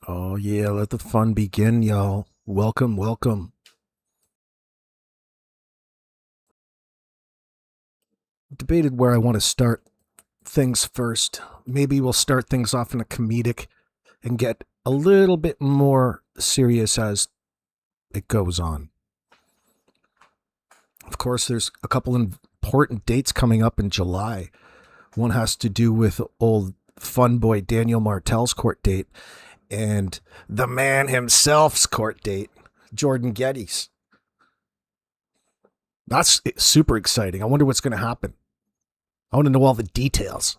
Oh, yeah, let the fun begin, y'all. Welcome, welcome. Debated where I want to start things first. Maybe we'll start things off in a comedic and get a little bit more serious as it goes on. Of course, there's a couple important dates coming up in July. One has to do with old fun boy Daniel Martell's court date and the man himself's court date, Jordan Geddes. That's super exciting. I wonder what's going to happen. I want to know all the details.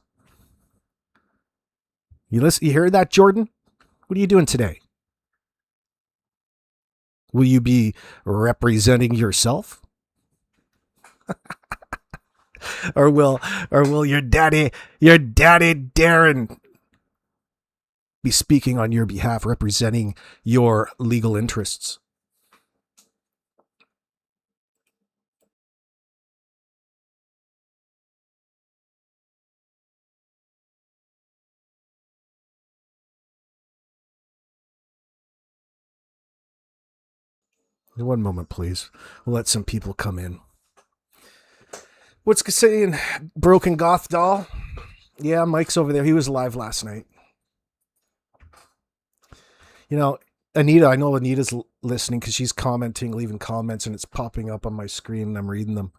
You listen, you hear that, Jordan? What are you doing today? Will you be representing yourself? or will your daddy Darren be speaking on your behalf, representing your legal interests? One moment, please. We'll let some people come in. What's saying, Broken Goth Doll? Yeah, Mike's over there. He was live last night. You know, Anita, I know Anita's listening because she's commenting, leaving comments, and it's popping up on my screen and I'm reading them.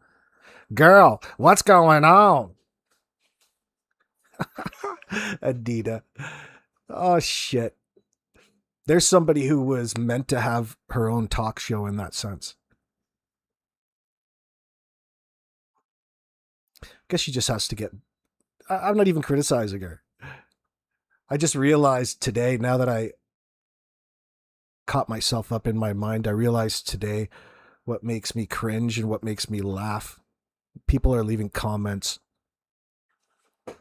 Girl, what's going on? Anita. Oh, shit. There's somebody who was meant to have her own talk show in that sense. I guess she just has to get. I'm not even criticizing her. I just realized today, now that I caught myself up in my mind, I realized today what makes me cringe and what makes me laugh. People are leaving comments. I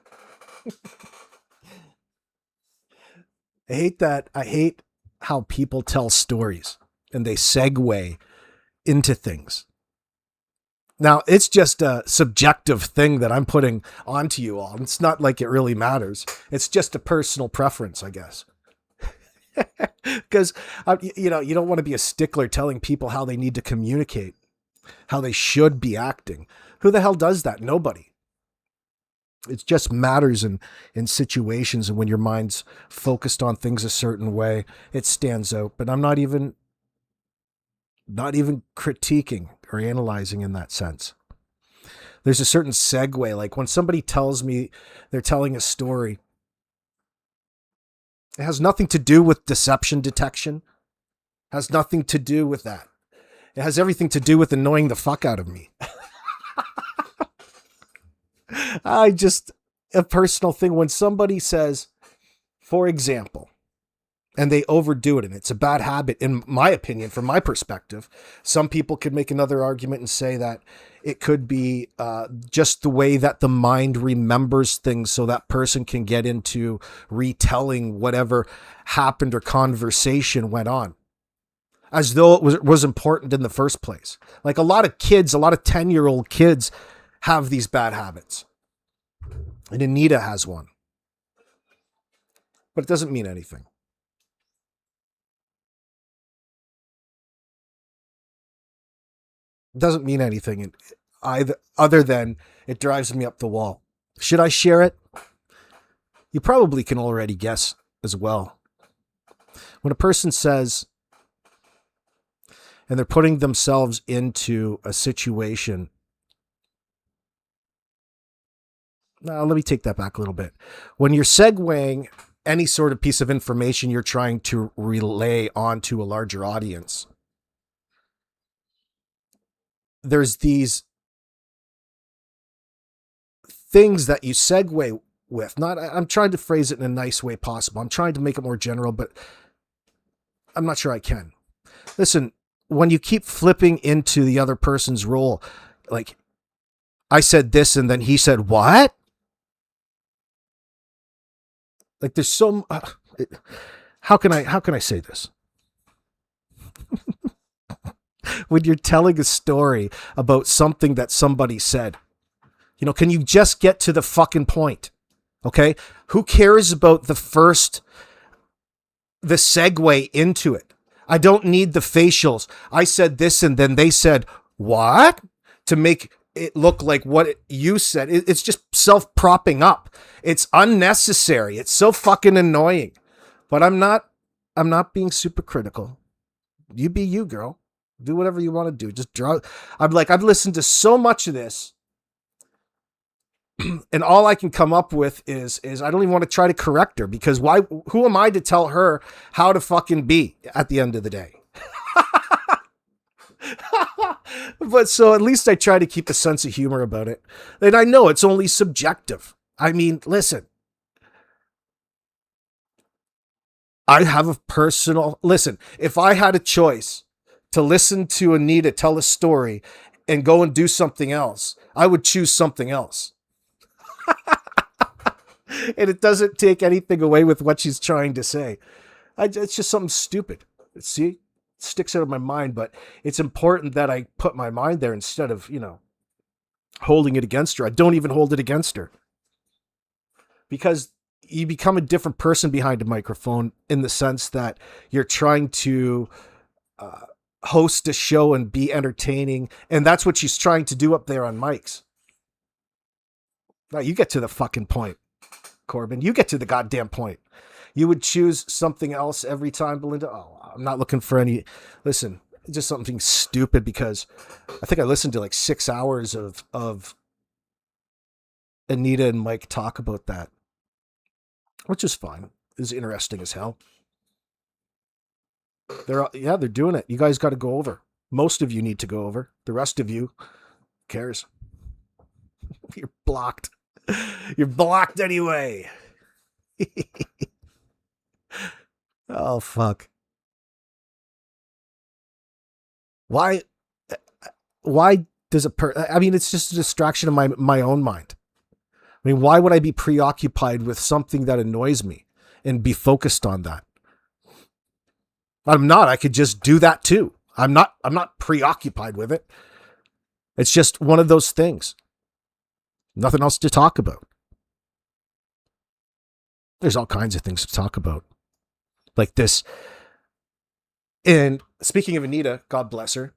hate that. I hate how people tell stories and they segue into things. Now, it's just a subjective thing that I'm putting onto you all. It's not like it really matters. It's just a personal preference, I guess. Because, you don't want to be a stickler telling people how they need to communicate, how they should be acting. Who the hell does that? Nobody. It just matters in situations, and when your mind's focused on things a certain way, it stands out. But I'm not even critiquing or analyzing in that sense. There's a certain segue, like when somebody tells me they're telling a story, it has nothing to do with deception detection, has nothing to do with that. It has everything to do with annoying the fuck out of me. A personal thing, when somebody says, for example, and they overdo it, and it's a bad habit, in my opinion, from my perspective. Some people could make another argument and say that it could be just the way that the mind remembers things, so that person can get into retelling whatever happened or conversation went on, as though it was important in the first place. Like a lot of 10-year-old kids have these bad habits. And Anita has one. But it doesn't mean anything. It doesn't mean anything either, other than it drives me up the wall. Should I share it? You probably can already guess as well. When a person says, and they're putting themselves into a situation. Now, let me take that back a little bit. When you're segueing any sort of piece of information you're trying to relay onto a larger audience, there's these things that you segue with. I'm trying to phrase it in a nice way possible. I'm trying to make it more general, but I'm not sure I can. Listen, when you keep flipping into the other person's role, like I said this and then he said what? Like there's so how can I say this? When you're telling a story about something that somebody said, can you just get to the fucking point? Okay? Who cares about the first the segue into it. I don't need the facials. I said this and then they said, what? To make it look like what you said. It's just self-propping up. It's unnecessary. It's so fucking annoying. But I'm not being super critical. You be you, girl. Do whatever you want to do. Just draw. I've listened to so much of this. And all I can come up with is I don't even want to try to correct her, because who am I to tell her how to fucking be at the end of the day? But so at least I try to keep a sense of humor about it. And I know it's only subjective. I mean, listen, I have a if I had a choice to listen to Anita tell a story and go and do something else, I would choose something else. And it doesn't take anything away with what she's trying to say. It's just something stupid. See, it sticks out of my mind, but it's important that I put my mind there instead of, holding it against her. I don't even hold it against her, because you become a different person behind a microphone, in the sense that you're trying to host a show and be entertaining. And that's what she's trying to do up there on mics. Now you get to the fucking point, Corbin. You get to the goddamn point. You would choose something else every time, Belinda. Oh, I'm not looking for any. Listen, just something stupid, because I think I listened to like 6 hours of Anita and Mike talk about that, which is fine. It was interesting as hell. They're doing it. You guys got to go over. Most of you need to go over. The rest of you, who cares? You're blocked. You're blocked anyway. Oh, fuck. Why does I mean, it's just a distraction of my own mind. I mean, why would I be preoccupied with something that annoys me and be focused on that? I'm not. I could just do that too. I'm not preoccupied with it. It's just one of those things. Nothing else to talk about. There's all kinds of things to talk about. Like this. And speaking of Anita, God bless her,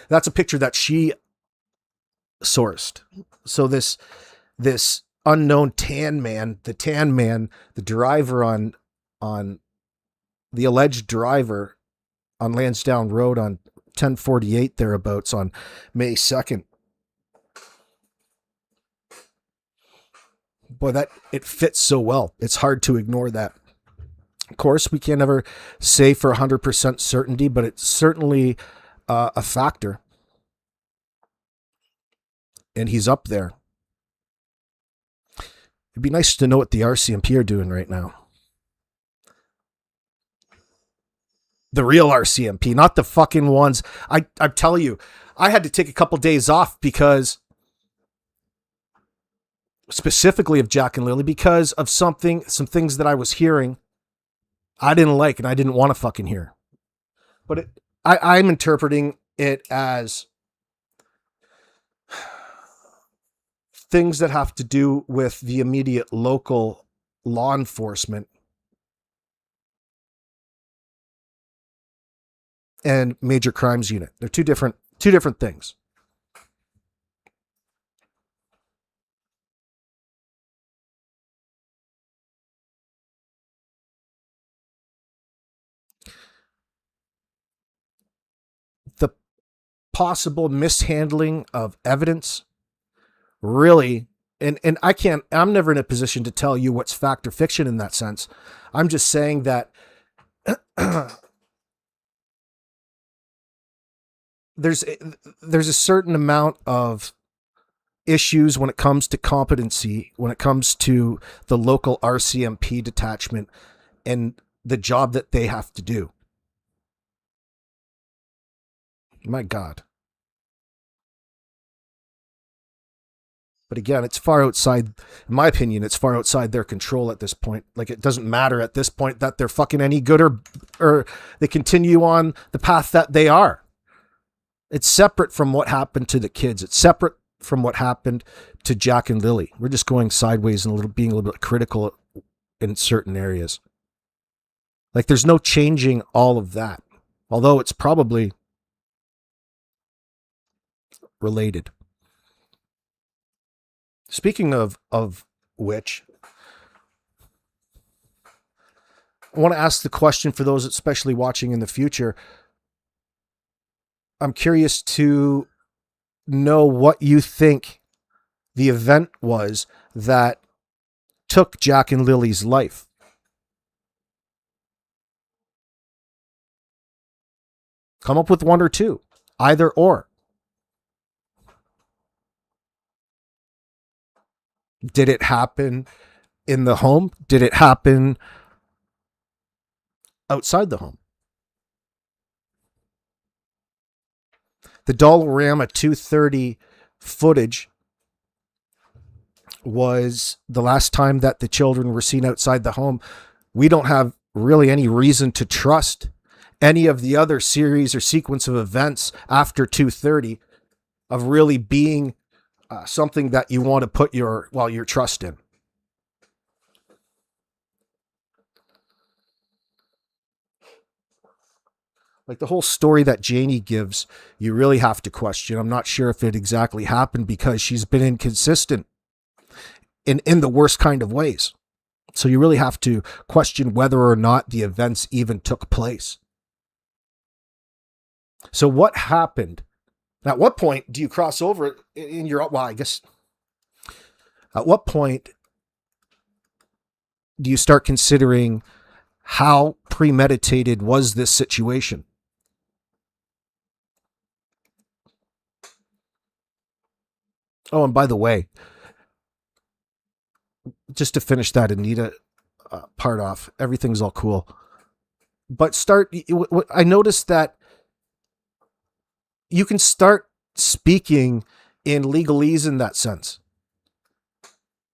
that's a picture that she sourced. So this unknown the driver on the alleged driver on Lansdowne Road on 1048 thereabouts on May 2nd. Boy, that it fits so well. It's hard to ignore that. Of course, we can't ever say for 100% certainty, but it's certainly a factor. And he's up there. It'd be nice to know what the RCMP are doing right now. The real RCMP, not the fucking ones. I tell you, I had to take a couple days off because, specifically of Jack and Lilly, because of some things that I was hearing I didn't like and I didn't want to fucking hear. But I'm interpreting it as things that have to do with the immediate local law enforcement and major crimes unit. They're two different things. The possible mishandling of evidence, really, and I'm never in a position to tell you what's fact or fiction in that sense. I'm just saying that there's a certain amount of issues when it comes to competency, when it comes to the local RCMP detachment and the job that they have to do. My God. But again, it's far outside, in my opinion, it's far outside their control at this point. Like, it doesn't matter at this point that they're fucking any good or they continue on the path that they are. It's separate from what happened to the kids. It's separate from what happened to Jack and Lilly. We're just going sideways and being a little bit critical in certain areas. Like, there's no changing all of that, although it's probably related. Speaking of which, I want to ask the question for those especially watching in the future. I'm curious to know what you think the event was that took Jack and Lilly's life. Come up with one or two, either or. Did it happen in the home? Did it happen outside the home? The Dollarama 2:30 footage was the last time that the children were seen outside the home. We don't have really any reason to trust any of the other series or sequence of events after 2:30 of really being something that you want to put your trust in. Like the whole story that Janie gives, you really have to question. I'm not sure if it exactly happened because she's been inconsistent in the worst kind of ways. So you really have to question whether or not the events even took place. So what happened? At what point do you cross over in your, well, I guess, at what point do you start considering how premeditated was this situation? Oh, and by the way, just to finish that Anita part off, everything's all cool. But I noticed that you can start speaking in legalese in that sense.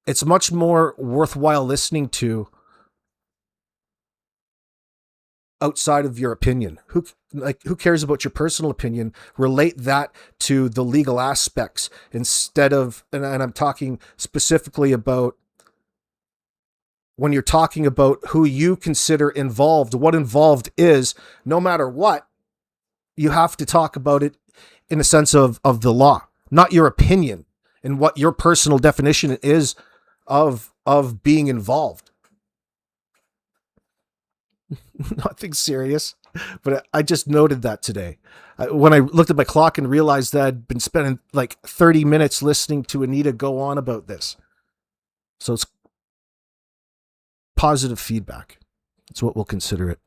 It's much more worthwhile listening to outside of your opinion. Who cares about your personal opinion? Relate that to the legal aspects instead of, and I'm talking specifically about when you're talking about who you consider involved, what involved is, no matter what, you have to talk about it in the sense of the law, not your opinion and what your personal definition is of being involved. Nothing serious, but I just noted that today. When I looked at my clock and realized that I'd been spending like 30 minutes listening to Anita go on about this. So it's positive feedback. That's what we'll consider it.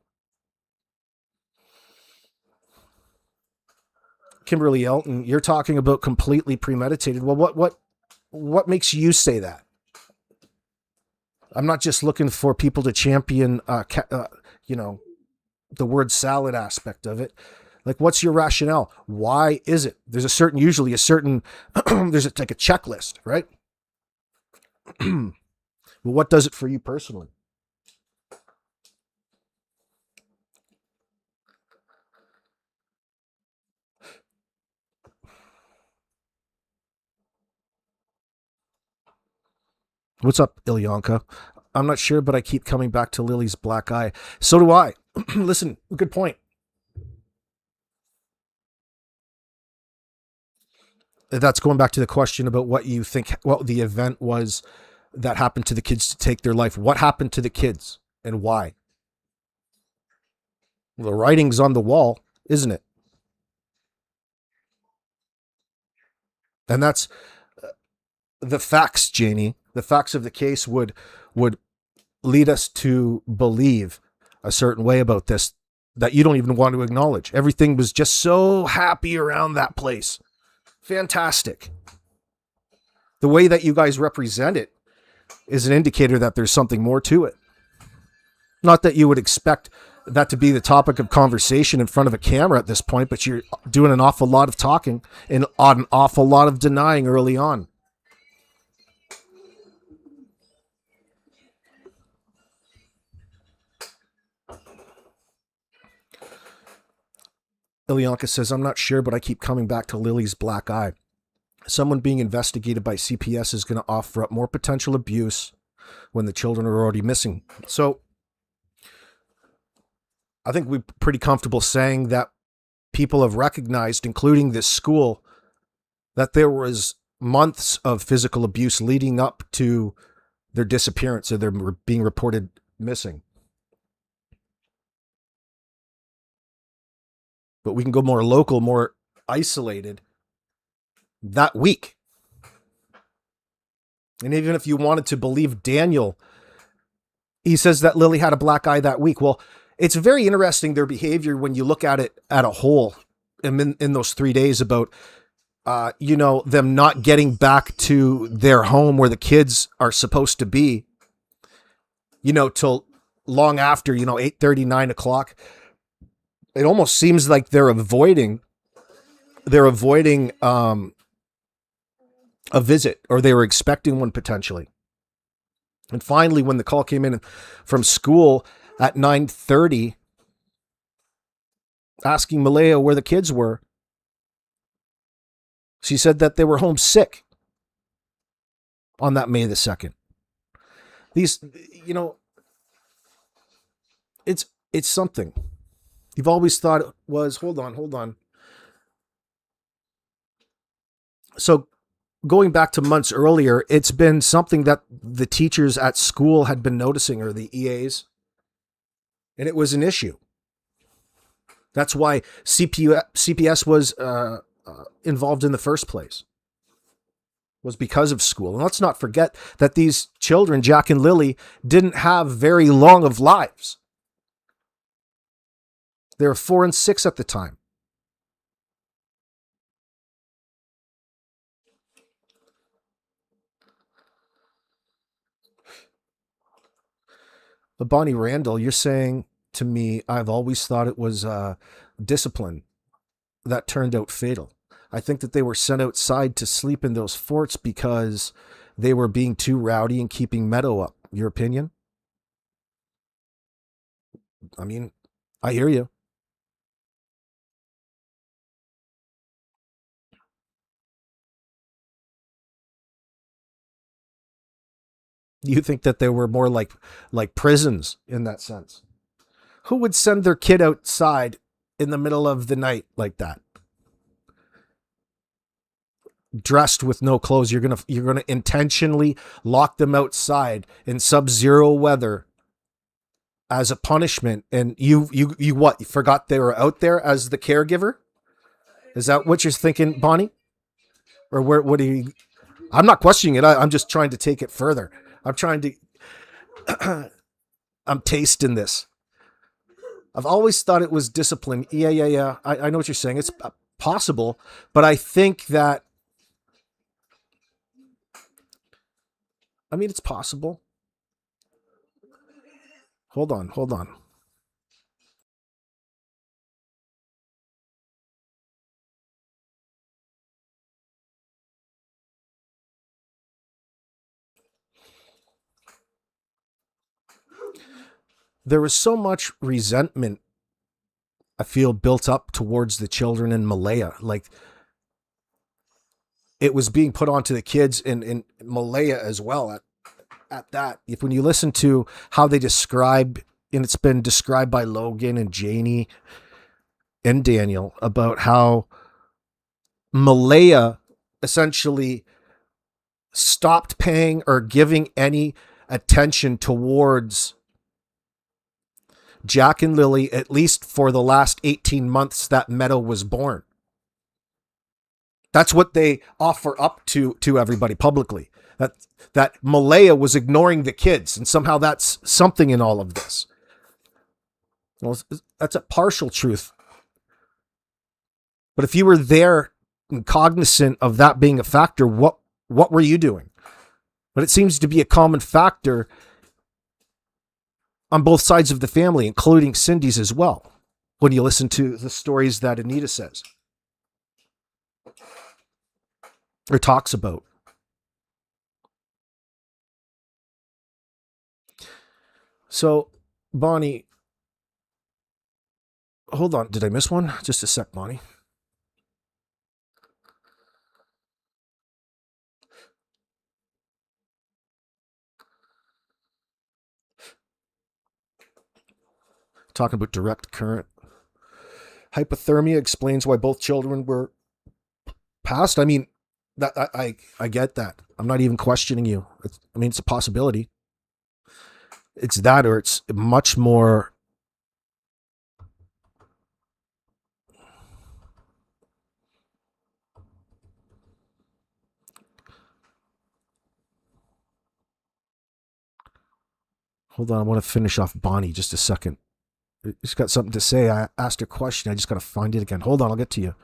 Kimberly Elton, you're talking about completely premeditated. Well, what makes you say that? I'm not just looking for people to champion, the word salad aspect of it. Like, what's your rationale? Why is it? There's usually a certain, there's like a checklist, right? Well, what does it for you personally? What's up, Ilyanka? I'm not sure, but I keep coming back to Lily's black eye. So do I. Listen, good point. That's going back to the question about what you think, what the event was that happened to the kids to take their life. What happened to the kids and why? Well, the writing's on the wall, isn't it? And that's the facts, Janie. The facts of the case would lead us to believe a certain way about this that you don't even want to acknowledge. Everything was just so happy around that place. Fantastic. The way that you guys represent it is an indicator that there's something more to it. Not that you would expect that to be the topic of conversation in front of a camera at this point, but you're doing an awful lot of talking and an awful lot of denying early on. Ilyanka says, I'm not sure, but I keep coming back to Lily's black eye. Someone being investigated by CPS is going to offer up more potential abuse when the children are already missing. So I think we're pretty comfortable saying that people have recognized, including this school, that there was months of physical abuse leading up to their disappearance or their being reported missing. But we can go more local, more isolated that week. And even if you wanted to believe Daniel, he says that Lilly had a black eye that week. Well, it's very interesting, their behavior, when you look at it at a whole in those 3 days about, them not getting back to their home where the kids are supposed to be, till long after, 8:30, 9 o'clock. It almost seems like they're avoiding a visit, or they were expecting one potentially. And finally, when the call came in from school at 9:30, asking Malaya where the kids were, she said that they were home sick on that May the 2nd. These, it's something. You've always thought it was, hold on. So going back to months earlier, it's been something that the teachers at school had been noticing, or the EAs, and it was an issue. That's why CPS was involved in the first place, was because of school. And let's not forget that these children, Jack and Lilly, didn't have very long of lives. They were 4 and 6 at the time. But Bonnie Randall, you're saying to me, I've always thought it was discipline that turned out fatal. I think that they were sent outside to sleep in those forts because they were being too rowdy and keeping Meadow up. Your opinion? I mean, I hear you. You think that they were more like prisons in that sense? Who would send their kid outside in the middle of the night like that, dressed with no clothes? You're gonna intentionally lock them outside in sub-zero weather as a punishment, and you what? You forgot they were out there as the caregiver? Is that what you're thinking, Bonnie? Or where? What do you? I'm not questioning it. I'm just trying to take it further. I'm trying to. I'm tasting this. I've always thought it was discipline. Yeah. I know what you're saying. It's possible, but I think that. I mean, it's possible. Hold on. There was so much resentment, I feel, built up towards the children in Malaya. Like, it was being put onto the kids in Malaya as well. At that, if when you listen to how they describe, and it's been described by Logan and Janie and Daniel, about how Malaya essentially stopped paying or giving any attention towards Jack and Lilly, at least for the last 18 months that Meadow was born. That's what they offer up to everybody publicly. That Malaya was ignoring the kids, and somehow that's something in all of this. Well, that's a partial truth. But if you were there and cognizant of that being a factor, what were you doing? But it seems to be a common factor on both sides of the family, including Cindy's as well, when you listen to the stories that Anita says or talks about. So, Bonnie, hold on. Did I miss one? Just a sec, Bonnie. talking about direct current. Hypothermia explains why both children were passed. I mean, that I get that. I'm not even questioning you. It's a possibility. It's that, or it's much more. Hold on, I want to finish off Bonnie just a second. She's got something to say. I asked her a question. I just got to find it again. Hold on, I'll get to you.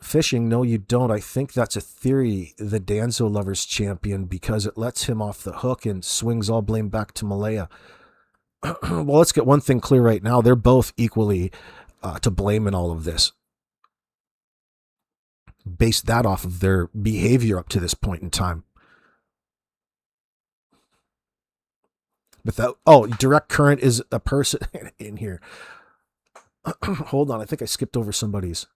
Fishing, no, you don't. I think that's a theory the Danzo Lovers champion because it lets him off the hook and swings all blame back to Malaya. Well, let's get one thing clear right now. They're both equally to blame in all of this. Base that off of their behavior up to this point in time. Without, direct current is a person in here. Hold on, I think I skipped over somebody's.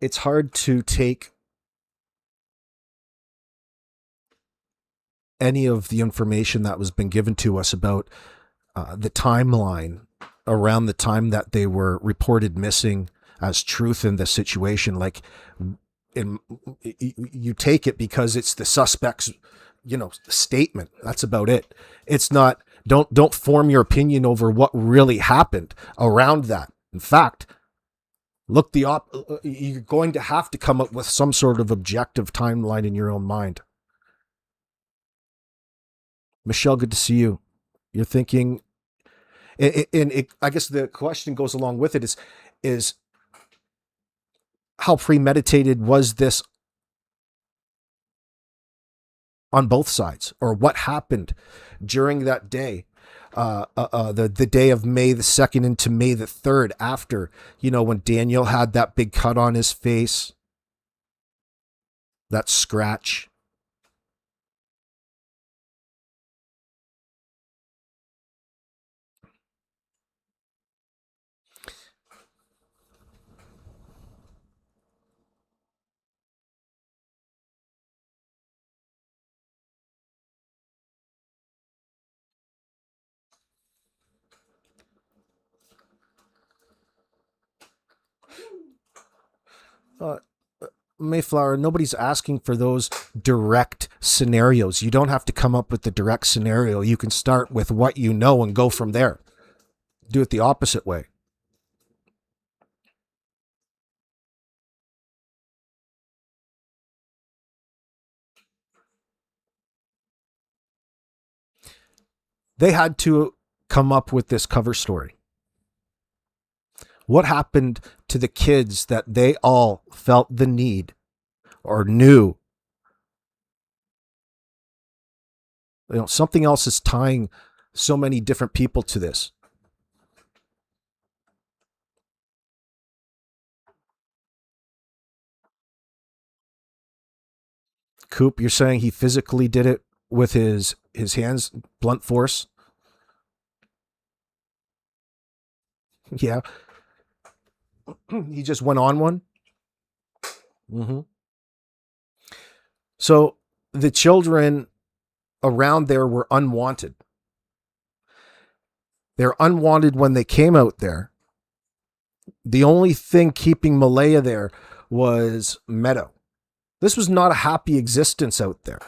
It's hard to take any of the information that was been given to us about the timeline around the time that they were reported missing as truth in the situation. Like, you take it because it's the suspect's, statement. That's about it. It's not, don't form your opinion over what really happened around that. In fact, you're going to have to come up with some sort of objective timeline in your own mind. Michelle, good to see you. You're thinking, and I guess the question goes along with it is how premeditated was this on both sides, or what happened during that day, the day of May the 2nd into May the 3rd, after, when Daniel had that big cut on his face, that scratch. Mayflower, nobody's asking for those direct scenarios. You don't have to come up with the direct scenario. You can start with what you know and go from there. Do it the opposite way. They had to come up with this cover story. What happened to the kids that they all felt the need or knew? Something else is tying so many different people to this. Coop, you're saying he physically did it with his hands, blunt force? Yeah. He just went on one. Mm-hmm. So the children around there were unwanted. They're unwanted when they came out there. The only thing keeping Malaya there was Meadow. This was not a happy existence out there.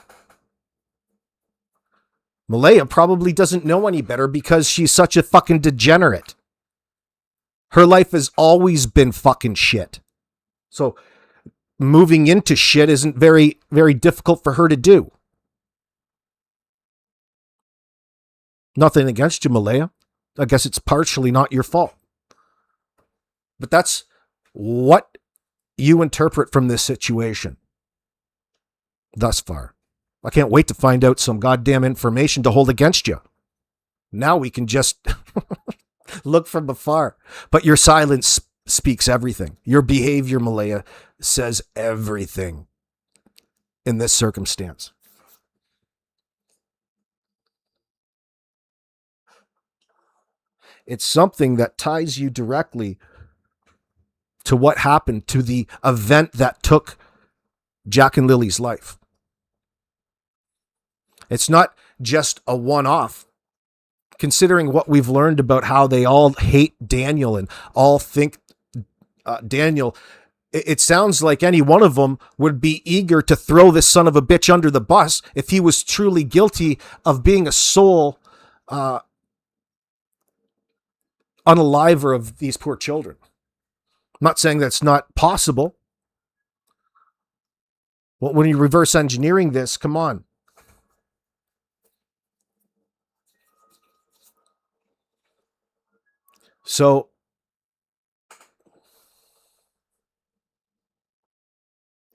Malaya probably doesn't know any better because she's such a fucking degenerate. Her life has always been fucking shit. So moving into shit isn't very, very difficult for her to do. Nothing against you, Malaya. I guess it's partially not your fault. But that's what you interpret from this situation thus far. I can't wait to find out some goddamn information to hold against you. Now we can just look from afar. But your silence speaks everything. Your behavior, Malaya, says everything in this circumstance. It's something that ties you directly to what happened, to the event that took Jack and Lily's life. It's not just a one-off. Considering what we've learned about how they all hate Daniel and all think Daniel, it sounds like any one of them would be eager to throw this son of a bitch under the bus if he was truly guilty of being a sole unaliver of these poor children. I'm not saying that's not possible. Well, when you're reverse engineering this, come on. So,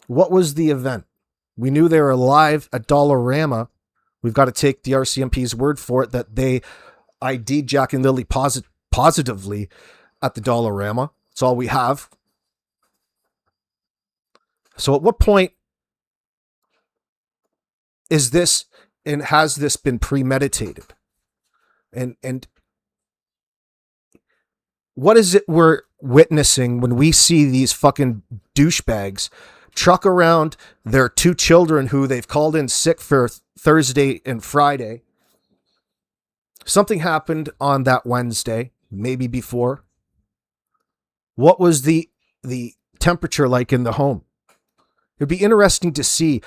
what was the event? We knew they were alive at Dollarama. We've got to take the RCMP's word for it that they ID'd Jack and Lilly positively at the Dollarama. That's all we have. So at what point is this, and has this been premeditated? And what is it we're witnessing when we see these fucking douchebags truck around their two children who they've called in sick for Thursday and Friday? Something happened on that Wednesday, maybe before. What was the temperature like in the home? It'd be interesting to see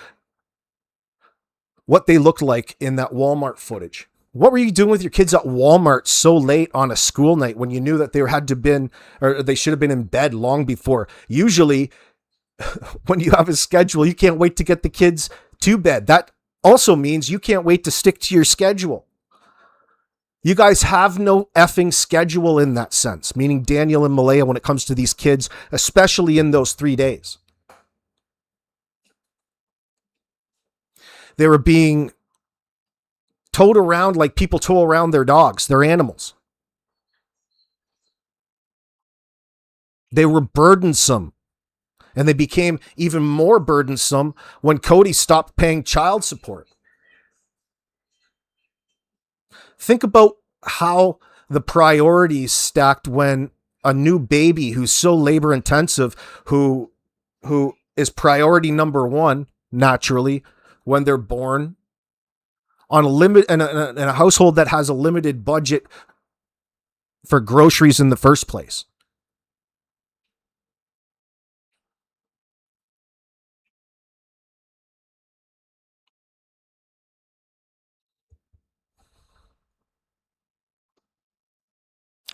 what they looked like in that Walmart footage. What were you doing with your kids at Walmart so late on a school night when you knew that they should have been in bed long before? Usually, when you have a schedule, you can't wait to get the kids to bed. That also means you can't wait to stick to your schedule. You guys have no effing schedule in that sense, meaning Daniel and Malaya when it comes to these kids, especially in those 3 days. They were being towed around like people tow around their dogs, their animals. They were burdensome. And they became even more burdensome when Cody stopped paying child support. Think about how the priorities stacked when a new baby who's so labor intensive, who is priority number one, naturally, when they're born, on a limit in a household that has a limited budget for groceries in the first place.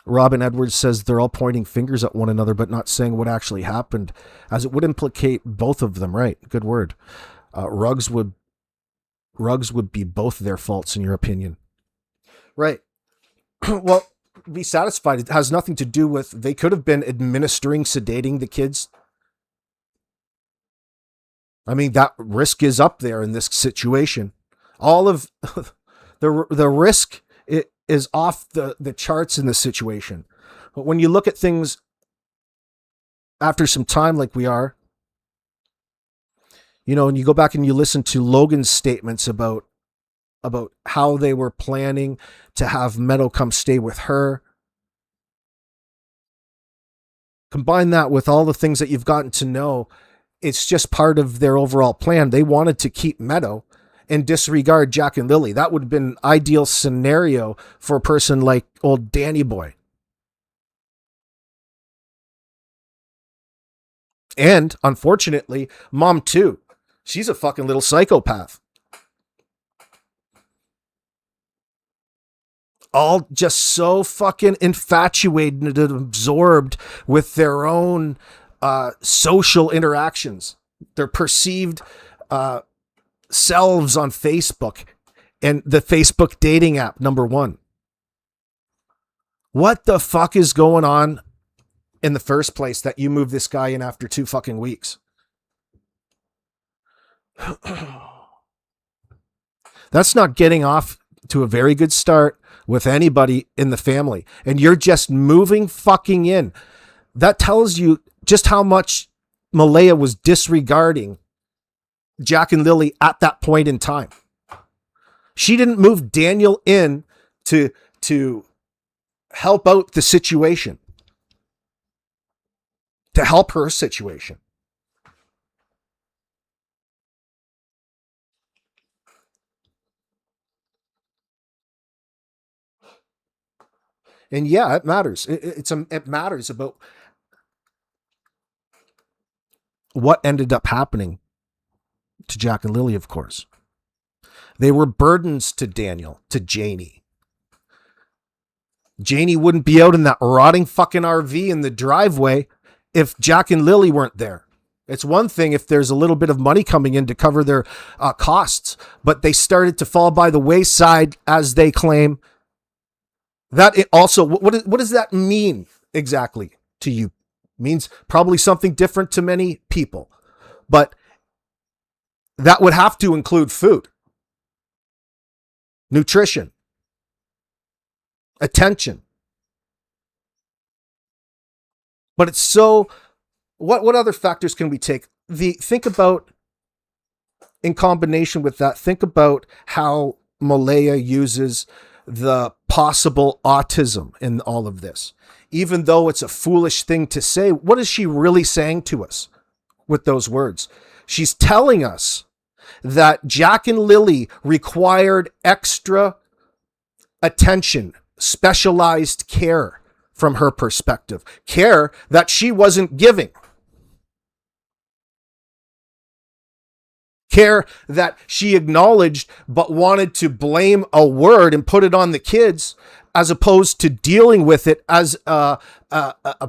Robin Edwards says they're all pointing fingers at one another, but not saying what actually happened, as it would implicate both of them. Right. Good word. Rugs would be both their faults in your opinion. Right. Well, be satisfied. It has nothing to do with, they could have been administering, sedating the kids. I mean, that risk is up there in this situation. All of the risk is off the charts in this situation. But when you look at things after some time, like we are, and you go back and you listen to Logan's statements about how they were planning to have Meadow come stay with her. Combine that with all the things that you've gotten to know. It's just part of their overall plan. They wanted to keep Meadow and disregard Jack and Lilly. That would have been an ideal scenario for a person like old Danny Boy. And unfortunately, Mom too. She's a fucking little psychopath. All just so fucking infatuated and absorbed with their own social interactions, their perceived selves on Facebook and the Facebook dating app, number one. What the fuck is going on in the first place that you move this guy in after 2 fucking weeks? That's not getting off to a very good start with anybody in the family. And you're just moving fucking in. That tells you just how much Malaya was disregarding Jack and Lilly at that point in time. She didn't move Daniel in to help out the situation, to help her situation. And yeah, it matters. It matters about what ended up happening to Jack and Lilly, of course. They were burdens to Daniel, to Janie. Janie wouldn't be out in that rotting fucking RV in the driveway if Jack and Lilly weren't there. It's one thing if there's a little bit of money coming in to cover their costs, but they started to fall by the wayside, as they claim. That it also, what does that mean exactly to you? It means probably something different to many people, but that would have to include food, nutrition, attention. But it's so, what other factors can we take? Think about, in combination with that, think about how Malaya uses the possible autism in all of this. Even though it's a foolish thing to say, what is she really saying to us with those words? She's telling us that Jack and Lilly required extra attention, specialized care from her perspective, care that she wasn't giving. Care that she acknowledged but wanted to blame a word and put it on the kids, as opposed to dealing with it as a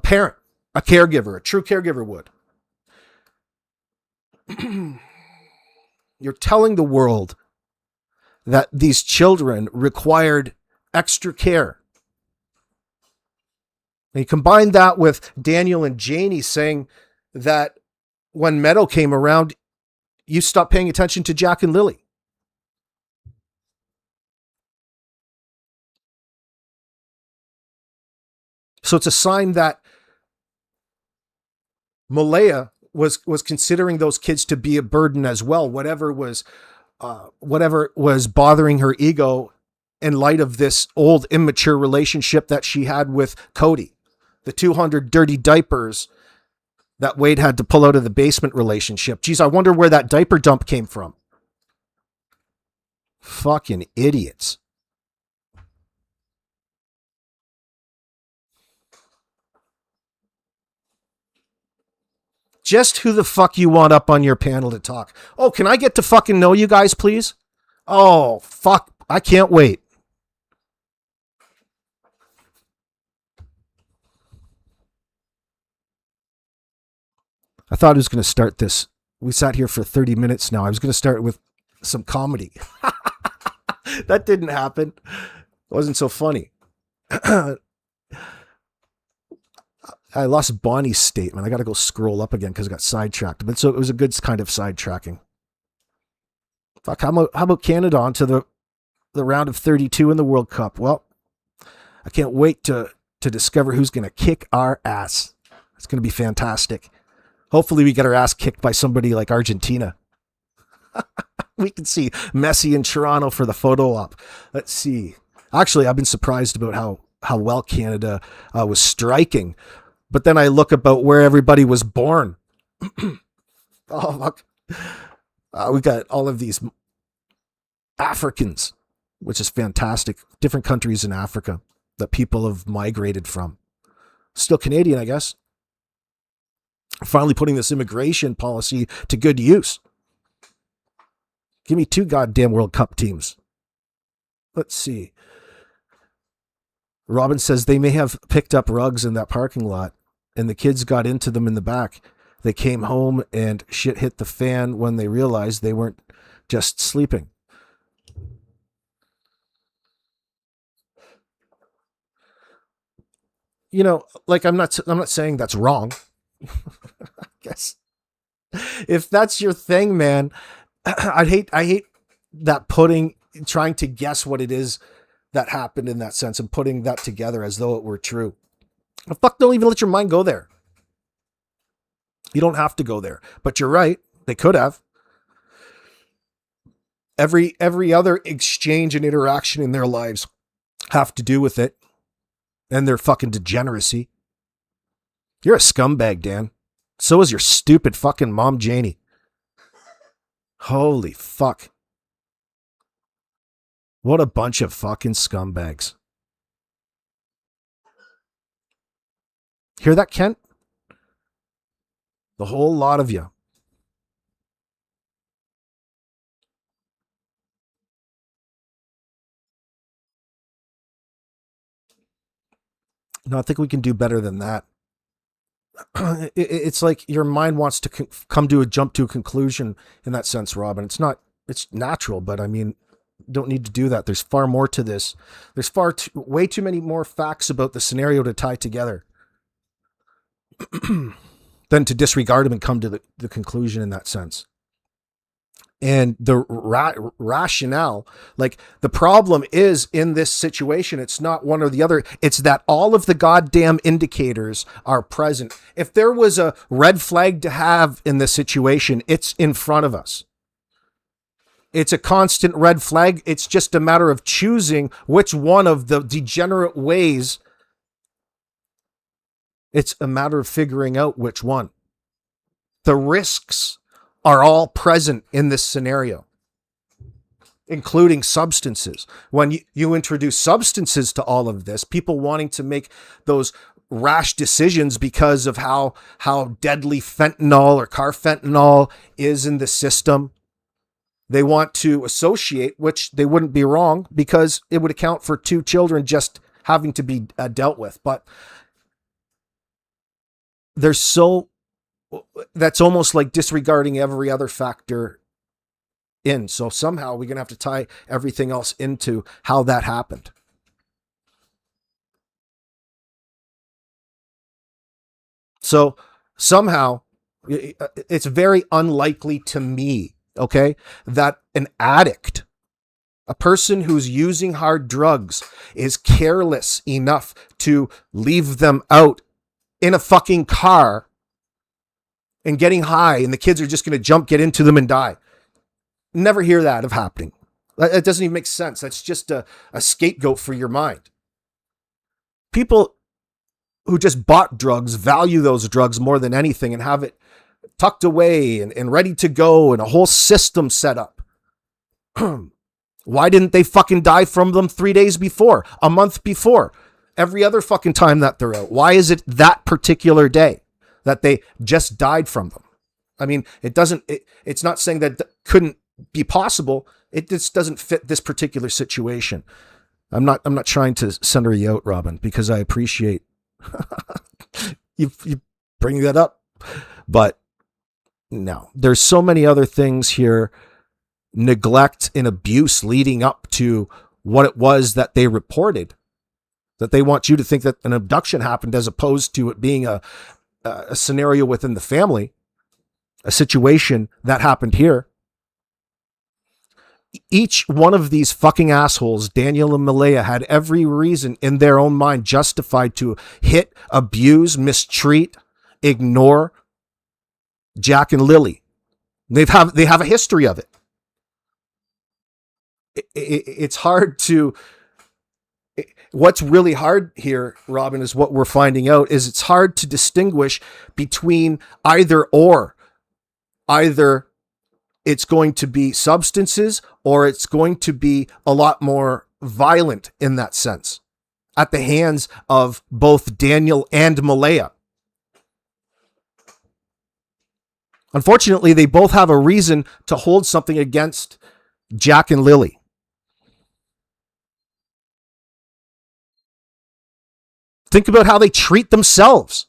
parent, a caregiver, a true caregiver would. You're telling the world that these children required extra care. And you combine that with Daniel and Janie saying that when Meadow came around, you stopped paying attention to Jack and Lilly. So it's a sign that Malaya was considering those kids to be a burden as well. Whatever was bothering her ego in light of this old immature relationship that she had with Cody, the 200 dirty diapers that Wade had to pull out of the basement relationship. Geez, I wonder where that diaper dump came from. Fucking idiots. Just who the fuck you want up on your panel to talk? Oh, can I get to fucking know you guys, please? Oh, fuck. I can't wait. I thought I was going to start this. We sat here for 30 minutes now. I was going to start with some comedy. That didn't happen. It wasn't so funny. I lost Bonnie's statement. I got to go scroll up again because I got sidetracked. But so it was a good kind of sidetracking. Fuck, how about Canada on to the round of 32 in the World Cup? Well, I can't wait to discover who's going to kick our ass. It's going to be fantastic. Hopefully we get our ass kicked by somebody like Argentina. We can see Messi in Toronto for the photo op. Let's see. Actually, I've been surprised about how well Canada was striking. But then I look about where everybody was born. Oh, fuck. We got all of these Africans, which is fantastic. Different countries in Africa that people have migrated from. Still Canadian, I guess. Finally putting this immigration policy to good use. Give me 2 goddamn World Cup teams. Let's see. Robin says they may have picked up rugs in that parking lot and the kids got into them in the back. They came home and shit hit the fan when they realized they weren't just sleeping. You know, like I'm not saying that's wrong. I guess if that's your thing, man, I hate that trying to guess what it is that happened in that sense and putting that together as though it were true. The fuck, don't even let your mind go there. You don't have to go there, but you're right. They could have. Every other exchange and interaction in their lives have to do with it. and their fucking degeneracy. You're a scumbag, Dan. So is your stupid fucking mom, Janie. Holy fuck. What a bunch of fucking scumbags. Hear that, Kent? The whole lot of you. No, I think we can do better than that. It's like your mind wants to jump to a conclusion in that sense, Robin. It's natural, but I mean, don't need to do that. There's far more to this. There's way too many more facts about the scenario to tie together than to disregard them and come to the conclusion in that sense. And the rationale, like the problem is in this situation, it's not one or the other. It's that all of the goddamn indicators are present. If there was a red flag to have in this situation, it's in front of us. It's a constant red flag. It's just a matter of choosing which one of the degenerate ways. It's a matter of figuring out which one. The risks are all present in this scenario, including substances. When you introduce substances to all of this, people wanting to make those rash decisions because of how deadly fentanyl or carfentanil is in the system, they want to associate, which they wouldn't be wrong, because it would account for 2 children just having to be dealt with. But that's almost like disregarding every other factor in. So somehow we're going to have to tie everything else into how that happened. So somehow it's very unlikely to me, okay, that an addict, a person who's using hard drugs, is careless enough to leave them out in a fucking car and getting high, and the kids are just going to get into them and die. Never hear that of happening. It doesn't even make sense. That's just a scapegoat for your mind. People who just bought drugs value those drugs more than anything and have it tucked away and ready to go and a whole system set up. Why didn't they fucking die from them 3 days before, a month before, every other fucking time that they're out? Why is it that particular day that they just died from them? I mean, it's not saying that couldn't be possible. It just doesn't fit this particular situation. I'm not trying to center you out, Robin, because I appreciate you bring that up. But no, there's so many other things here. Neglect and abuse leading up to what it was that they reported, that they want you to think that an abduction happened as opposed to it being a scenario within the family, a situation that happened here. Each one of these fucking assholes, Daniel and Malaya, had every reason in their own mind justified to hit, abuse, mistreat, ignore Jack and Lilly. They have a history of it. It's hard to... What's really hard here, Robin, is what we're finding out is it's hard to distinguish between either or. Either it's going to be substances or it's going to be a lot more violent in that sense at the hands of both Daniel and Malaya. Unfortunately, they both have a reason to hold something against Jack and Lilly. Think about how they treat themselves.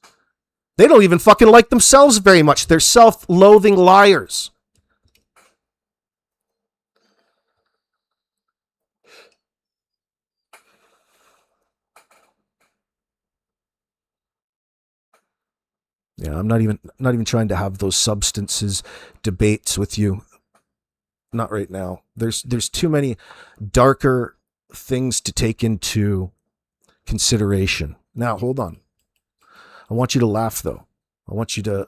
They don't even fucking like themselves very much. They're self-loathing liars. Yeah, I'm not even trying to have those substances debates with you. Not right now. There's too many darker things to take into consideration. Now, hold on. I want you to laugh, though. I want you to...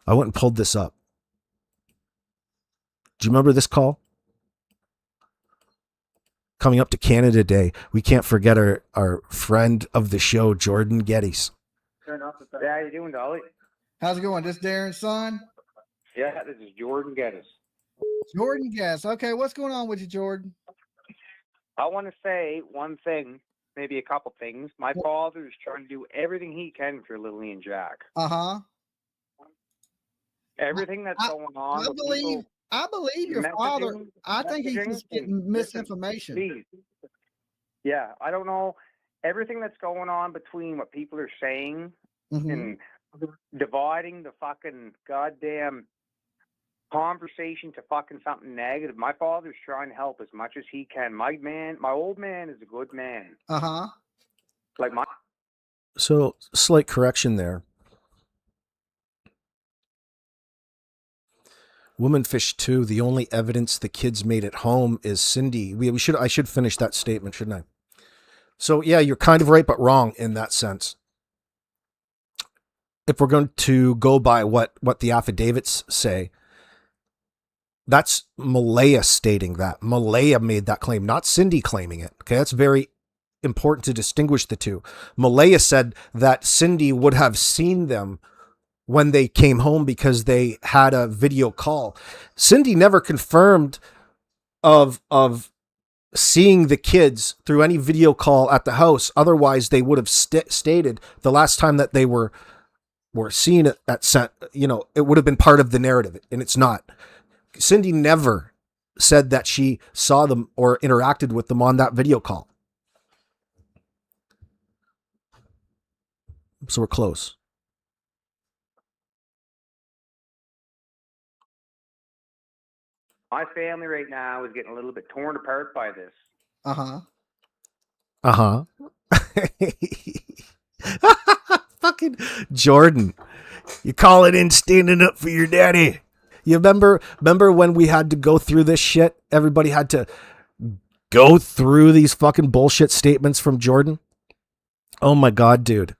I went and pulled this up. Do you remember this call? coming up to Canada Day, we can't forget our friend of the show, Jordan Geddes. Yeah, how you doing, Dolly? How's it going? This Darren's son? Yeah, this is Jordan Geddes. Jordan Geddes. Okay, what's going on with you, Jordan? I want to say one thing, maybe a couple things. My father is trying to do everything he can for Lilly and Jack. Uh-huh. Everything that's going on. I believe your father. I think he's just getting misinformation. Please. Yeah, I don't know. Everything that's going on between what people are saying and dividing the fucking goddamn conversation to fucking something negative. My father's trying to help as much as he can. My old man is a good man. Uh-huh. So, slight correction there. Womanfish 2, the only evidence the kids made at home is Cindy. I should finish that statement, shouldn't I? So, yeah, you're kind of right, but wrong in that sense. If we're going to go by what the affidavits say, that's Malaya stating that. Malaya made that claim, not Cindy claiming it. Okay, that's very important to distinguish the two. Malaya said that Cindy would have seen them when they came home because they had a video call. Cindy never confirmed of seeing the kids through any video call at the house. Otherwise, they would have stated the last time that they were seen at it would have been part of the narrative, and it's not. Cindy never said that she saw them or interacted with them on that video call. So we're close. My family right now is getting a little bit torn apart by this. Uh-huh. Uh-huh. Fucking Jordan. You call it in standing up for your daddy. You remember when we had to go through this shit? Everybody had to go through these fucking bullshit statements from Jordan. Oh my God, dude.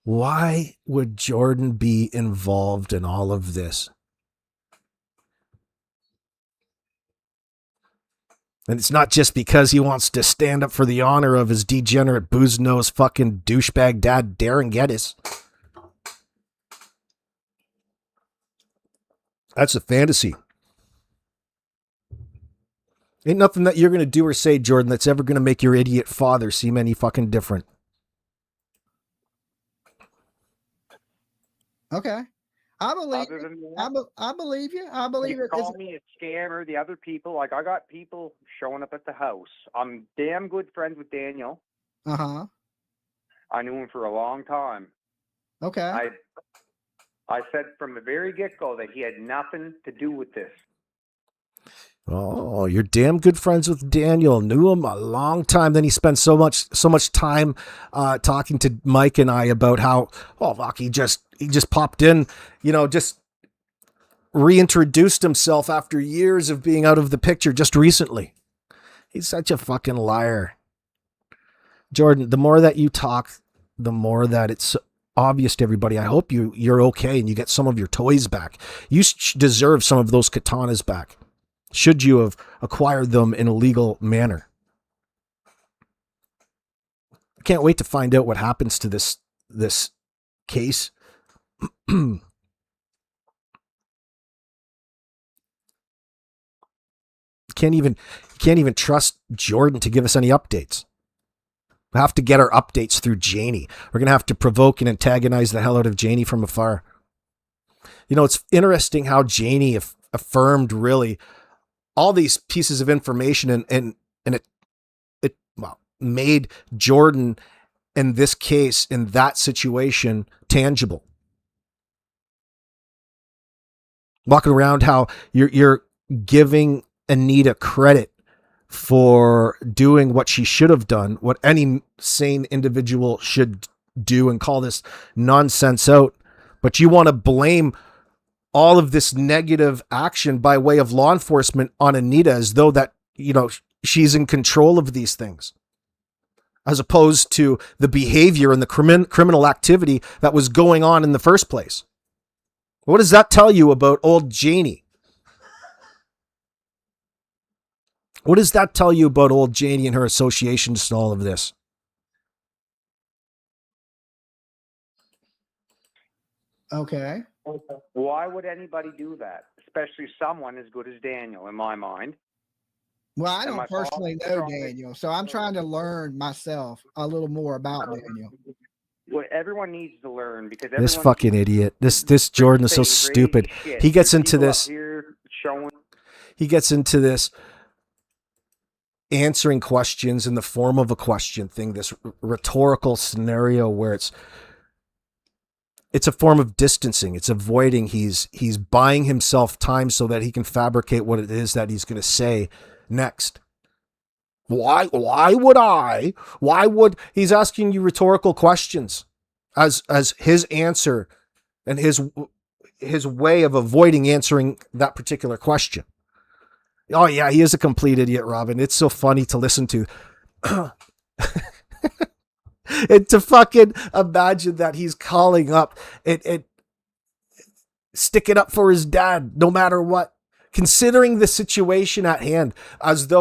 Why would Jordan be involved in all of this? And it's not just because he wants to stand up for the honor of his degenerate booze-nosed fucking douchebag dad, Darin Gettys. That's a fantasy. Ain't nothing that you're going to do or say, Jordan, that's ever going to make your idiot father seem any fucking different. Okay. I believe you. I believe you. I believe it. Call me a scammer. The other people, like I got people showing up at the house. I'm damn good friends with Daniel. Uh-huh. I knew him for a long time. Okay. I said from the very get-go that he had nothing to do with this. Oh, you're damn good friends with Daniel. Knew him a long time. Then he spent so much time talking to Mike and I about how, fuck, he just popped in, just reintroduced himself after years of being out of the picture just recently. He's such a fucking liar. Jordan, the more that you talk, the more that it's obvious to everybody. I hope you're okay and you get some of your toys back. You deserve some of those katanas back, should you have acquired them in a legal manner. I can't wait to find out what happens to this case. Can't even trust Jordan to give us any updates. We have to get our updates through Janie. We're going to have to provoke and antagonize the hell out of Janie from afar. It's interesting how Janie affirmed really all these pieces of information and it made Jordan in this case, in that situation, tangible. Walking around how you're giving Anita credit for doing what she should have done, what any sane individual should do, and call this nonsense out. But you want to blame all of this negative action by way of law enforcement on Anita as though that, she's in control of these things, as opposed to the behavior and the criminal activity that was going on in the first place. What does that tell you about old Janie? What does that tell you about old Janie and her associations to all of this? Okay. Why would anybody do that? Especially someone as good as Daniel, in my mind. Well, I don't personally know Daniel, so I'm trying to learn myself a little more about Daniel. Well, everyone needs to learn because this fucking idiot, this Jordan is so stupid. He gets into this. He gets into this answering questions in the form of a question thing, this rhetorical scenario where it's a form of distancing. It's avoiding. He's buying himself time so that he can fabricate what it is that he's going to say next. Why would he's asking you rhetorical questions as his answer and his way of avoiding answering that particular question. Oh yeah, he is a complete idiot, Robin. It's so funny to listen to. And to fucking imagine that he's calling up and sticking up for his dad no matter what, considering the situation at hand,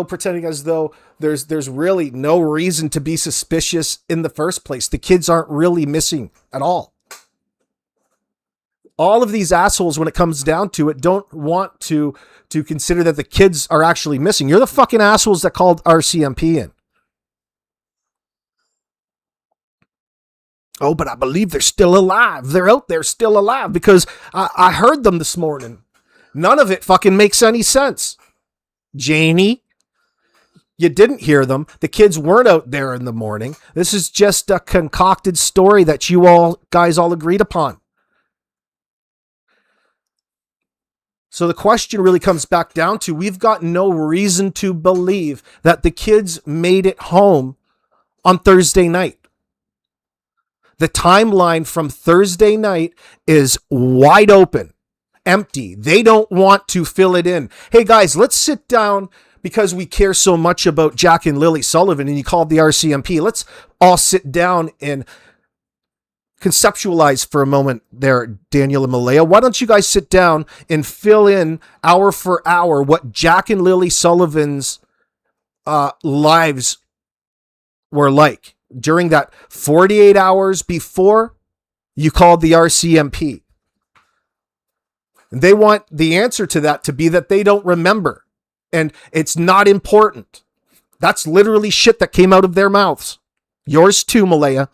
pretending as though there's really no reason to be suspicious in the first place. The kids aren't really missing at all. All of these assholes, when it comes down to it, don't want to consider that the kids are actually missing. You're the fucking assholes that called RCMP in. Oh, but I believe they're still alive. They're out there still alive because I heard them this morning. None of it fucking makes any sense. Janie, you didn't hear them. The kids weren't out there in the morning. This is just a concocted story that you guys all agreed upon. So the question really comes back down to, we've got no reason to believe that the kids made it home on Thursday night. The timeline from Thursday night is wide open, empty. They don't want to fill it in. Hey guys, let's sit down because we care so much about Jack and Lilly Sullivan and you called the RCMP. Let's all sit down and conceptualize for a moment there, Daniel and Malaya. Why don't you guys sit down and fill in hour for hour what Jack and Lilly Sullivan's lives were like during that 48 hours before you called the RCMP. And they want the answer to that to be that they don't remember. And it's not important. That's literally shit that came out of their mouths. Yours too, Malaya.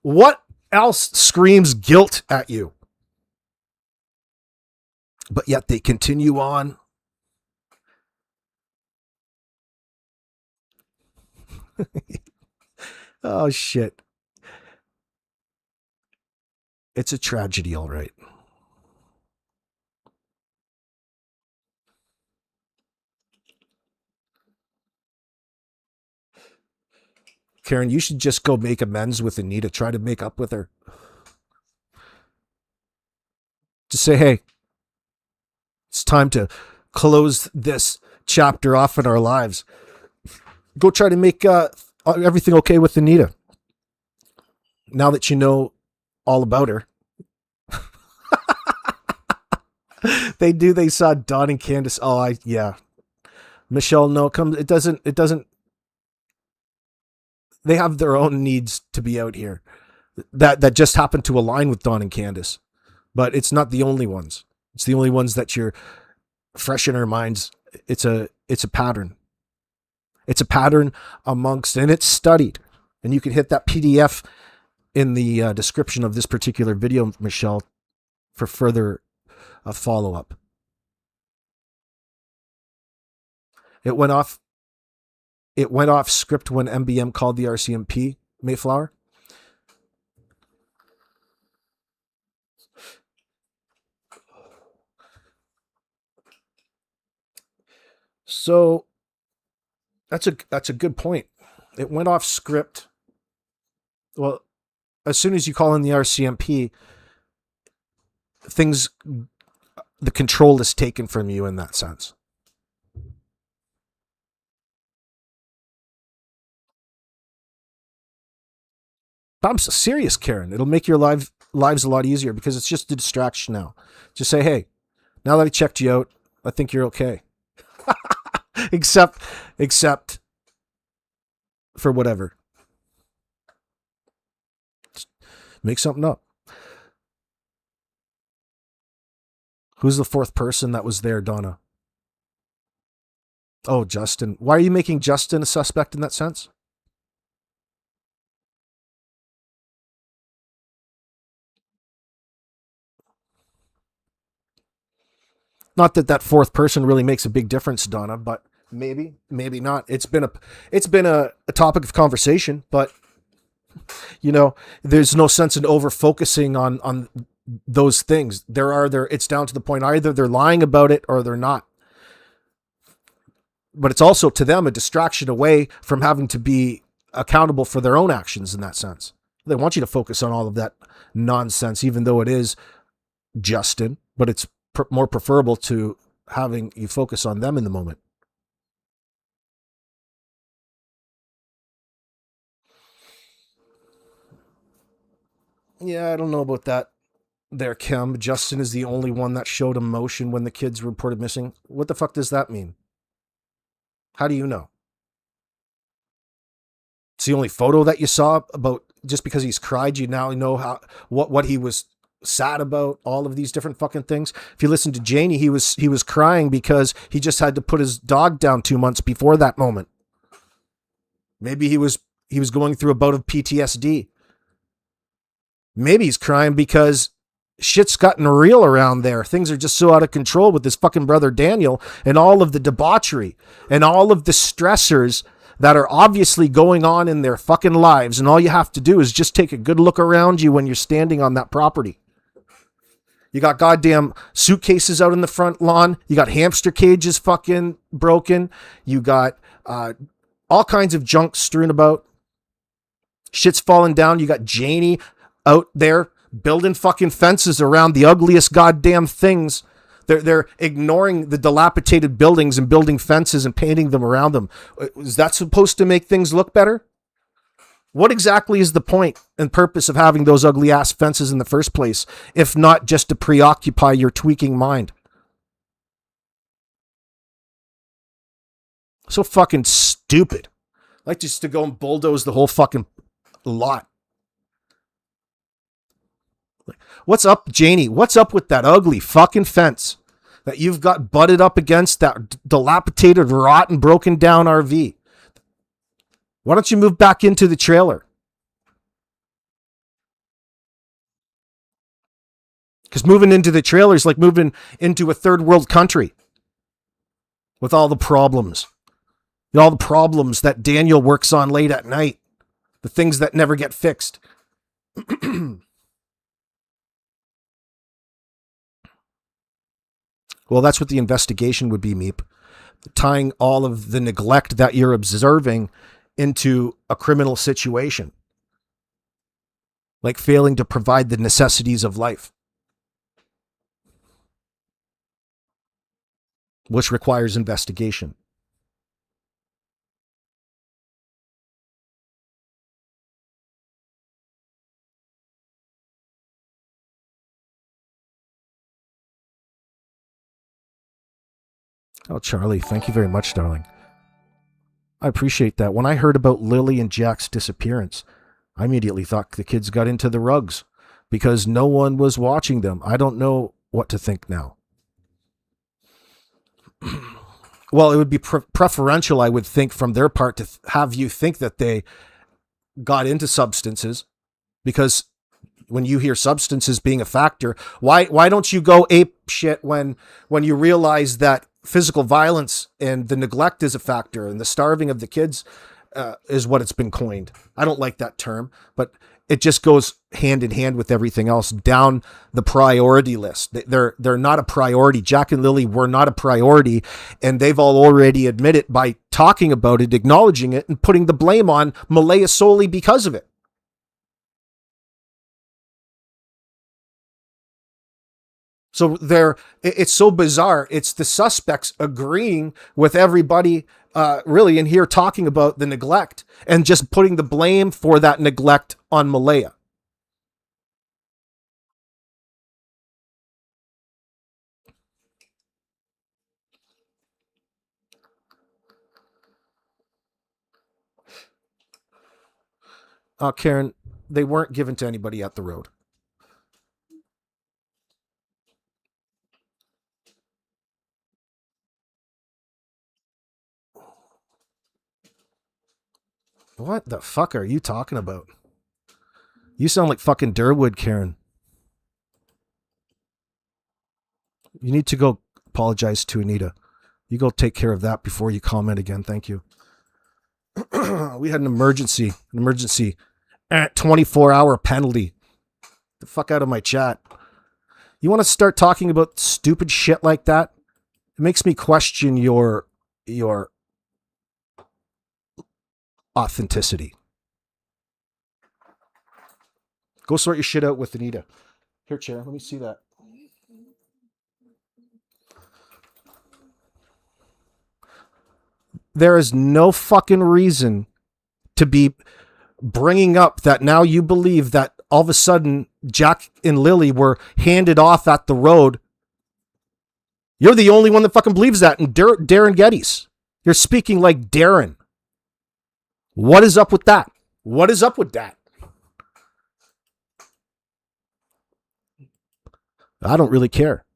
What else screams guilt at you? But yet they continue on. Oh, shit. It's a tragedy, all right. Karen, you should just go make amends with Anita. Try to make up with her. Just say, hey, it's time to close this chapter off in our lives. Go try to make everything okay with Anita. Now that you know all about her. They saw Don and Candace. Oh, yeah. Michelle, no, it doesn't. They have their own needs to be out here that just happen to align with Don and Candace, but it's not the only ones. It's the only ones that you're fresh in our minds. It's a pattern. It's a pattern amongst, and it's studied, and you can hit that PDF in the description of this particular video, Michelle, for further follow-up. It went off script when MBM called the RCMP, Mayflower. So that's a good point. It went off script. Well, as soon as you call in the RCMP, the control is taken from you in that sense. I'm serious, Karen. It'll make your life lives a lot easier because it's just a distraction now. Just say, hey, now that I checked you out, I think you're okay. except for whatever. Just make something up. Who's the fourth person that was there, Donna? Oh, Justin. Why are you making Justin a suspect in that sense? Not that that fourth person really makes a big difference, Donna, but maybe not. It's been a topic of conversation, but there's no sense in over focusing on those things. It's down to the point either they're lying about it or they're not. But it's also to them a distraction away from having to be accountable for their own actions in that sense. They want you to focus on all of that nonsense, even though it is Justin, but it's more preferable to having you focus on them in the moment. Yeah, I don't know about that there, Kim. Justin is the only one that showed emotion when the kids reported missing. What the fuck does that mean? How do you know? It's the only photo that you saw about just because he's cried, you now know what he was sad about, all of these different fucking things. If you listen to Janie, he was crying because he just had to put his dog down 2 months before that moment. Maybe he was going through a bout of PTSD. Maybe he's crying because shit's gotten real around there. Things are just so out of control with his fucking brother Daniel and all of the debauchery and all of the stressors that are obviously going on in their fucking lives. And all you have to do is just take a good look around you when you're standing on that property. You got goddamn suitcases out in the front lawn. You got hamster cages fucking broken. You got all kinds of junk strewn about. Shit's falling down. You got Janie out there building fucking fences around the ugliest goddamn things. They're ignoring the dilapidated buildings and building fences and painting them around them. Is that supposed to make things look better? What exactly is the point and purpose of having those ugly ass fences in the first place, if not just to preoccupy your tweaking mind? So fucking stupid. Like just to go and bulldoze the whole fucking lot. What's up, Janie? What's up with that ugly fucking fence that you've got butted up against that dilapidated, rotten, broken down RV? Why don't you move back into the trailer? Because moving into the trailer is like moving into a third world country with all the problems. All the problems that Daniel works on late at night. The things that never get fixed. Well, that's what the investigation would be, Meep. Tying all of the neglect that you're observing into a criminal situation. Like failing to provide the necessities of life. Which requires investigation. Oh, Charlie, thank you very much, darling. I appreciate that. When I heard about Lilly and Jack's disappearance, I immediately thought the kids got into the rugs because no one was watching them. I don't know what to think now. Well, it would be preferential, I would think, from their part to have you think that they got into substances, because when you hear substances being a factor, why don't you go ape shit when you realize that physical violence and the neglect is a factor and the starving of the kids is what it's been coined. I don't like that term, but it just goes hand in hand with everything else down the priority list. They're not a priority. Jack and Lilly were not a priority, and they've all already admitted by talking about it, acknowledging it, and putting the blame on Malaya solely because of it. So it's so bizarre. It's the suspects agreeing with everybody really in here talking about the neglect and just putting the blame for that neglect on Malaya. Karen, they weren't given to anybody at the road. What the fuck are you talking about? You sound like fucking Durwood, Karen. You need to go apologize to Anita. You go take care of that before you comment again. Thank you. We had an emergency 24-hour penalty. The fuck out of my chat. You want to start talking about stupid shit like that? It makes me question your authenticity. Go sort your shit out with Anita. Here, chair. Let me see that. There is no fucking reason to be bringing up that now you believe that all of a sudden Jack and Lilly were handed off at the road. You're the only one that fucking believes that. And Darin Gettys, you're speaking like Darren. What is up with that? What is up with that? I don't really care.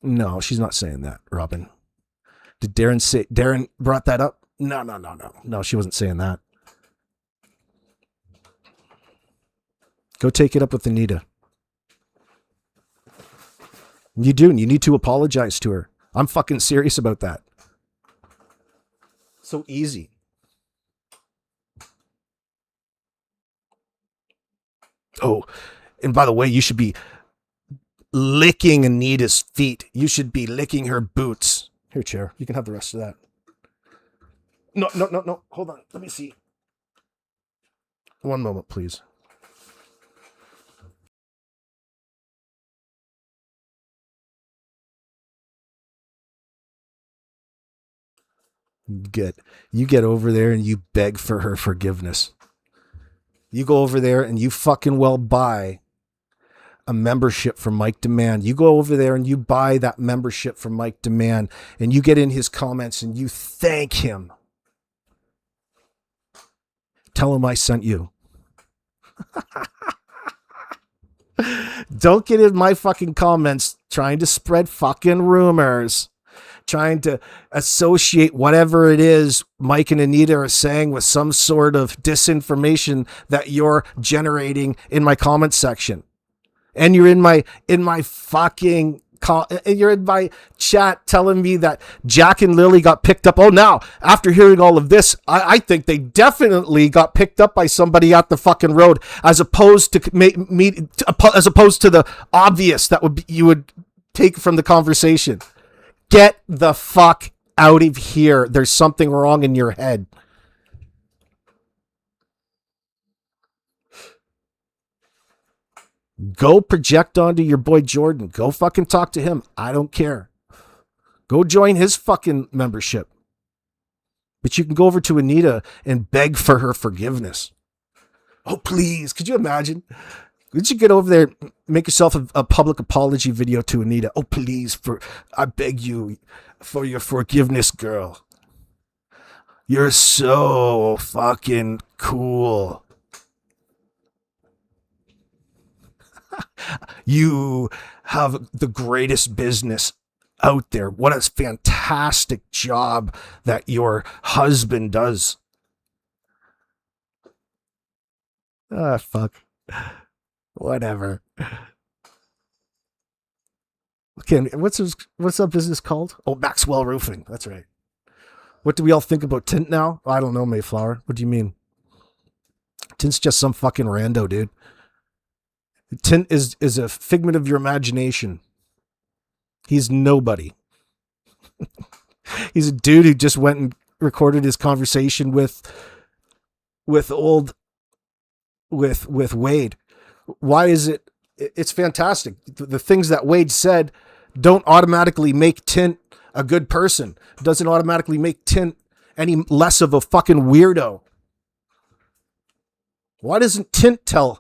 No, she's not saying that, Robin. Did Darren say Darren brought that up? No. No, she wasn't saying that. Go take it up with Anita. You do, and you need to apologize to her. I'm fucking serious about that. So easy. Oh, and by the way, you should be licking Anita's feet. You should be licking her boots. Here, chair. You can have the rest of that. No. Hold on. Let me see. One moment, please. You get over there and you beg for her forgiveness. You go over there and you fucking well buy a membership from Mike Demand. You go over there and you buy that membership from Mike Demand and you get in his comments and you thank him. Tell him I sent you. Don't get in my fucking comments trying to spread fucking rumors, trying to associate whatever it is Mike and Anita are saying with some sort of disinformation that you're generating in my comment section. And you're in my fucking you're in my chat telling me that Jack and Lilly got picked up. Oh, now after hearing all of this, I think they definitely got picked up by somebody at the fucking road, as opposed to the obvious that you would take from the conversation. Get the fuck out of here. There's something wrong in your head. Go project onto your boy Jordan. Go fucking talk to him. I don't care. Go join his fucking membership. But you can go over to Anita and beg for her forgiveness. Oh, please. Could you imagine? Could you get over there, make yourself a public apology video to Anita? Oh, please, I beg you for your forgiveness, girl. You're so fucking cool. You have the greatest business out there. What a fantastic job that your husband does. Ah, fuck. Whatever. Okay, what's that business called? Oh, Maxwell Roofing. That's right. What do we all think about Tint now? I don't know, Mayflower. What do you mean? Tint's just some fucking rando, dude. Tint is a figment of your imagination. He's nobody. He's a dude who just went and recorded his conversation with Wade. Why is it? It's fantastic. The things that Wade said don't automatically make Tint a good person. It doesn't automatically make Tint any less of a fucking weirdo. Why doesn't Tint tell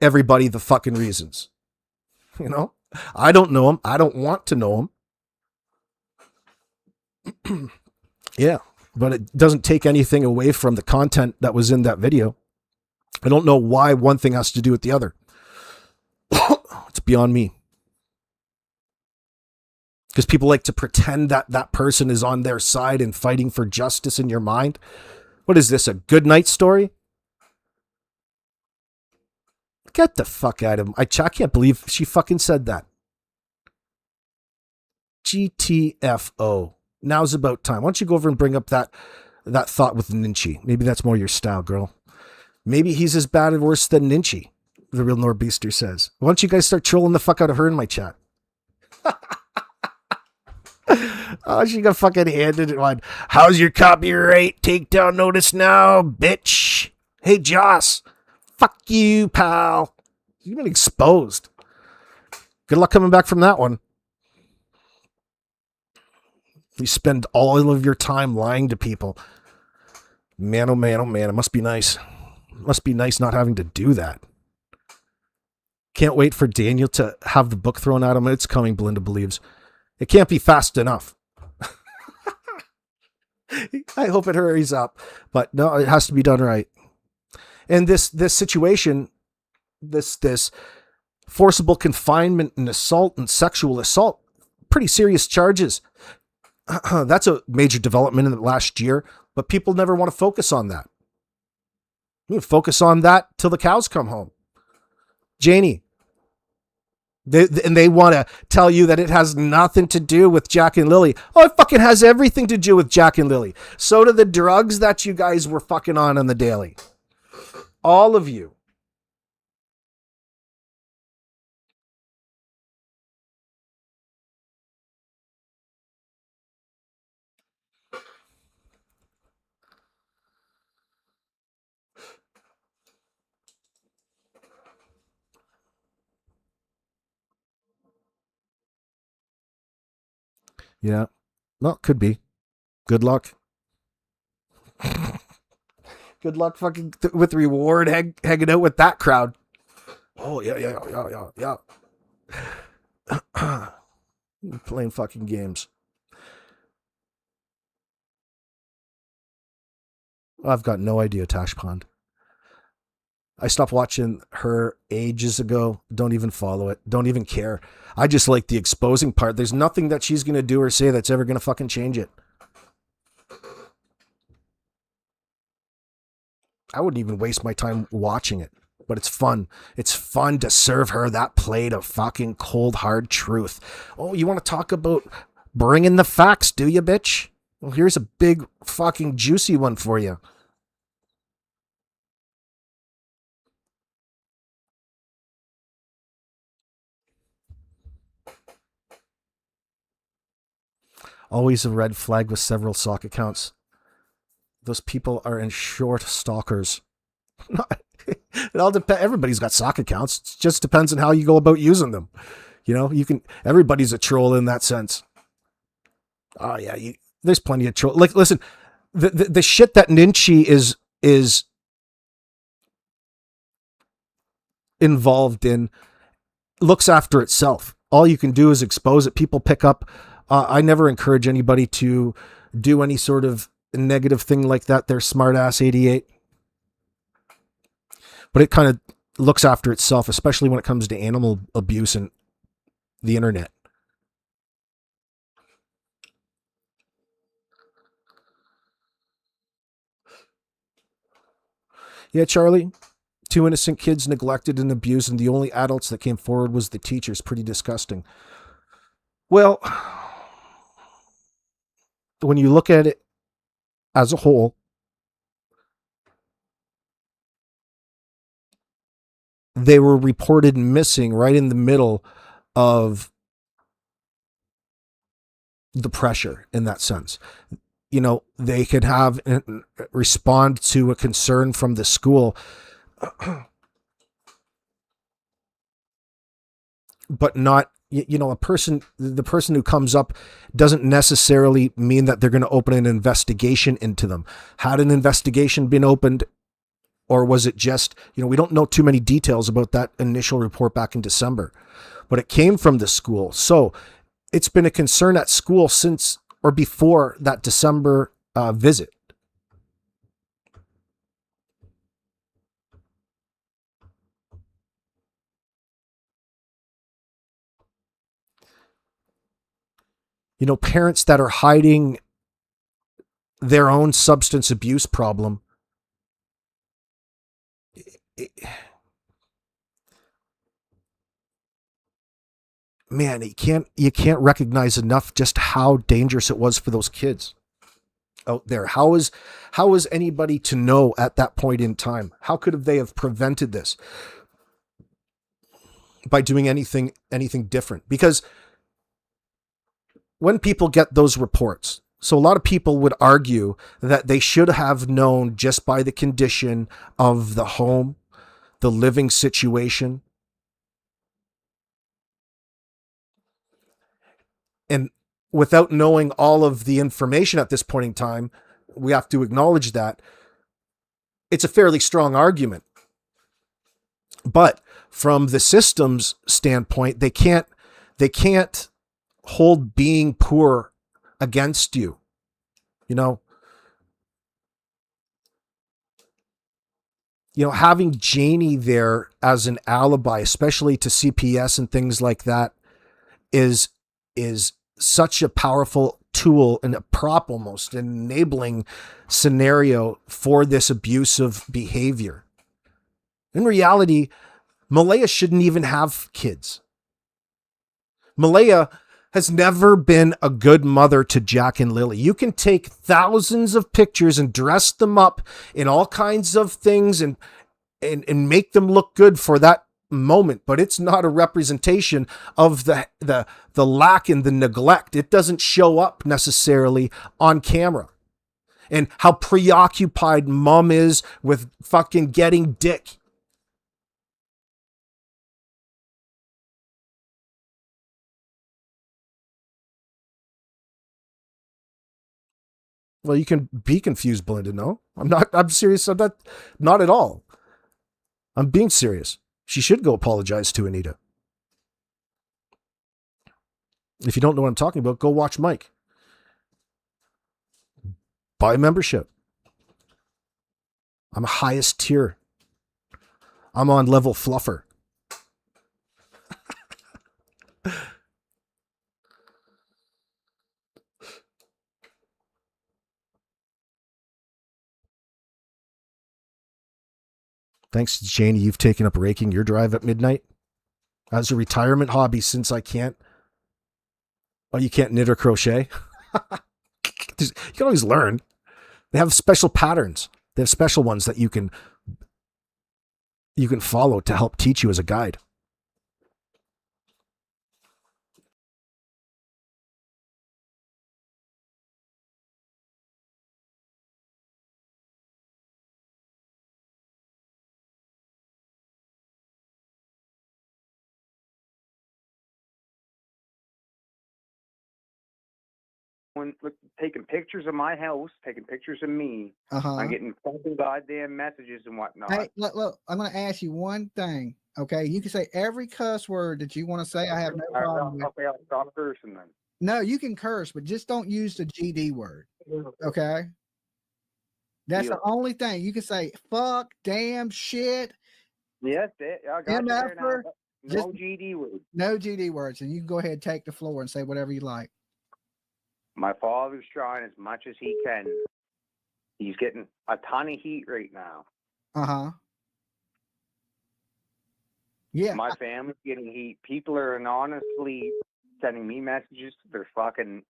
everybody the fucking reasons? You know, I don't know him. I don't want to know him. Yeah, but it doesn't take anything away from the content that was in that video. I don't know why one thing has to do with the other. It's beyond me. Because people like to pretend that that person is on their side and fighting for justice in your mind. What is this, a good night story? Get the fuck out of him. I can't believe she fucking said that. GTFO. Now's about time. Why don't you go over and bring up that thought with Ninchi? Maybe that's more your style, girl. Maybe he's as bad or worse than Ninchi, the real Norbeaster says. Why don't you guys start trolling the fuck out of her in my chat? Oh, she got fucking handed one. How's your copyright takedown notice now, bitch? Hey, Joss. Fuck you, pal. You've been exposed. Good luck coming back from that one. You spend all of your time lying to people. Man, oh man, oh man. It must be nice. It must be nice not having to do that. Can't wait for Daniel to have the book thrown at him. It's coming, Belinda believes. It can't be fast enough. I hope it hurries up. But no, it has to be done right. And this situation, this forcible confinement and assault and sexual assault, pretty serious charges. That's a major development in the last year, but people never want to focus on that. You focus on that till the cows come home. Janie. They want to tell you that it has nothing to do with Jack and Lilly. Oh, it fucking has everything to do with Jack and Lilly. So do the drugs that you guys were fucking on the daily. All of you. Yeah. Well, could be. Good luck. Good luck fucking with reward hanging out with that crowd. Oh, yeah. Playing fucking games. I've got no idea, Tash Pond. I stopped watching her ages ago. Don't even follow it. Don't even care. I just like the exposing part. There's nothing that she's going to do or say that's ever going to fucking change it. I wouldn't even waste my time watching it, but it's fun. It's fun to serve her that plate of fucking cold, hard truth. Oh, you want to talk about bringing the facts, do you, bitch? Well, here's a big fucking juicy one for you. Always a red flag with several sock accounts. Those people are in short stalkers. It all depends. Everybody's got sock accounts. It just depends on how you go about using them. You know, everybody's a troll in that sense. Oh yeah. There's plenty of troll. Like, listen, the shit that Ninchi is involved in looks after itself. All you can do is expose it. People pick up. I never encourage anybody to do any sort of negative thing like that. They're smart ass 88. But it kind of looks after itself, especially when it comes to animal abuse and the internet. Yeah, Charlie. 2 innocent kids neglected and abused, and the only adults that came forward was the teachers. Pretty disgusting. Well, when you look at it as a whole, they were reported missing right in the middle of the pressure in that sense. You know, they could have respond to a concern from the school, but not, you know, the person who comes up doesn't necessarily mean that they're going to open an investigation into them. Had an investigation been opened, or was it just, you know, we don't know too many details about that initial report back in December, but it came from the school. So it's been a concern at school since or before that December visit. You know, parents that are hiding their own substance abuse problem. Man, you can't recognize enough just how dangerous it was for those kids out there. How is anybody to know at that point in time? How could they have prevented this by doing anything different? Because when people get those reports, so a lot of people would argue that they should have known just by the condition of the home, the living situation. And without knowing all of the information at this point in time, we have to acknowledge that it's a fairly strong argument. But from the system's standpoint, they can't hold being poor against you. You know, having Janie there as an alibi, especially to CPS and things like that, is such a powerful tool and a prop, almost an enabling scenario for this abusive behavior. In reality, Malaya shouldn't even have kids. Malaya has never been a good mother to Jack and Lilly. You can take thousands of pictures and dress them up in all kinds of things and make them look good for that moment, but it's not a representation of the lack and the neglect. It doesn't show up necessarily on camera. And how preoccupied mom is with fucking getting dick. Well, you can be confused, Belinda. No, I'm serious. Not at all. I'm being serious. She should go apologize to Anita. If you don't know what I'm talking about, go watch Mike. Buy a membership. I'm highest tier. I'm on level fluffer. Thanks, Janie. You've taken up raking your drive at midnight as a retirement hobby since I can't. Oh, you can't knit or crochet? You can always learn. They have special patterns. They have special ones that you can follow to help teach you as a guide. Taking pictures of my house, taking pictures of me. I'm getting fucking goddamn messages and whatnot. Hey, look, I'm going to ask you one thing, okay? You can say every cuss word that you want to say. I have no problem with. Okay, I'll stop cursing then. No, you can curse, but just don't use the GD word, okay? That's the only thing. You can say fuck, damn, shit. Yes, I got you there now. No GD words. No GD words, and you can go ahead and take the floor and say whatever you like. My father's trying as much as he can. He's getting a ton of heat right now. Yeah. My family's getting heat. People are anonymously sending me messages. They're fucking.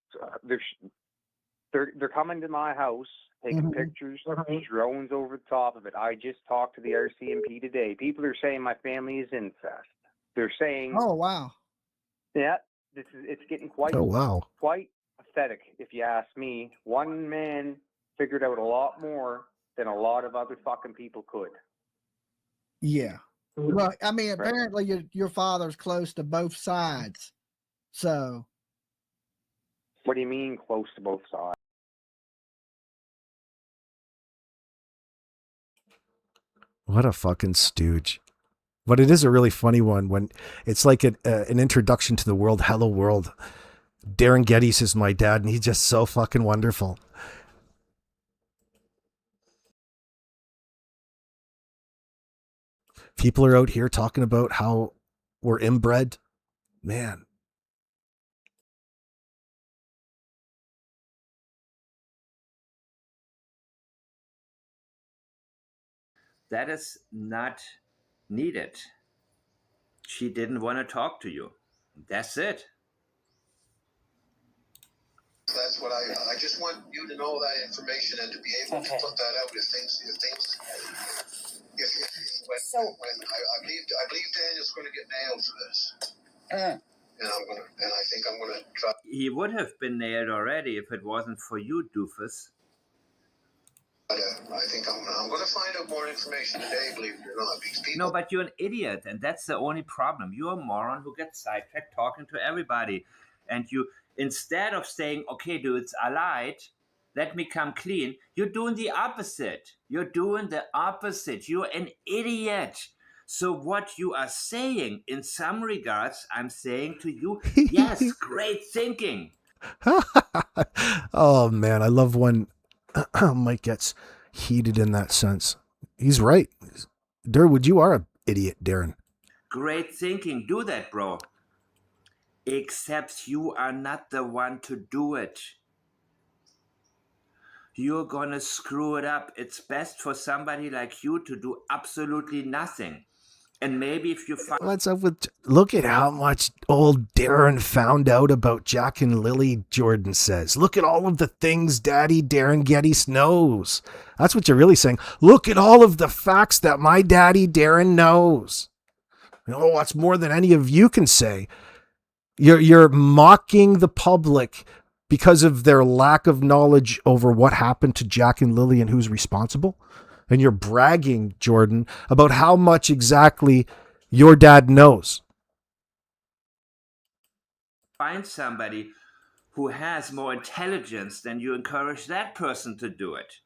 They're coming to my house, taking pictures, drones over the top of it. I just talked to the RCMP today. People are saying my family is incest. They're saying. Oh wow. Yeah, it's getting quite. Oh wow. Quite pathetic, if you ask me. One man figured out a lot more than a lot of other fucking people could. Yeah. Well, I mean, apparently your father's close to both sides. So. What do you mean close to both sides? What a fucking stooge. But it is a really funny one when it's like an introduction to the world. Hello world. Darren Gettys is my dad, and he's just so fucking wonderful. People are out here talking about how we're inbred. Man. That is not needed. She didn't want to talk to you. That's it. That's what I just want you to know that information and to be able to put that out I believe Daniel's going to get nailed for this. And I think I'm going to try. He would have been nailed already if it wasn't for you, doofus. I think I'm going to find out more information today, believe it or not. Because No, but you're an idiot, and that's the only problem. You're a moron who gets sidetracked talking to everybody. And you, instead of saying, okay, dudes, I lied, let me come clean, you're doing the opposite. You're doing the opposite. You're an idiot. So what you are saying, in some regards, I'm saying to you, yes, great thinking. Oh, man, I love when Mike gets heated in that sense. He's right. Durwood, you are an idiot, Darren. Great thinking. Do that, bro. Except you are not the one to do it. You're gonna screw it up. It's best for somebody like you to do absolutely nothing. And maybe if you find... What's up with... Look at how much old Darren found out about Jack and Lilly, Jordan says. Look at all of the things Daddy Darren Gettys knows. That's what you're really saying. Look at all of the facts that my daddy Darren knows. Oh, that's more than any of you can say. You're mocking the public because of their lack of knowledge over what happened to Jack and Lilly and who's responsible. And you're bragging, Jordan, about how much exactly your dad knows. Find somebody who has more intelligence, then you encourage that person to do it.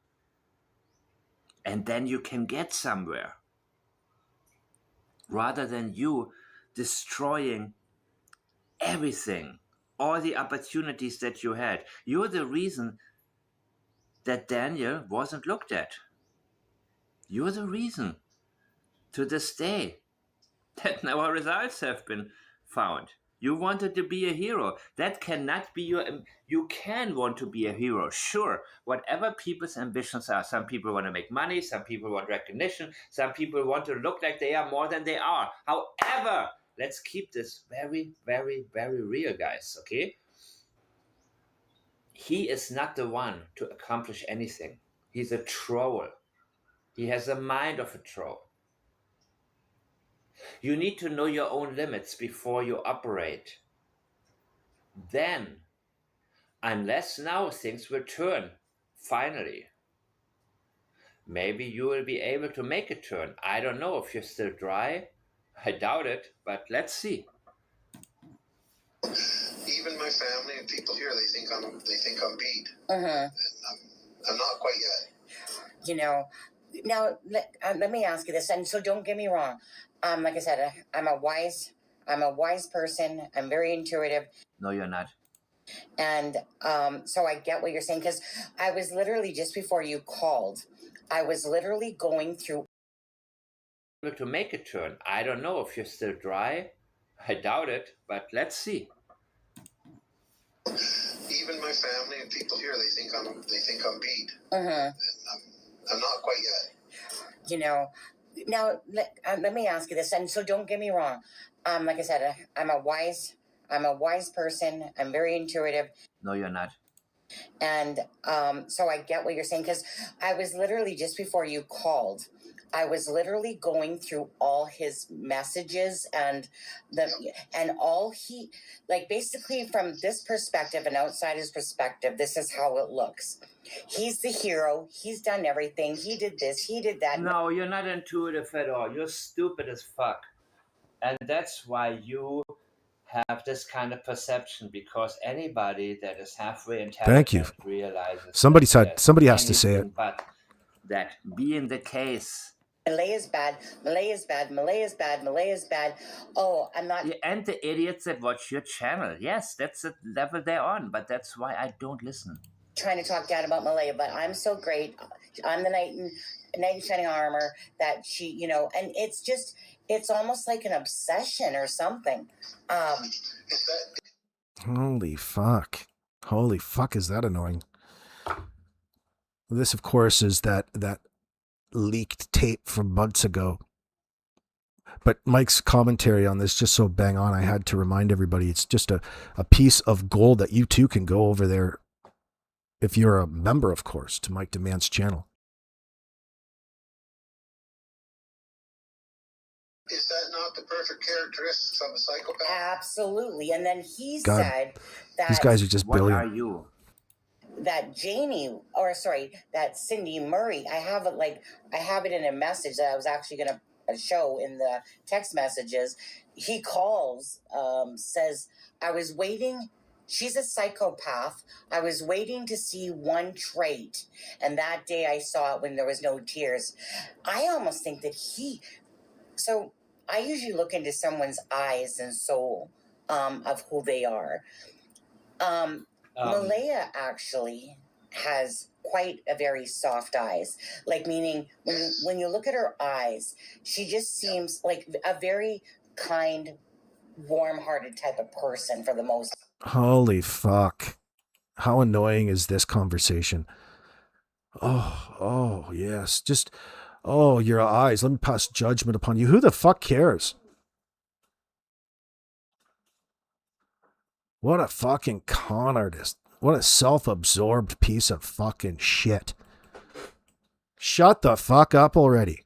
And then you can get somewhere. Rather than you destroying everything, all the opportunities that you had. You're the reason that Daniel wasn't looked at. You're the reason to this day that no results have been found. You wanted to be a hero. That cannot be you can want to be a hero, sure. Whatever people's ambitions are. Some people want to make money. Some people want recognition. Some people want to look like they are more than they are. However, let's keep this very, very, very real, guys, okay? He is not the one to accomplish anything. He's a troll. He has the mind of a troll. You need to know your own limits before you operate. Then, unless now things will turn, finally, maybe you will be able to make a turn. I don't know if you're still dry. I doubt it, but let's see. Even my family and people here, they think I'm beat. And I'm not quite yet. You know, now let me ask you this, and so don't get me wrong. Like I said, I'm a wise person. I'm very intuitive. No, you're not. And so I get what you're saying, because I was literally, just before you called, I was literally going through to make a turn. I don't know if you're still dry. I doubt it, but let's see. Even my family and people here, they think I'm beat. And I'm not quite yet. You know, now let me ask you this, and so don't get me wrong. Like I said, I'm a wise person. I'm very intuitive. No, you're not. And so I get what you're saying, because I was literally, just before you called, I was literally going through all his messages and all he, like, basically from this perspective, an outsider's perspective, this is how it looks. He's the hero. He's done everything. He did this. He did that. No, you're not intuitive at all. You're stupid as fuck. And that's why you have this kind of perception, because anybody that is halfway intelligent Thank you. Realizes somebody has to say it. But that being the case, Malaya's bad, Malaya's bad, Malaya's bad, Malaya's bad. Oh, I'm not. Yeah, and the idiots that watch your channel. Yes, that's the level they're on, but that's why I don't listen. Trying to talk down about Malaya, but I'm so great. I'm the knight in shining armor that she, you know, and it's almost like an obsession or something. Holy fuck. Holy fuck, is that annoying? This, of course, is that leaked tape from months ago. But Mike's commentary on this just so bang on, I had to remind everybody it's just a piece of gold that you too can go over there, if you're a member, of course, to Mike Demand's channel. Is that not the perfect characteristics of a psychopath? Absolutely. And then he God, said that these guys are just What brilliant. are you? that that Cindy Murray, I have it in a message that I was actually going to show in the text messages. He calls, says, I was waiting. She's a psychopath. I was waiting to see one trait. And that day I saw it when there was no tears. I almost think that so I usually look into someone's eyes and soul, of who they are. Malaya actually has quite a very soft eyes. Like, meaning when you look at her eyes, she just seems like a very kind, warm-hearted type of person for the most. Holy fuck. How annoying is this conversation? Oh, yes. Just, oh, your eyes. Let me pass judgment upon you. Who the fuck cares? What a fucking con artist. What a self-absorbed piece of fucking shit. Shut the fuck up already.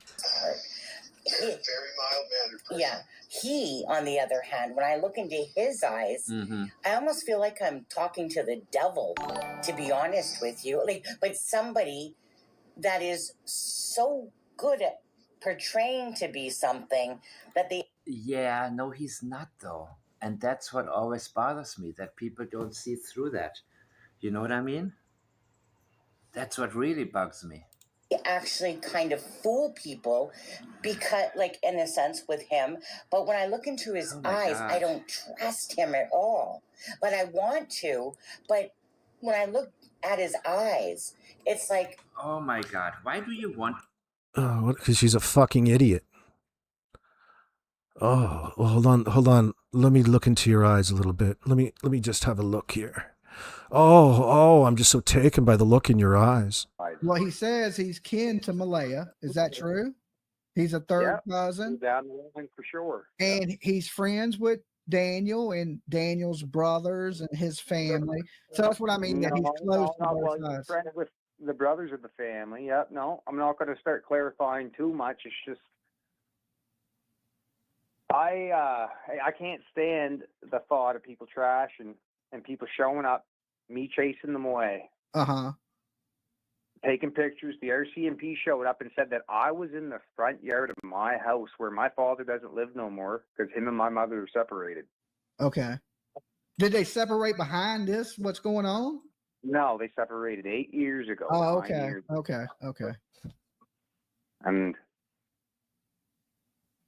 Very mild-mannered person. Yeah. He, on the other hand, when I look into his eyes, I almost feel like I'm talking to the devil, to be honest with you. But somebody that is so good at portraying to be something that they... Yeah, no, he's not, though. And that's what always bothers me, that people don't see through that. You know what I mean? That's what really bugs me. Actually kind of fool people, because, like, in a sense with him, but when I look into his eyes, God. I don't trust him at all. But I want to, but when I look at his eyes, it's like, oh my God, why do you want... Oh, because she's a fucking idiot. Oh, well, hold on. Let me look into your eyes a little bit. Let me just have a look here. Oh, I'm just so taken by the look in your eyes. Well, he says he's kin to Malaya. Is that true? He's a third cousin. Down the line for sure. And he's friends with Daniel and Daniel's brothers and his family. So that's what I mean, that he's close to both he's sides. friends with the brothers of the family. Yep. No, I'm not going to start clarifying too much. It's just I can't stand the thought of people trashing and people showing up, me chasing them away. Uh-huh. Taking pictures. The RCMP showed up and said that I was in the front yard of my house where my father doesn't live no more because him and my mother are separated. Okay. Did they separate behind this? What's going on? No, they separated 8 years ago. Oh, 9 okay. years. Okay. And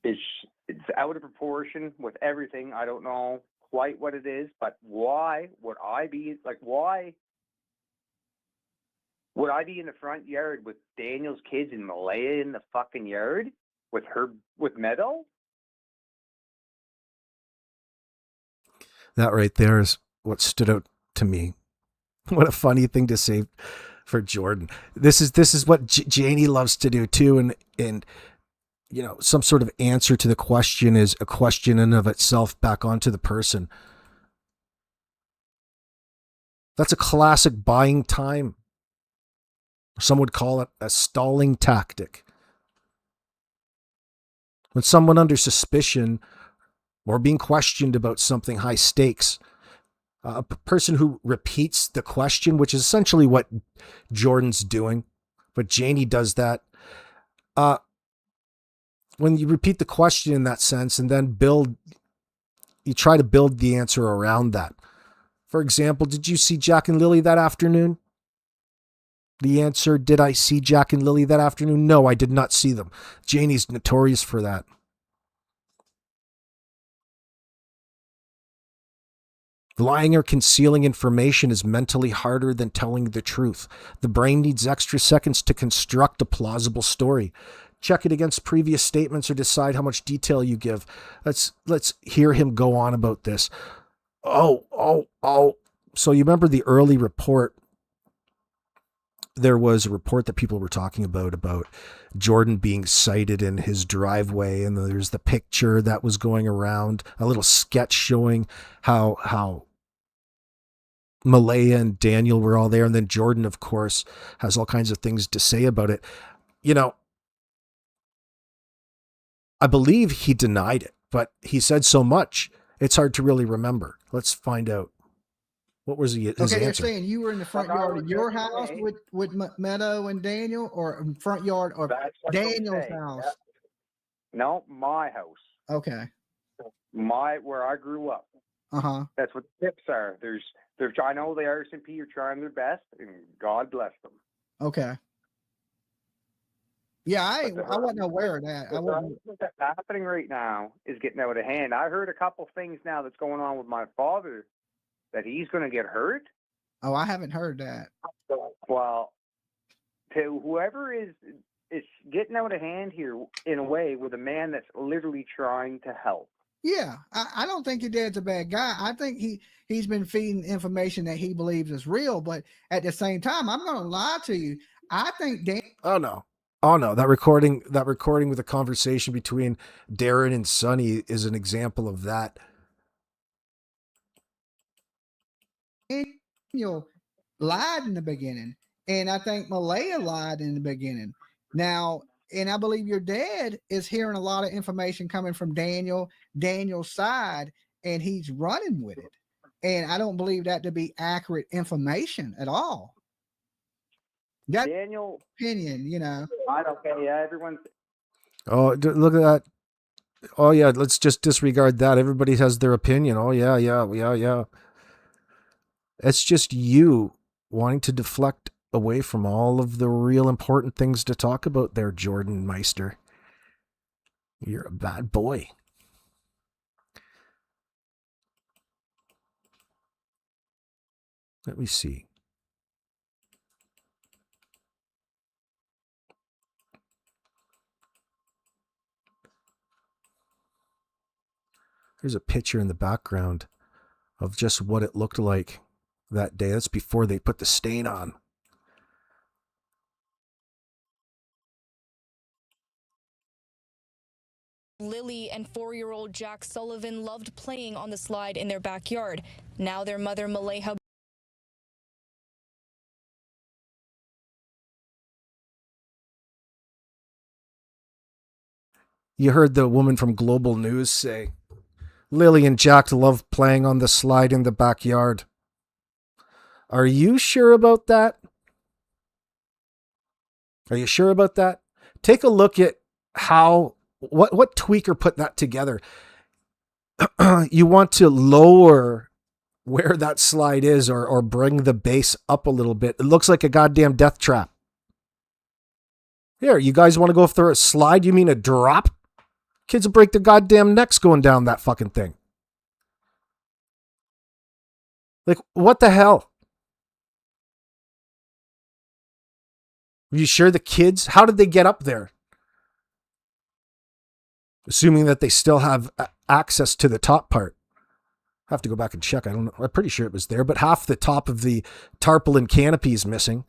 it's out of proportion with everything. I don't know quite what it is, but why would I be in the front yard with Daniel's kids and Malaya in the fucking yard with Meadow? That right there is what stood out to me. What a funny thing to say for Jordan. This is what Janie loves to do too, and you know, some sort of answer to the question is a question in of itself back onto the person. That's a classic buying time. Some would call it a stalling tactic. When someone under suspicion or being questioned about something high stakes, a person who repeats the question, which is essentially what Jordan's doing, but Janie does that. When you repeat the question in that sense and then you try to build the answer around that. For example, did you see Jack and Lilly that afternoon? The answer, did I see Jack and Lilly that afternoon? No, I did not see them. Janie's notorious for that. Lying or concealing information is mentally harder than telling the truth. The brain needs extra seconds to construct a plausible story. Check it against previous statements or decide how much detail you give. Let's hear him go on about this. Oh. So you remember the early report? There was a report that people were talking about Jordan being sighted in his driveway, and there's the picture that was going around, a little sketch showing how Malaya and Daniel were all there, and then Jordan, of course, has all kinds of things to say about it. You know, I believe he denied it, but he said so much, it's hard to really remember. Let's find out. What was his answer? Okay, you're saying you were in the front yard of your house with Meadow and Daniel, or in front yard of Daniel's house? No, my house. Okay. Where I grew up. Uh-huh. That's what the tips are. I know the RCMP are trying their best, and God bless them. Okay. Yeah, I wasn't aware of that. What's happening right now is getting out of hand. I heard a couple things now that's going on with my father, that he's going to get hurt. Oh, I haven't heard that. Well, to whoever is getting out of hand here in a way with a man that's literally trying to help. Yeah, I don't think your dad's a bad guy. I think he's been feeding information that he believes is real, but at the same time, I'm going to lie to you. I think Dan. Oh no, that recording with a conversation between Darren and Sonny is an example of that. Daniel lied in the beginning, and I think Malaya lied in the beginning. Now, and I believe your dad is hearing a lot of information coming from Daniel's side, and he's running with it. And I don't believe that to be accurate information at all. That's Daniel opinion, you know. I don't care. Yeah, everyone's. Oh, look at that. Oh yeah, let's just disregard that. Everybody has their opinion. Oh yeah. It's just you wanting to deflect away from all of the real important things to talk about there, Jordan Meister. You're a bad boy. Let me see. There's a picture in the background of just what it looked like that day. That's before they put the stain on. Lilly and 4-year-old Jack Sullivan loved playing on the slide in their backyard. Now their mother, Malaya. You heard the woman from Global News say, Lilly and Jack love playing on the slide in the backyard. Are you sure about that? Are you sure about that? Take a look at what tweaker put that together. You want to lower where that slide is or bring the base up a little bit. It looks like a goddamn death trap. Here, you guys want to go through a slide? You mean a drop? Kids will break their goddamn necks going down that fucking thing. Like, what the hell? Are you sure the kids, how did they get up there? Assuming that they still have access to the top part. I have to go back and check. I don't know. I'm pretty sure it was there, but half the top of the tarpaulin canopy is missing.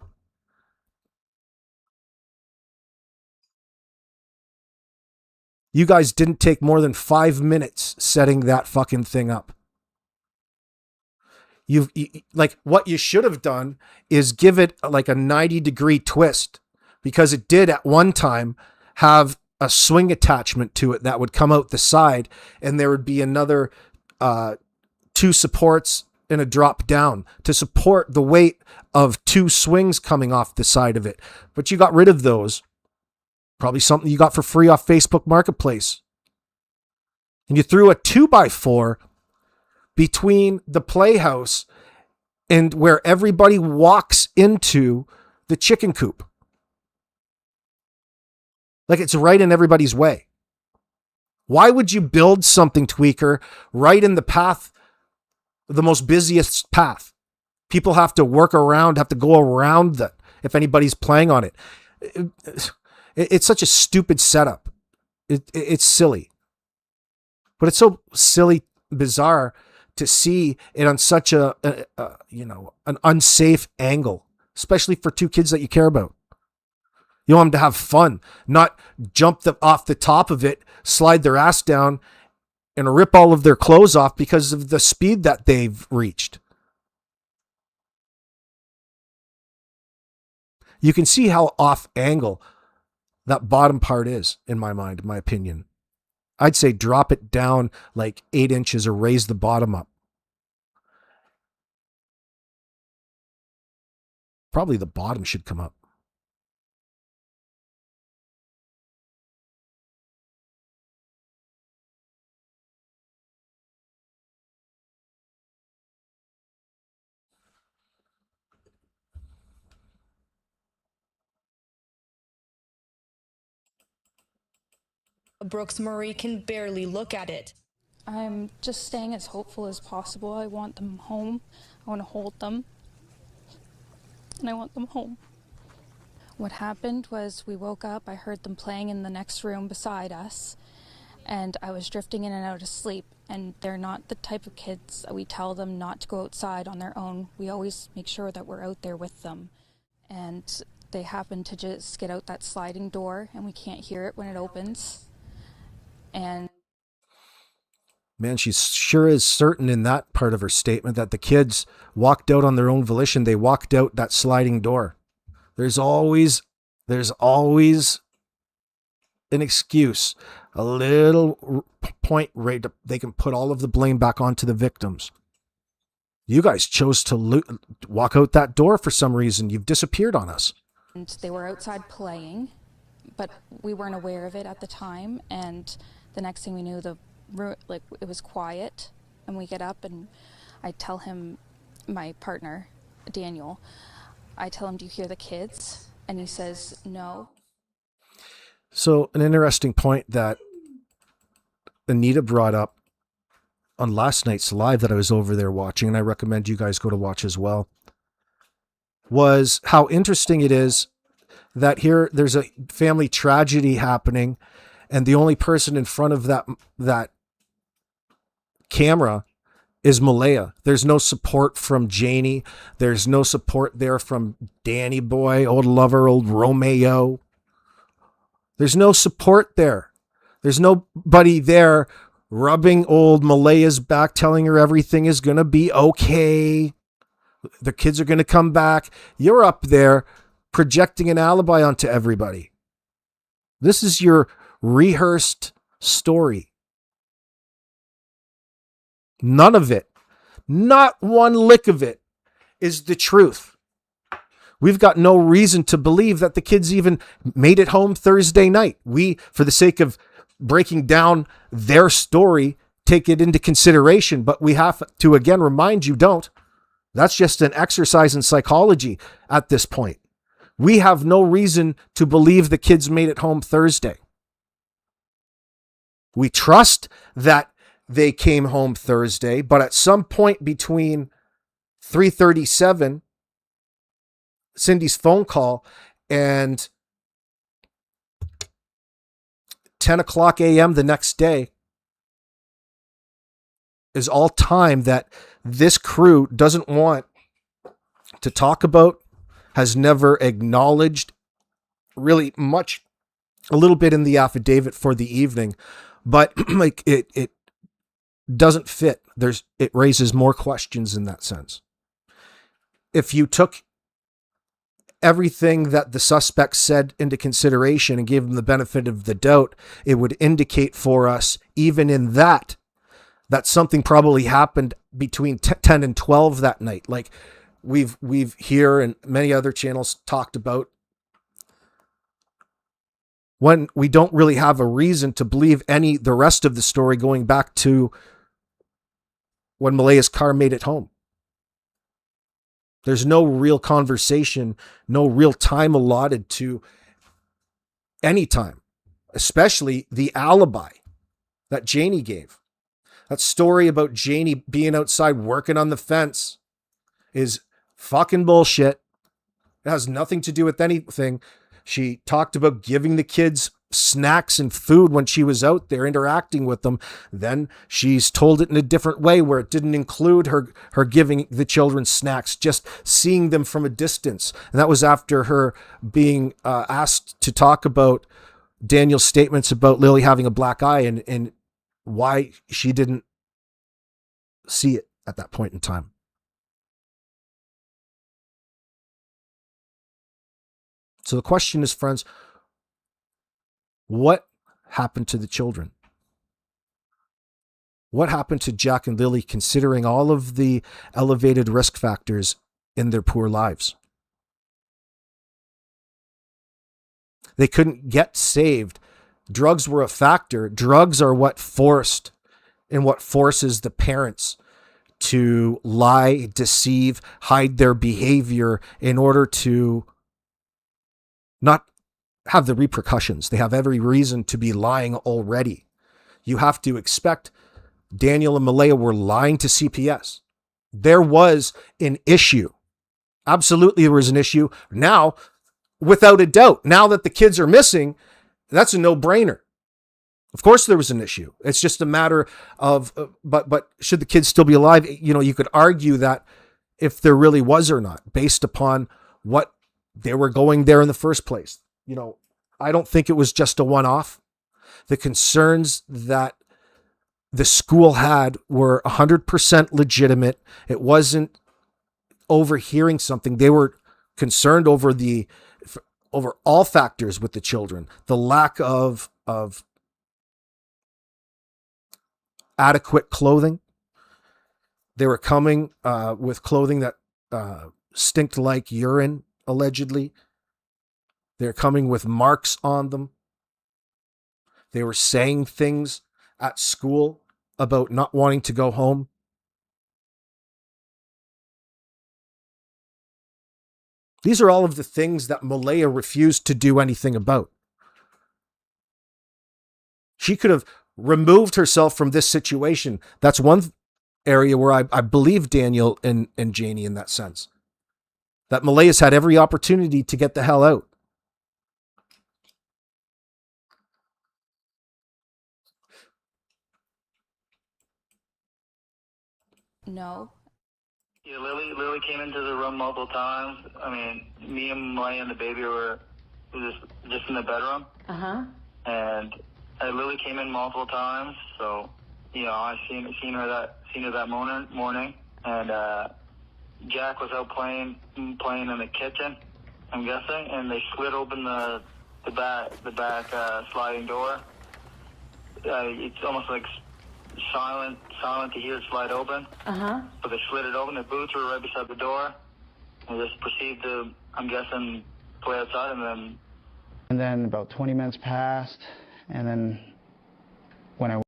You guys didn't take more than 5 minutes setting that fucking thing up. Like, what you should have done is give it like a 90-degree twist, because it did at one time have a swing attachment to it that would come out the side, and there would be another 2 supports and a drop down to support the weight of 2 swings coming off the side of it. But you got rid of those. Probably something you got for free off Facebook Marketplace. And you threw a 2x4 between the playhouse and where everybody walks into the chicken coop. Like, it's right in everybody's way. Why would you build something, Tweaker, right in the path, the most busiest path? People have to work around, have to go around that if anybody's playing on it. It's such a stupid setup. It's silly. But it's so silly, bizarre to see it on such an unsafe angle, especially for two kids that you care about. You want them to have fun, not jump off the top of it, slide their ass down, and rip all of their clothes off because of the speed that they've reached. You can see how off angle that bottom part is, in my mind, in my opinion. I'd say drop it down like 8 inches or raise the bottom up. Probably the bottom should come up. Brooks Murray can barely look at it. I'm just staying as hopeful as possible. I want them home. I want to hold them. And I want them home. What happened was we woke up, I heard them playing in the next room beside us, and I was drifting in and out of sleep. And they're not the type of kids that we tell them not to go outside on their own. We always make sure that we're out there with them. And they happen to just get out that sliding door, and we can't hear it when it opens. And man, she sure is certain in that part of her statement that the kids walked out on their own volition. They walked out that sliding door. There's always an excuse, a little point right. They can put all of the blame back onto the victims. You guys chose to walk out that door for some reason. You've disappeared on us. And they were outside playing, but we weren't aware of it at the time. And the next thing we knew, it was quiet, and we get up and I tell him, my partner, Daniel, I tell him, do you hear the kids? And he says, no. So an interesting point that Anita brought up on last night's live that I was over there watching, and I recommend you guys go to watch as well, was how interesting it is that here there's a family tragedy happening, and the only person in front of that camera is Malaya. There's no support from Janie. There's no support there from Danny boy, old lover, old Romeo. There's no support there. There's nobody there rubbing old Malaya's back, telling her everything is going to be okay. The kids are going to come back. You're up there projecting an alibi onto everybody. This is your rehearsed story. None of it, not one lick of it, is the truth. We've got no reason to believe that the kids even made it home Thursday night. We, for the sake of breaking down their story, take it into consideration, but we have to again remind you, don't. That's just an exercise in psychology at this point. We have no reason to believe the kids made it home Thursday. We trust that they came home Thursday, but at some point between 3:37, Cindy's phone call, and 10 o'clock a.m. the next day is all time that this crew doesn't want to talk about, has never acknowledged really much, a little bit in the affidavit for the evening, but like it doesn't fit. It raises more questions in that sense. If you took everything that the suspect said into consideration and gave them the benefit of the doubt, it would indicate for us, even in that something probably happened between 10 and 12 that night. Like we've here and many other channels talked about, when we don't really have a reason to believe the rest of the story going back to when Malaya's car made it home. There's no real conversation, no real time allotted to any time, especially the alibi that Janie gave. That story about Janie being outside working on the fence is fucking bullshit. It has nothing to do with anything. She talked about giving the kids snacks and food when she was out there interacting with them. Then she's told it in a different way where it didn't include her giving the children snacks, just seeing them from a distance. And that was after her being asked to talk about Daniel's statements about Lilly having a black eye and why she didn't see it at that point in time. So the question is, friends, what happened to the children? What happened to Jack and Lilly, considering all of the elevated risk factors in their poor lives? They couldn't get saved. Drugs were a factor. Drugs are what forces the parents to lie, deceive, hide their behavior in order to not have the repercussions. They have every reason to be lying already. You have to expect Daniel and Malaya were lying to CPS. There was an issue. Absolutely, there was an issue. Now, without a doubt, now that the kids are missing, that's a no-brainer. Of course there was an issue. It's just a matter of, but should the kids still be alive? You know, you could argue that if there really was or not, based upon what they were going there in the first place. You know, I don't think it was just a one-off. The concerns that the school had were 100% legitimate. It wasn't overhearing something. They were concerned over all factors with the children. The lack of adequate clothing. They were coming with clothing that stinked like urine, allegedly. They're coming with marks on them. They were saying things at school about not wanting to go home. These are all of the things that Malaya refused to do anything about. She could have removed herself from this situation. That's one area where I believe Daniel and Janie in that sense. That Malaya's had every opportunity to get the hell out. No. Yeah, Lily came into the room multiple times. I mean, me and Malaya and the baby were just in the bedroom. And Lily came in multiple times. So, you know, I seen her that morning. And Jack was out playing in the kitchen, I'm guessing, and they slid open the back sliding door. It's almost like silent to hear it slide open. But they slid it open. The boots were right beside the door. And just proceeded to, I'm guessing, play outside. And then about 20 minutes passed. And then when I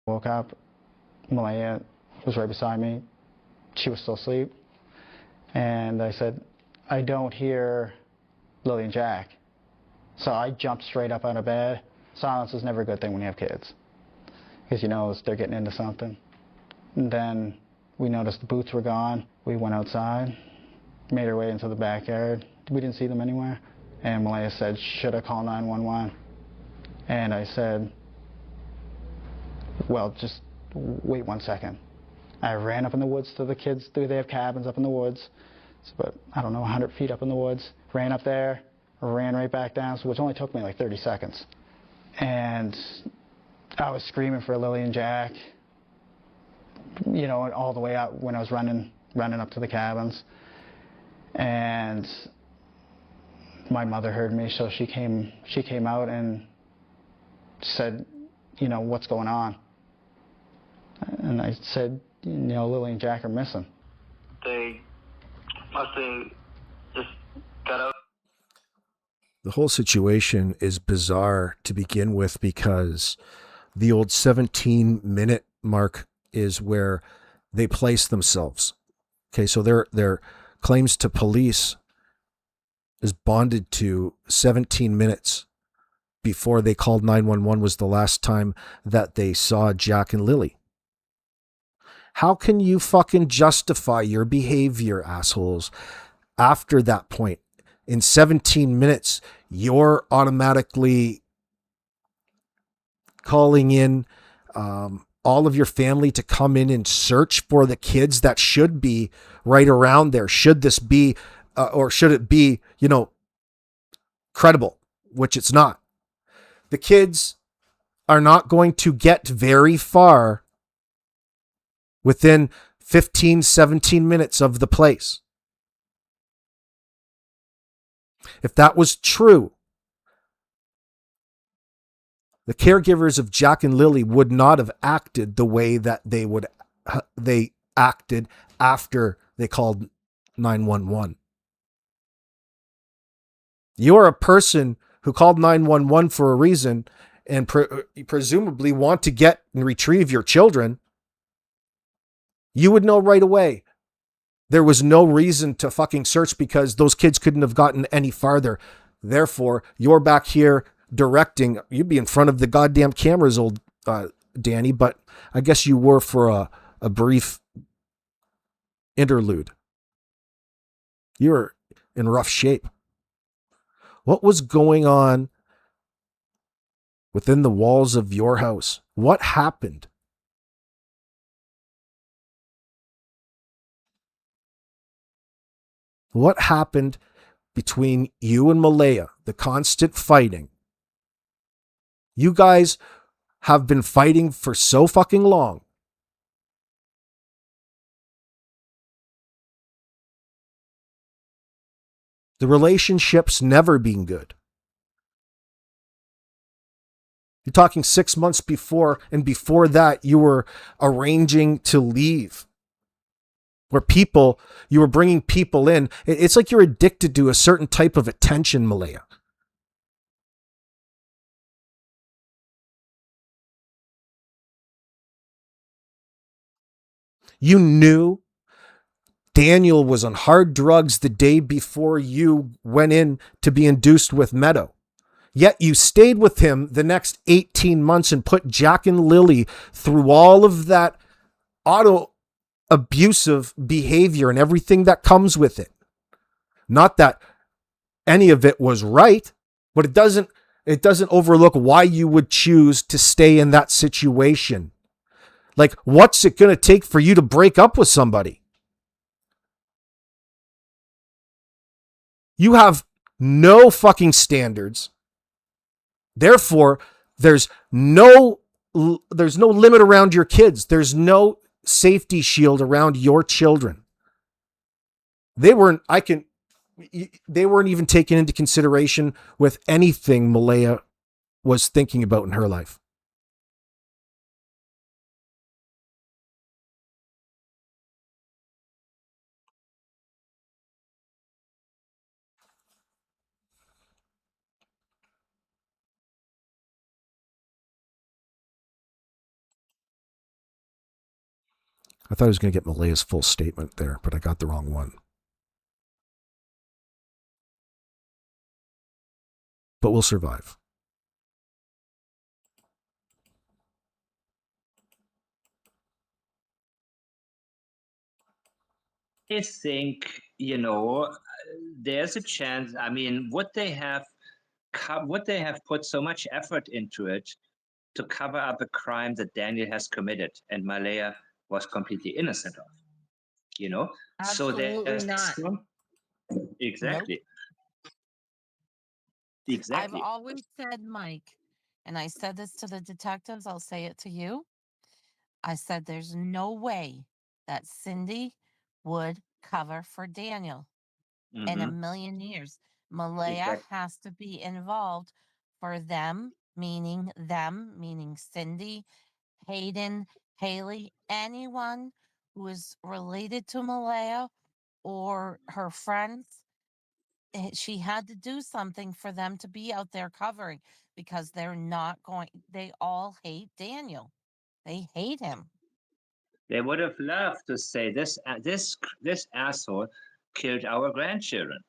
woke up, Malaya was right beside me. She was still asleep. And I said, I don't hear Lily and Jack. So I jumped straight up out of bed. Silence is never a good thing when you have kids, because you know they're getting into something. And then we noticed the boots were gone. We went outside, made our way into the backyard. We didn't see them anywhere. And Malaya said, should I call 911? And I said, well, just wait 1 second. I ran up in the woods to the kids. They have cabins up in the woods. It's about, I don't know, 100 feet up in the woods. Ran up there, ran right back down, which only took me like 30 seconds. And I was screaming for Lily and Jack, you know, all the way out when I was running up to the cabins. And my mother heard me, so she came out and said, you know, what's going on? And I said, you know, Lily and Jack are missing. They must have just got out. The whole situation is bizarre to begin with because the old 17-minute mark is where they place themselves. Okay, so their claims to police is bonded to 17 minutes before they called 911 was the last time that they saw Jack and Lilly. How can you fucking justify your behavior, assholes, after that point? In 17 minutes, you're automatically calling in all of your family to come in and search for the kids that should be right around there. Should this be, or should it be, credible, which it's not. The kids are not going to get very far within 15, 17 minutes of the place. If that was true, the caregivers of Jack and Lilly would not have acted the way that they acted after they called 911. You're a person who called 911 for a reason and presumably want to get and retrieve your children. You would know right away. There was no reason to fucking search because those kids couldn't have gotten any farther. Therefore, you're back here directing. You'd be in front of the goddamn cameras, old Danny, but I guess you were for a brief interlude. You're in rough shape. What was going on within the walls of your house? What happened? What happened between you and Malaya? The constant fighting. You guys have been fighting for so fucking long. The relationship's never been good. You're talking 6 months before, and before that, you were arranging to leave. Where you were bringing people in. It's like you're addicted to a certain type of attention, Malaya. You knew Daniel was on hard drugs the day before you went in to be induced with Meadow. Yet you stayed with him the next 18 months and put Jack and Lilly through all of that abusive behavior and everything that comes with it. Not that any of it was right, but it doesn't overlook why you would choose to stay in that situation. Like, what's it going to take for you to break up with somebody? You have no fucking standards. Therefore, there's no limit around your kids. There's no safety shield around your children. They weren't even taken into consideration with anything Malaya was thinking about in her life. I thought I was going to get Malaya's full statement there, but I got the wrong one. But we'll survive. I think, there's a chance. I mean, would they have put so much effort into it to cover up a crime that Daniel has committed and Malaya was completely innocent of? Absolutely so not. Exactly. Nope. Exactly. I've always said, Mike, and I said this to the detectives, I'll say it to you. I said there's no way that Cindy would cover for Daniel in a million years. Malaya has to be involved for them, meaning Cindy, Hayden, Haley, anyone who is related to Malaya or her friends she had to do something for them to be out there covering, because they're not going, they all hate Daniel. They hate him. They would have loved to say this asshole killed our grandchildren.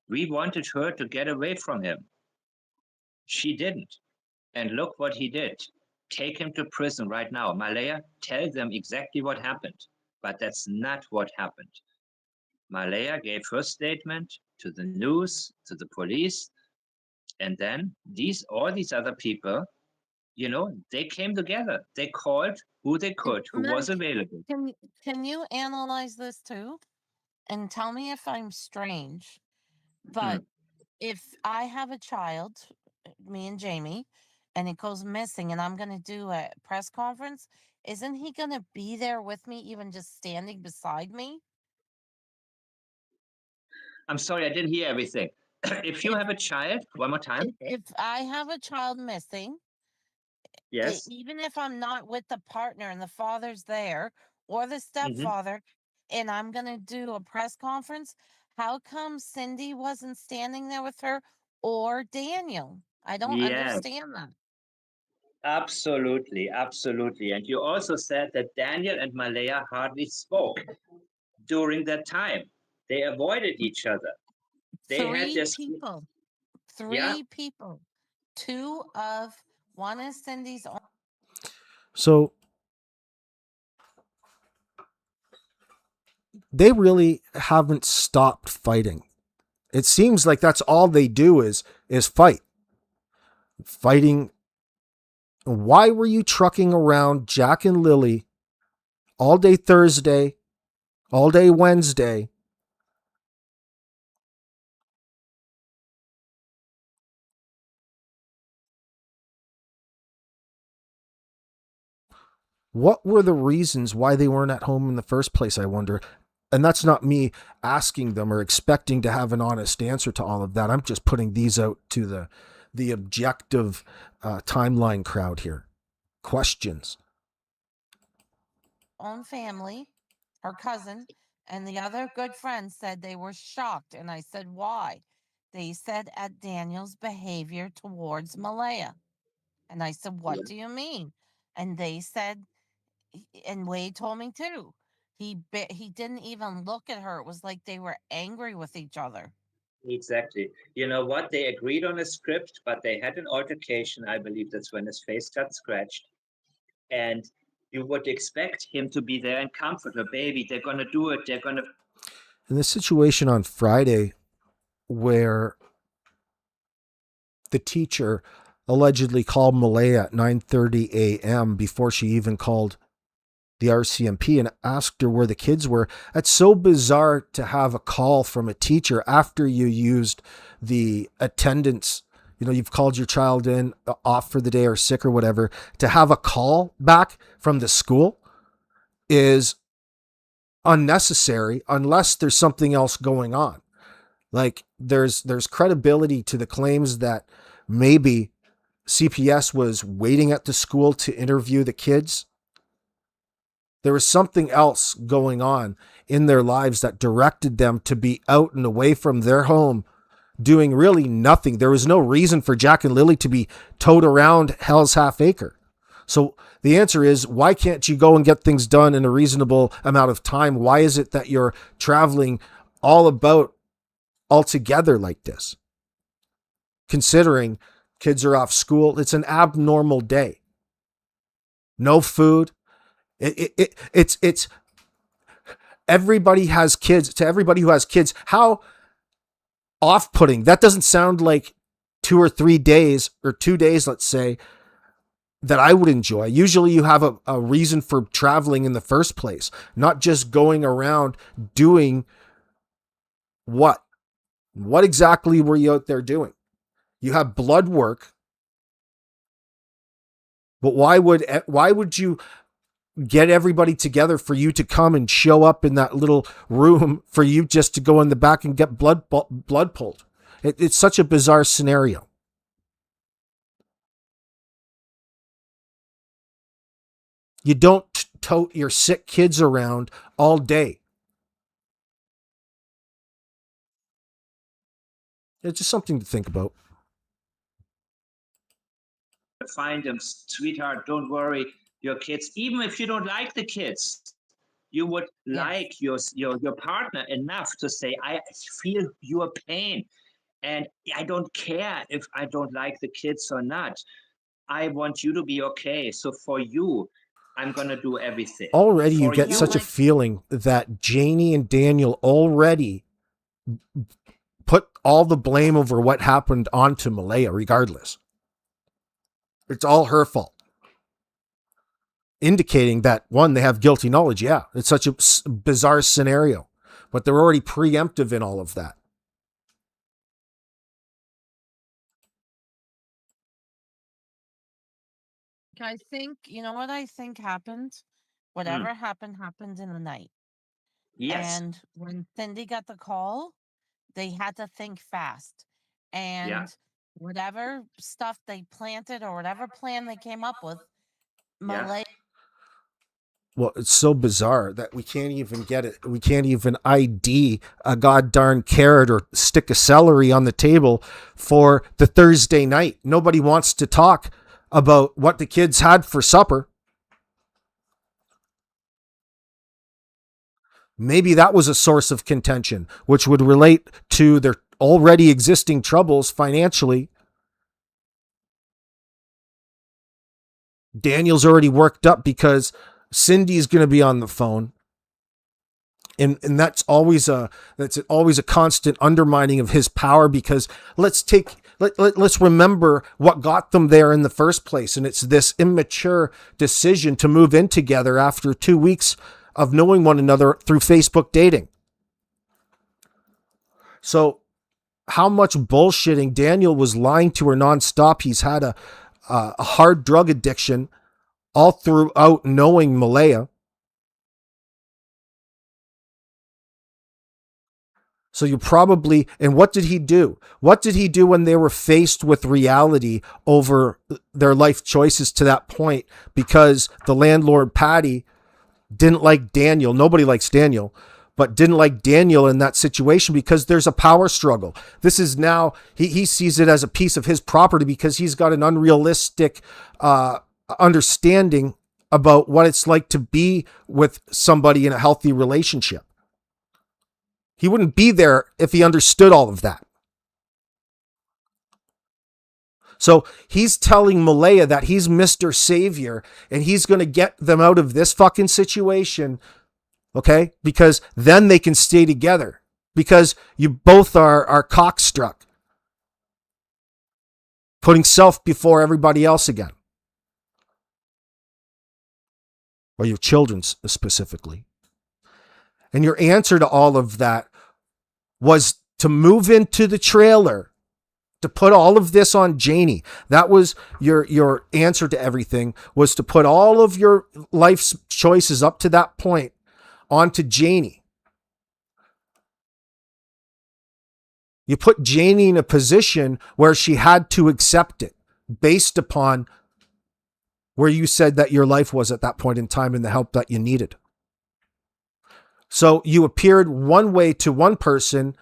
We wanted her to get away from him. She didn't. And look what he did. Take him to prison right now. Malaya, tell them exactly what happened. But that's not what happened. Malaya gave her statement to the news, to the police, and then all these other people, they came together. They called who they could, who was available. Can you analyze this too? And tell me if I'm strange. But if I have a child, me and Jamie, and it goes missing and I'm going to do a press conference, isn't he going to be there with me, even just standing beside me? I'm sorry, I didn't hear everything. If you have a child, one more time. If I have a child missing, yes, even if I'm not with the partner and the father's there or the stepfather, and I'm going to do a press conference, how come Cindy wasn't standing there with her, or Daniel? I don't understand that. Absolutely, absolutely. And you also said that Daniel and Malaya hardly spoke during that time. They avoided each other. Three people. One is Cindy's. So they really haven't stopped fighting. It seems like that's all they do is fight. Fighting. Why were you trucking around Jack and Lilly all day Thursday, all day Wednesday? What were the reasons why they weren't at home in the first place, I wonder? And that's not me asking them or expecting to have an honest answer to all of that. I'm just putting these out to the objective timeline crowd here. Questions. Own family, her cousin, and the other good friends said they were shocked. And I said, why? They said at Daniel's behavior towards Malaya. And I said, what do you mean? And they said, and Wade told me too, he didn't even look at her. It was like they were angry with each other. Exactly. You know what? They agreed on a script, but they had an altercation. I believe that's when his face got scratched. And you would expect him to be there and comfort her. Baby, they're going to do it. They're going to. In the situation on Friday where the teacher allegedly called Malaya at 9:30 a.m. before she even called the RCMP and asked her where the kids were. That's so bizarre to have a call from a teacher after you used the attendance. You've called your child in off for the day or sick or whatever. To have a call back from the school is unnecessary unless there's something else going on. Like there's credibility to the claims that maybe CPS was waiting at the school to interview the kids. There was something else going on in their lives that directed them to be out and away from their home doing really nothing. There was no reason for Jack and Lilly to be towed around Hell's Half Acre. So the answer is, why can't you go and get things done in a reasonable amount of time? Why is it that you're traveling all together like this? Considering kids are off school, it's an abnormal day. No food. It's everybody has kids. To everybody who has kids, how off-putting. That doesn't sound like 2 or 3 days or 2 days, let's say, that I would enjoy. Usually you have a reason for traveling in the first place, not just going around doing what? What exactly were you out there doing? You have blood work, but why would you get everybody together for you to come and show up in that little room for you just to go in the back and get blood pulled? It's such a bizarre scenario. You don't tote your sick kids around all day. It's just something to think about. Find them, sweetheart. Don't worry, your kids. Even if you don't like the kids, you would like your partner enough to say, I feel your pain, and I don't care if I don't like the kids or not. I want you to be okay. So for you, I'm gonna do everything. Already, you For get such a feeling that Janie and Daniel already put all the blame over what happened onto Malaya, regardless. It's all her fault. Indicating that, one, they have guilty knowledge. Yeah, it's such a bizarre scenario, but they're already preemptive in all of that. I think, you know what I think happened? Whatever happened in the night. Yes. And when Cindy got the call, they had to think fast. And whatever stuff they planted or whatever plan they came up with, Malaya. Well, it's so bizarre that we can't even get it. We can't even ID a goddarn carrot or stick of celery on the table for the Thursday night. Nobody wants to talk about what the kids had for supper. Maybe that was a source of contention, which would relate to their already existing troubles financially. Daniel's already worked up because Cindy's going to be on the phone. And that's always a constant undermining of his power, because let's remember what got them there in the first place. And it's this immature decision to move in together after 2 weeks of knowing one another through Facebook dating. So how much bullshitting? Daniel was lying to her nonstop. He's had a hard drug addiction all throughout knowing Malaya. So you probably, and what did he do? What did he do when they were faced with reality over their life choices to that point? Because the landlord, Patty, didn't like Daniel. Nobody likes Daniel, but didn't like Daniel in that situation because there's a power struggle. This is now, he sees it as a piece of his property because he's got an unrealistic understanding about what it's like to be with somebody in a healthy relationship. He wouldn't be there if he understood all of that. So he's telling Malaya that he's Mr. Savior and he's going to get them out of this fucking situation, okay? Because then they can stay together, because you both are cockstruck, putting self before everybody else again. Or your children specifically. And your answer to all of that was to move into the trailer, to put all of this on Janie. That was your answer to everything, was to put all of your life's choices up to that point onto Janie. You put Janie in a position where she had to accept it based upon where you said that your life was at that point in time and the help that you needed. So you appeared one way to one person,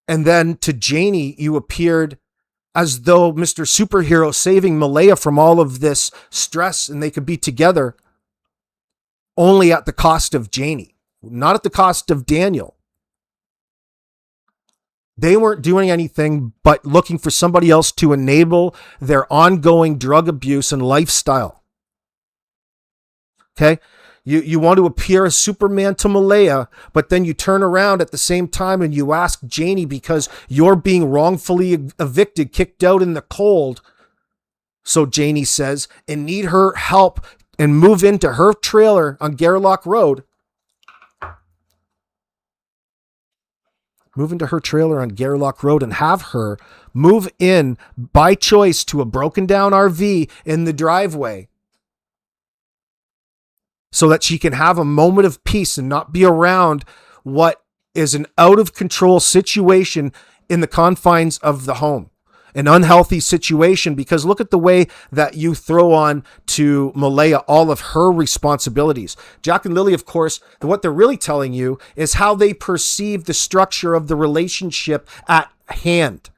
and then to Janie, you appeared as though Mr. Superhero saving Malaya from all of this stress, and they could be together only at the cost of Janie, not at the cost of Daniel. They weren't doing anything but looking for somebody else to enable their ongoing drug abuse and lifestyle. Okay? You want to appear as Superman to Malaya, but then you turn around at the same time and you ask Janie, because you're being wrongfully evicted, kicked out in the cold, so Janie says, and need her help and move into her trailer on Gerlach Road. Move into her trailer on Gerlach Road and have her move in by choice to a broken down RV in the driveway, so that she can have a moment of peace and not be around what is an out of control situation in the confines of the home, an unhealthy situation. Because look at the way that you throw on to Malaya all of her responsibilities. Jack and Lilly, of course, what they're really telling you is how they perceive the structure of the relationship at hand.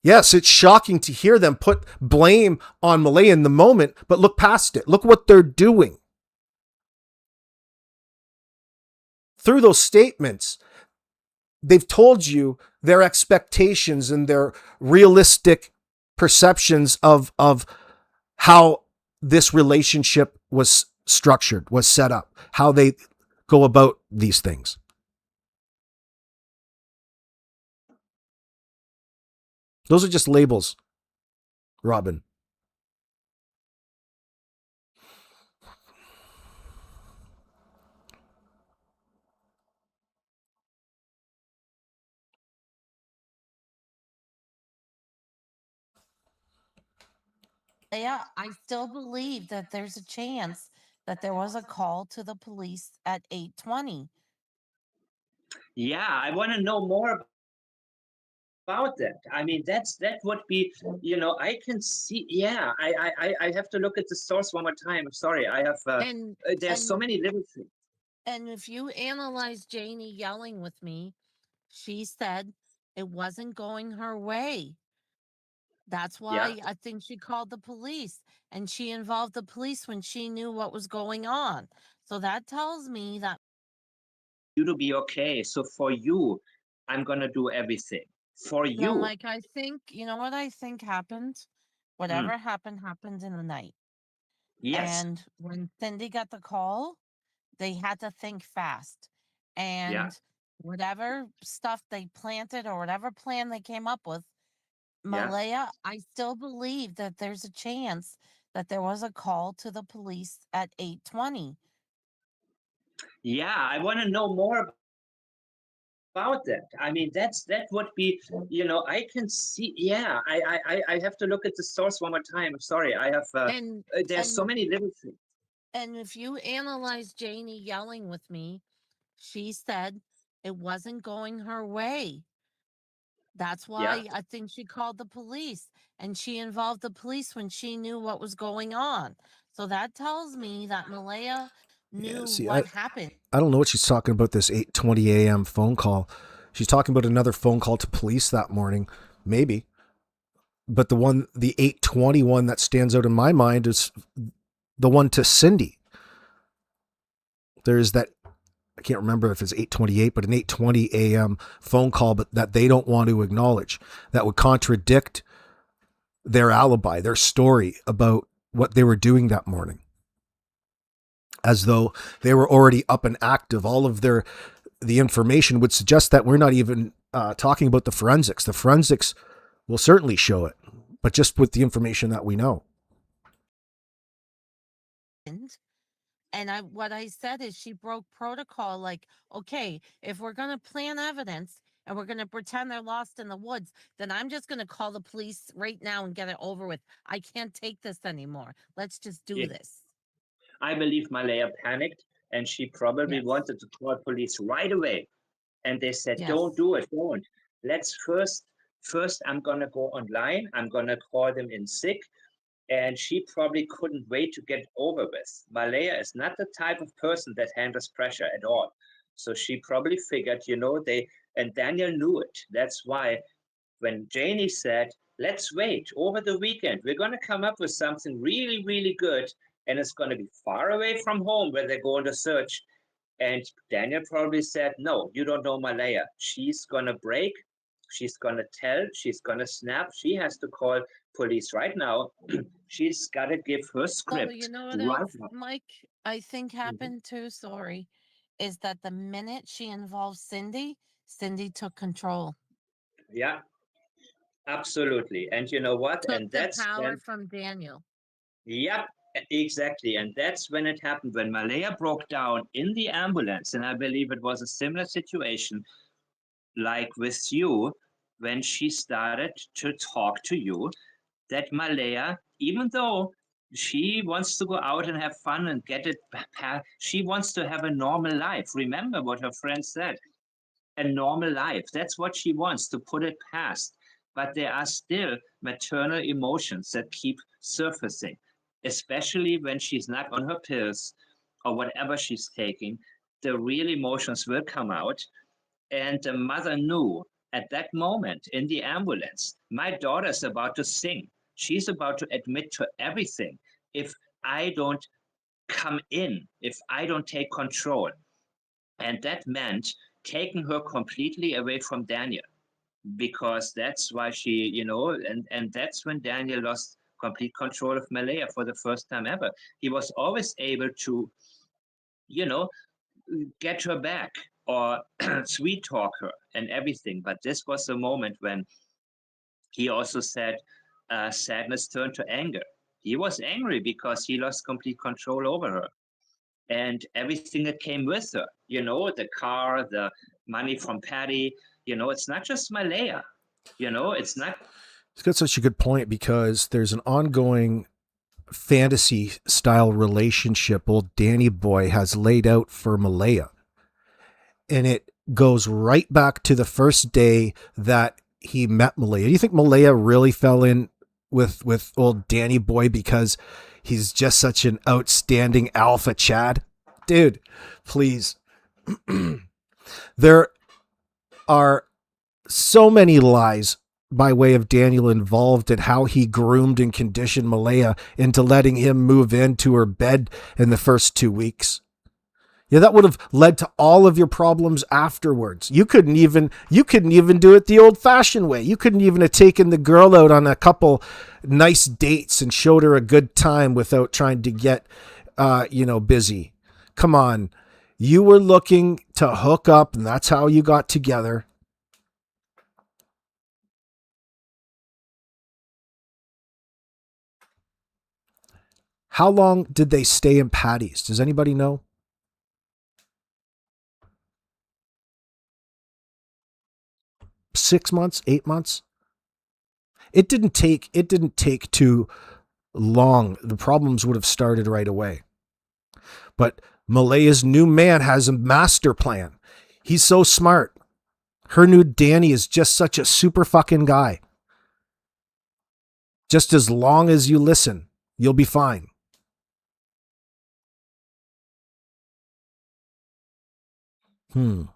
Yes, it's shocking to hear them put blame on Malaya in the moment, but look past it. Look what they're doing. Through those statements, they've told you their expectations and their realistic perceptions of how this relationship was structured, was set up, how they go about these things. Those are just labels, Robin. Yeah, I still believe that there's a chance that there was a call to the police at 8:20. Yeah, I want to know more about that. I mean, that would be, I can see. Yeah, I have to look at the source one more time. I'm sorry, I have. And There's so and many little things. and if you analyze Janie yelling with me, she said it wasn't going her way. That's Yeah, why I think she called the police, and she involved the police when she knew what was going on. So that tells me that you to be okay. So for you, I'm gonna do everything for no, you. Mike, I think, you know what I think happened? Mm, Whatever happened in the night. yes. And when Cindy got the call, they had to think fast. Yeah. And whatever stuff they planted or whatever plan they came up with, Yeah. Malaya, I still believe that there's a chance that there was a call to the police at 8:20. Yeah, I want to know more about that. I mean, that would be, I can see. Yeah, I have to look at the source one more time. I'm sorry, I have. And There's so and many little things. and if you analyze Janie yelling with me, she said it wasn't going her way. That's Yeah. why I think she called the police, and she involved the police when she knew what was going on. So that tells me that Malaya Yeah, knew see, what happened. I don't know what she's talking about, this 8:20 a.m. phone call. She's talking about another phone call to police that morning, maybe. But the 8:20 one that stands out in my mind is the one to Cindy. There's that, I can't remember if it's 8:28, but an 8:20 a.m. phone call, but that they don't want to acknowledge, that would contradict their alibi, their story about what they were doing that morning, as though they were already up and active. All of the information would suggest that we're not even talking about the forensics. The forensics will certainly show it, but just with the information that we know. And what I said is she broke protocol. Like, okay, if we're going to plan evidence and we're going to pretend they're lost in the woods, then I'm just going to call the police right now and get it over with. I can't take this anymore. Let's just do this. I believe Malaya panicked, and she probably wanted to call police right away. And they said, don't do it, don't. Let's first I'm going to go online. I'm going to call them in sick. And she probably couldn't wait to get over with. Malaya is not the type of person that handles pressure at all. So she probably figured, and Daniel knew it. That's why when Janie said, let's wait over the weekend, we're going to come up with something really, really good. And it's going to be far away from home where they're going to search. And Daniel probably said, no, you don't know Malaya. She's going to break. She's going to tell. She's going to snap. She has to call police right now. She's got to give her script. Oh, you know what right else, now. Mike, I think happened too, sorry, is that the minute she involved Cindy, Cindy took control. Yeah, absolutely. And you know what? Took And the that's power when, from Daniel. yep, exactly. And that's when it happened, when Malaya broke down in the ambulance. And I believe it was a similar situation like with you, when she started to talk to you, that Malaya, even though she wants to go out and have fun and get it, she wants to have a normal life. Remember what her friend said, a normal life. That's what she wants, to put it past. But there are still maternal emotions that keep surfacing, especially when she's not on her pills or whatever she's taking. The real emotions will come out. And the mother knew at that moment in the ambulance, my daughter's about to sing. She's about to admit to everything. If I don't come in, if I don't take control. And that meant taking her completely away from Daniel, because that's why she, and that's when Daniel lost complete control of Malaya for the first time ever. He was always able to, get her back or sweet talk her and everything. But this was the moment when he also said sadness turned to anger. He was angry because he lost complete control over her and everything that came with her, the car, the money from Patty, it's not just Malaya, it's not. It's got such a good point, because there's an ongoing fantasy style relationship old Danny boy has laid out for Malaya. And it goes right back to the first day that he met Malaya. Do you think Malaya really fell in with old Danny boy because he's just such an outstanding alpha Chad? Dude, please. There are so many lies by way of Daniel involved in how he groomed and conditioned Malaya into letting him move into her bed in the first 2 weeks. Yeah, that would have led to all of your problems afterwards. You couldn't even do it the old-fashioned way. You couldn't even have taken the girl out on a couple nice dates and showed her a good time without trying to get, busy. Come on. You were looking to hook up, and that's how you got together. How long did they stay in Patty's? Does anybody know? Six months, 8 months. It didn't take too long. The problems would have started right away. But Malaya's new man has a master plan. He's so smart. Her new Danny is just such a super fucking guy. Just as long as you listen, you'll be fine. Not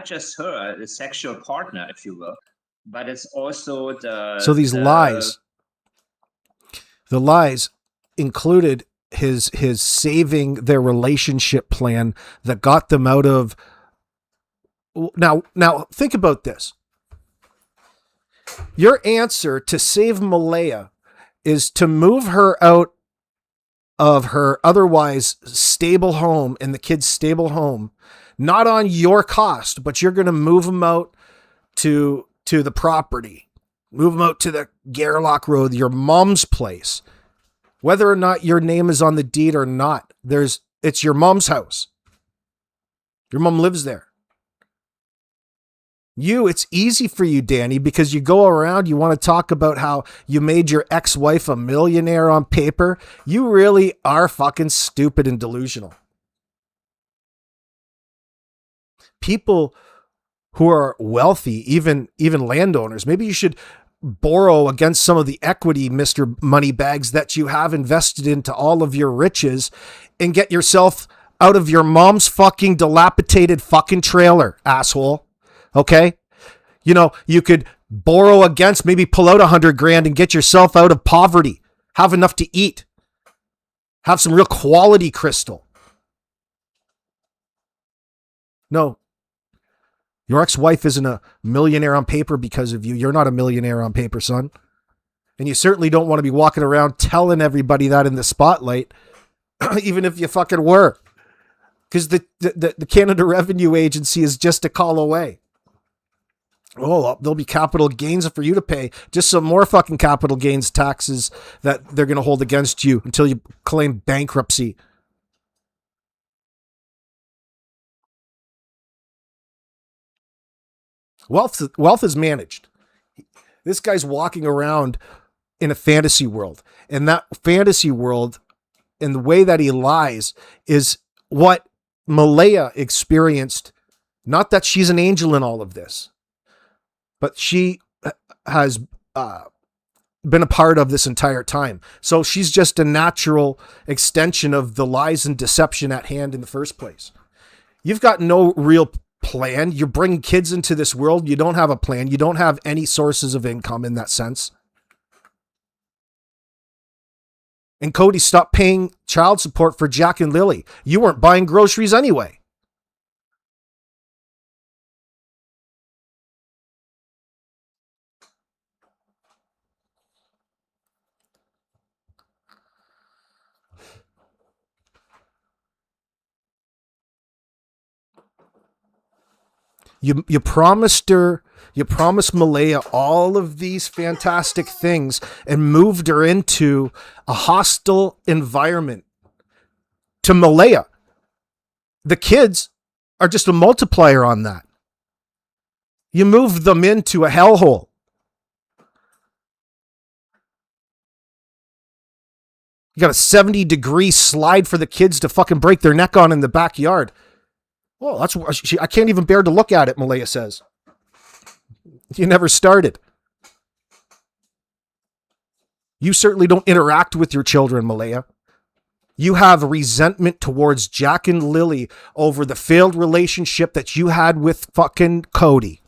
just her, the sexual partner, if you will, but it's also So these lies. The lies included his saving their relationship plan that got them out of. Now think about this. Your answer to save Malaya is to move her out of her otherwise stable home and the kid's stable home, not on your cost, but you're going to move them out to the property, move them out to the Gerlach Road, your mom's place. Whether or not your name is on the deed or not, it's your mom's house. Your mom lives there. It's easy for you, Danny, because you go around, you want to talk about how you made your ex-wife a millionaire on paper. You really are fucking stupid and delusional. People who are wealthy, even landowners, maybe you should borrow against some of the equity, Mr. Moneybags, that you have invested into all of your riches and get yourself out of your mom's fucking dilapidated fucking trailer, asshole. Okay? You could borrow against, maybe pull out $100,000 and get yourself out of poverty. Have enough to eat. Have some real quality crystal. No. Your ex-wife isn't a millionaire on paper because of you. You're not a millionaire on paper, son. And you certainly don't want to be walking around telling everybody that in the spotlight, even if you fucking were. Because the Canada Revenue Agency is just a call away. Oh, there'll be capital gains for you to pay. Just some more fucking capital gains taxes that they're going to hold against you until you claim bankruptcy. Wealth is managed. This guy's walking around in a fantasy world. And that fantasy world and the way that he lies is what Malaya experienced. Not that she's an angel in all of this, but she has been a part of this entire time. So she's just a natural extension of the lies and deception at hand in the first place. You've got no real plan. You're bringing kids into this world. You don't have a plan. You don't have any sources of income in that sense. And Cody stopped paying child support for Jack and Lilly. You weren't buying groceries anyway. You promised her, you promised Malaya all of these fantastic things and moved her into a hostile environment. To Malaya, the kids are just a multiplier on that. You moved them into a hellhole. You got a 70-degree slide for the kids to fucking break their neck on in the backyard. Well, I can't even bear to look at it, Malaya says. You never started. You certainly don't interact with your children, Malaya. You have resentment towards Jack and Lilly over the failed relationship that you had with fucking Cody.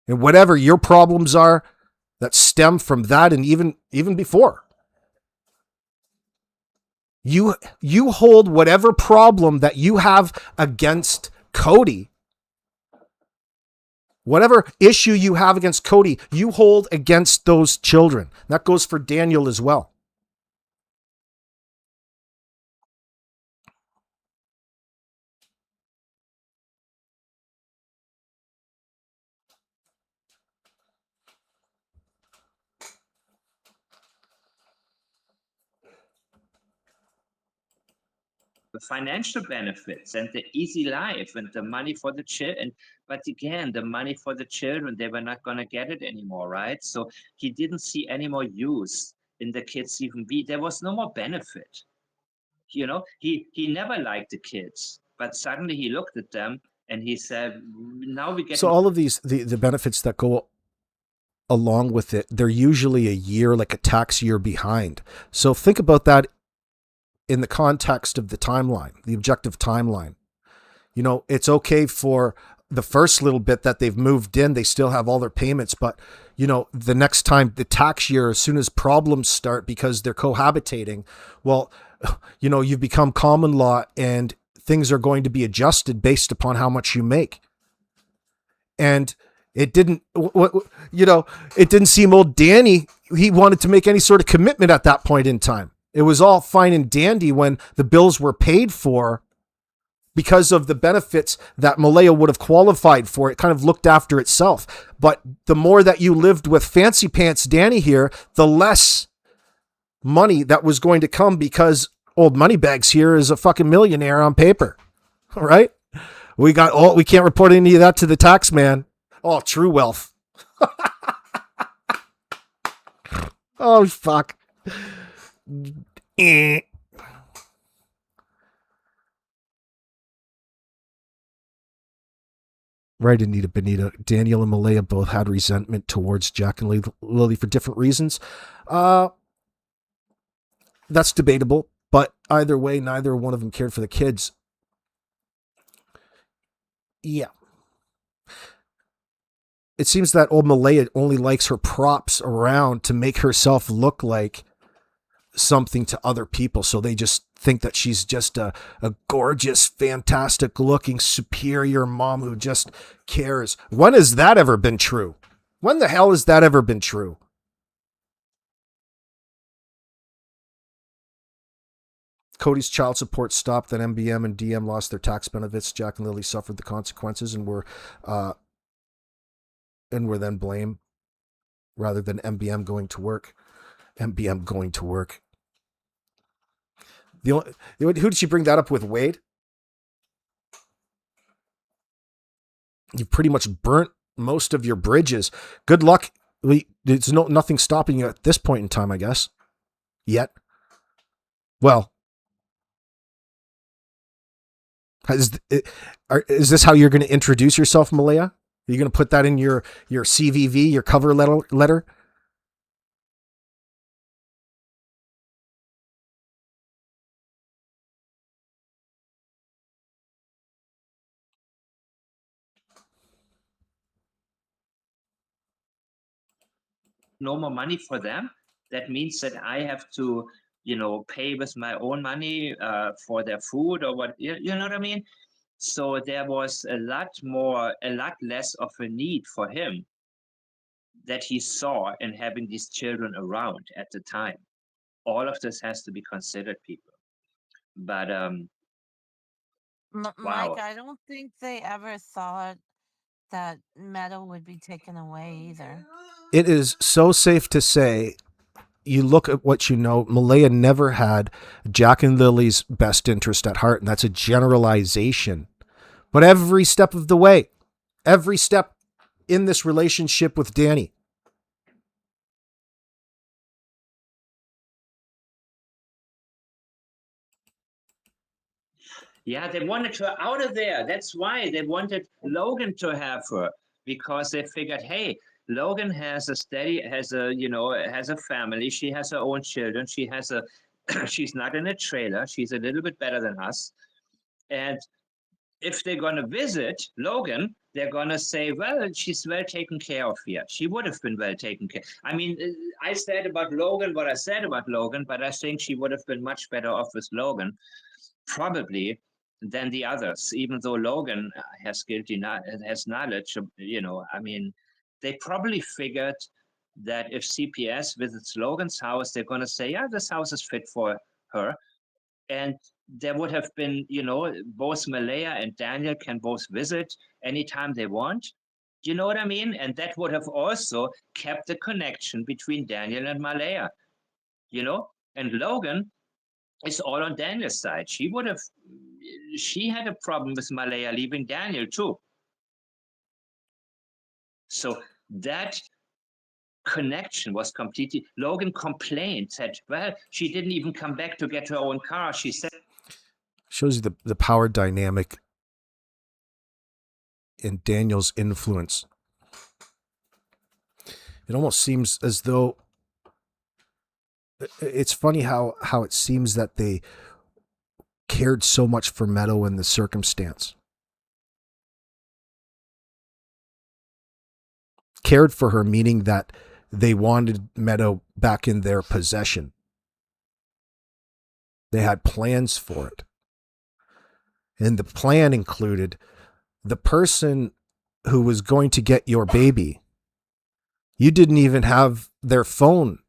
And whatever your problems are that stem from that and even before. You hold whatever problem that you have against Cody, whatever issue you have against Cody, you hold against those children. That goes for Daniel as well. The financial benefits and the easy life and the money for the children. But again, the money for the children, they were not going to get it anymore, right? So he didn't see any more use in the kids even be. There was no more benefit. You know, he never liked the kids, but suddenly he looked at them and he said, now we get... So all of these, the benefits that go along with it, they're usually a year, like a tax year behind. So think about that in the context of the timeline, the objective timeline. You know, it's okay for the first little bit that they've moved in, they still have all their payments, but you know, the next time, the tax year, as soon as problems start because they're cohabitating, well, you know, you've become common law and things are going to be adjusted based upon how much you make. And it didn't, you know, it didn't seem old Danny, he wanted to make any sort of commitment at that point in time. It was all fine and dandy when the bills were paid for because of the benefits that Malaya would have qualified for. It kind of looked after itself. But the more that you lived with Fancy Pants Danny here, the less money that was going to come because old Moneybags here is a fucking millionaire on paper. All right? We can't report any of that to the tax man. Oh, true wealth. Oh, fuck. Right, Anita Benita. Daniel and Malaya both had resentment towards Jack and Lilly for different reasons. That's debatable, but either way, neither one of them cared for the kids. Yeah. It seems that old Malaya only likes her props around to make herself look like something to other people. So they just think that she's just a gorgeous, fantastic looking, superior mom who just cares. When has that ever been true? When the hell has that ever been true? Cody's child support stopped, then MBM and DM lost their tax benefits. Jack and Lilly suffered the consequences and were then blamed rather than MBM going to work. MBM going to work. Who did she bring that up with, Wade? You've pretty much burnt most of your bridges. Good luck. There's nothing stopping you at this point in time, I guess. Yet. Well, is this how you're going to introduce yourself, Malaya? Are you going to put that in your CVV, your cover letter? no more money for them. That means that I have to, pay with my own money for their food or what, you know what I mean? So there was a lot less of a need for him that he saw in having these children around at the time. All of this has to be considered, people. But Mike, wow. I don't think they ever thought that Meadow would be taken away either. It is so safe to say, you look at what you know, Malaya never had Jack and Lilly's best interest at heart, and that's a generalization. But every step of the way, every step in this relationship with Danny, yeah, they wanted her out of there. That's why they wanted Logan to have her, because they figured, hey, Logan has a family. She has her own children. She's not in a trailer. She's a little bit better than us. And if they're going to visit Logan, they're going to say, well, she's well taken care of here. She would have been well taken care. I mean, I said about Logan what I said about Logan, but I think she would have been much better off with Logan, probably, than the others, even though Logan has knowledge, I mean, they probably figured that if CPS visits Logan's house, they're going to say, yeah, this house is fit for her. And there would have been, both Malaya and Daniel can both visit anytime they want. Do you know what I mean? And that would have also kept the connection between Daniel and Malaya, and Logan is all on Daniel's side. She had a problem with Malaya leaving Daniel too. So that connection was completely, Logan complained, said, well, she didn't even come back to get her own car. She said, shows you the power dynamic in Daniel's influence. It almost seems as though, it's funny how it seems that they cared so much for Meadow in the circumstance. Cared for her, meaning that they wanted Meadow back in their possession. They had plans for it. And the plan included the person who was going to get your baby. You didn't even have their phone,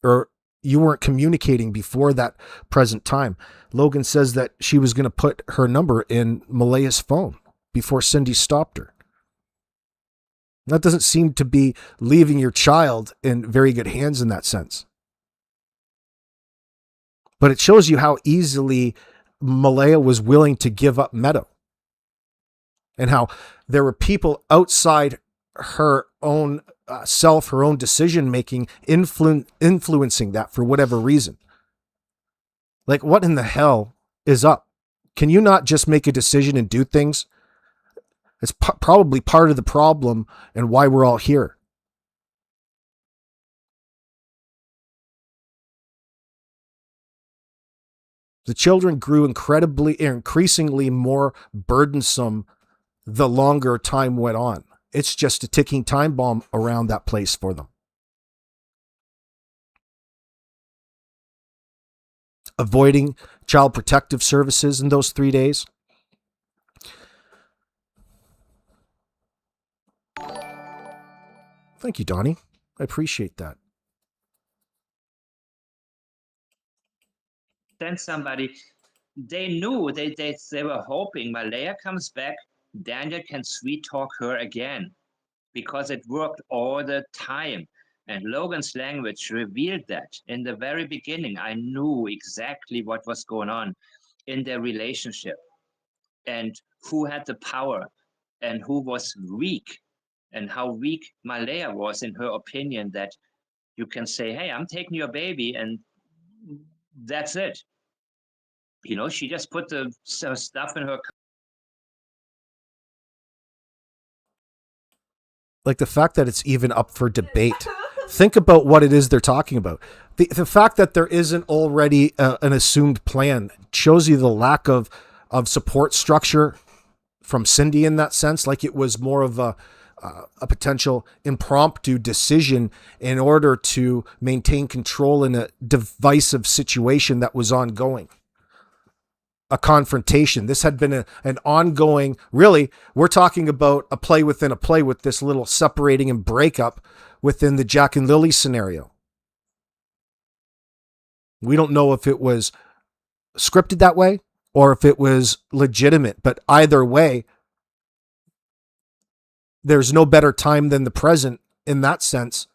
or you weren't communicating before that present time. Logan says that she was going to put her number in Malaya's phone before Cindy stopped her. That doesn't seem to be leaving your child in very good hands in that sense. But it shows you how easily Malaya was willing to give up Meadow, and how there were people outside her own self, her own decision-making, influencing that for whatever reason. Like, what in the hell is up? Can you not just make a decision and do things? It's probably part of the problem and why we're all here. The children grew increasingly more burdensome the longer time went on. It's just a ticking time bomb around that place for them. Avoiding child protective services in those 3 days. Thank you, Donnie. I appreciate that. Send somebody. They knew, they were hoping Malaya comes back, Daniel can sweet talk her again, because it worked all the time. And Logan's language revealed that. In the very beginning, I knew exactly what was going on in their relationship, and who had the power and who was weak, and how weak Malaya was in her opinion, that you can say, hey, I'm taking your baby, and that's it. She just put the stuff in her. Like the fact that it's even up for debate. Think about what it is they're talking about. The fact that there isn't already an assumed plan shows you the lack of support structure from Cindy in that sense. Like it was more of a potential impromptu decision in order to maintain control in a divisive situation that was ongoing. A confrontation. This had been an ongoing, really, we're talking about a play within a play with this little separating and breakup within the Jack and Lilly scenario. We don't know if it was scripted that way or if it was legitimate, but either way, there's no better time than the present in that sense,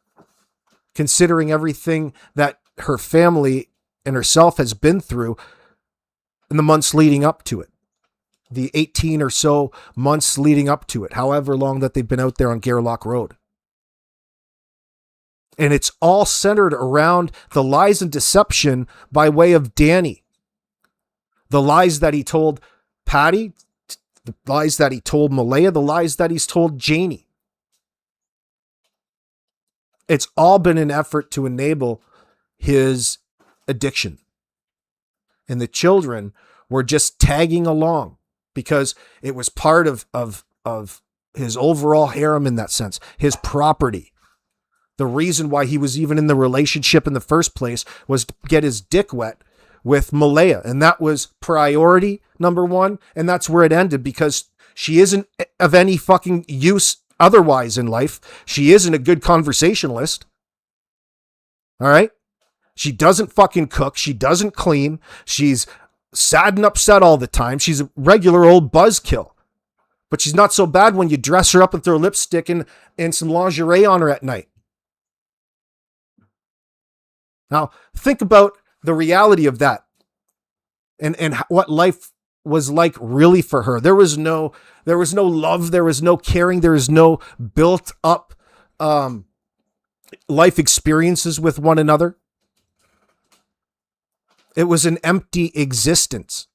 considering everything that her family and herself has been through in the months leading up to it. The 18 or so months leading up to it, however long that they've been out there on Gairloch Road. And it's all centered around the lies and deception by way of Danny. The lies that he told Patty, the lies that he told Malaya, the lies that he's told Janie. It's all been an effort to enable his addiction. And the children were just tagging along because it was part of his overall harem in that sense, his property. The reason why he was even in the relationship in the first place was to get his dick wet with Malaya. And that was priority number one. And that's where it ended because she isn't of any fucking use otherwise in life. She isn't a good conversationalist. All right. She doesn't fucking cook. She doesn't clean. She's sad and upset all the time. She's a regular old buzzkill. But she's not so bad when you dress her up and throw lipstick and some lingerie on her at night. Now, think about the reality of that and what life was like really for her. There was no love. There was no caring. There was no built up life experiences with one another. It was an empty existence.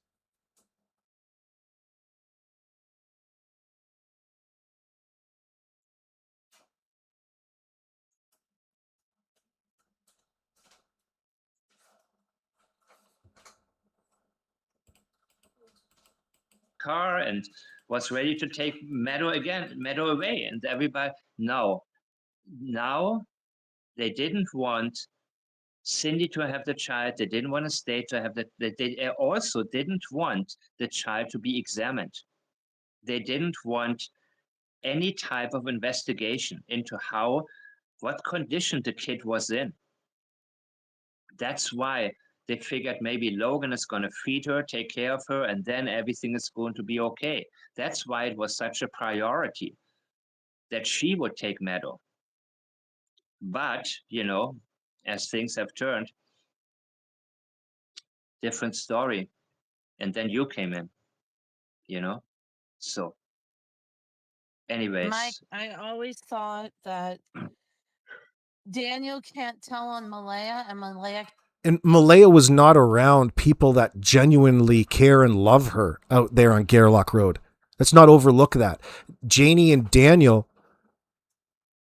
Car and was ready to take Meadow away, and everybody now they didn't want Cindy to have the child. They didn't want to stay to have that. They also didn't want the child to be examined. They didn't want any type of investigation into what condition the kid was in. That's why they figured maybe Logan is going to feed her, take care of her, and then everything is going to be okay. That's why it was such a priority that she would take Meadow. But, as things have turned, different story. And then you came in, So, anyways. Mike, I always thought that Daniel can't tell on Malaya, and Malaya was not around people that genuinely care and love her out there on Gairloch Road. Let's not overlook that. Janie and Daniel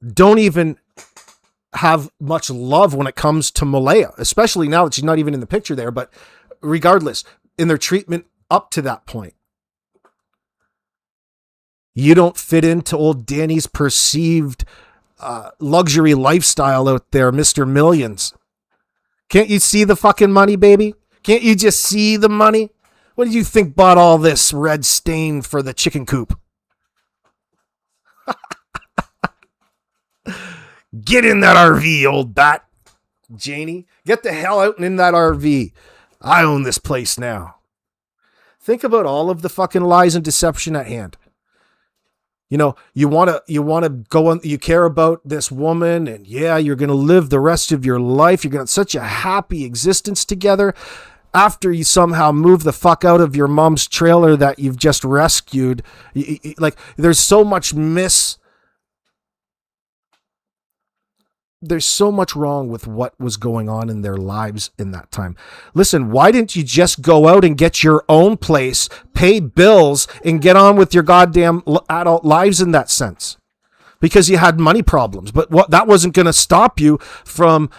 don't even have much love when it comes to Malaya, especially now that she's not even in the picture there. But regardless, in their treatment up to that point, you don't fit into old Danny's perceived luxury lifestyle out there, Mr. Millions. Can't you see the fucking money, baby? Can't you just see the money? What did you think bought all this red stain for the chicken coop? Get in that RV, old bat. Janie, get the hell out and in that RV. I own this place now. Think about all of the fucking lies and deception at hand. You want to go on, you care about this woman and yeah, you're going to live the rest of your life. You're going to have such a happy existence together after you somehow move the fuck out of your mom's trailer that you've just rescued. There's so much there's so much wrong with what was going on in their lives in that time. Listen, why didn't you just go out and get your own place, pay bills, and get on with your goddamn adult lives in that sense? Because you had money problems. But that wasn't going to stop you from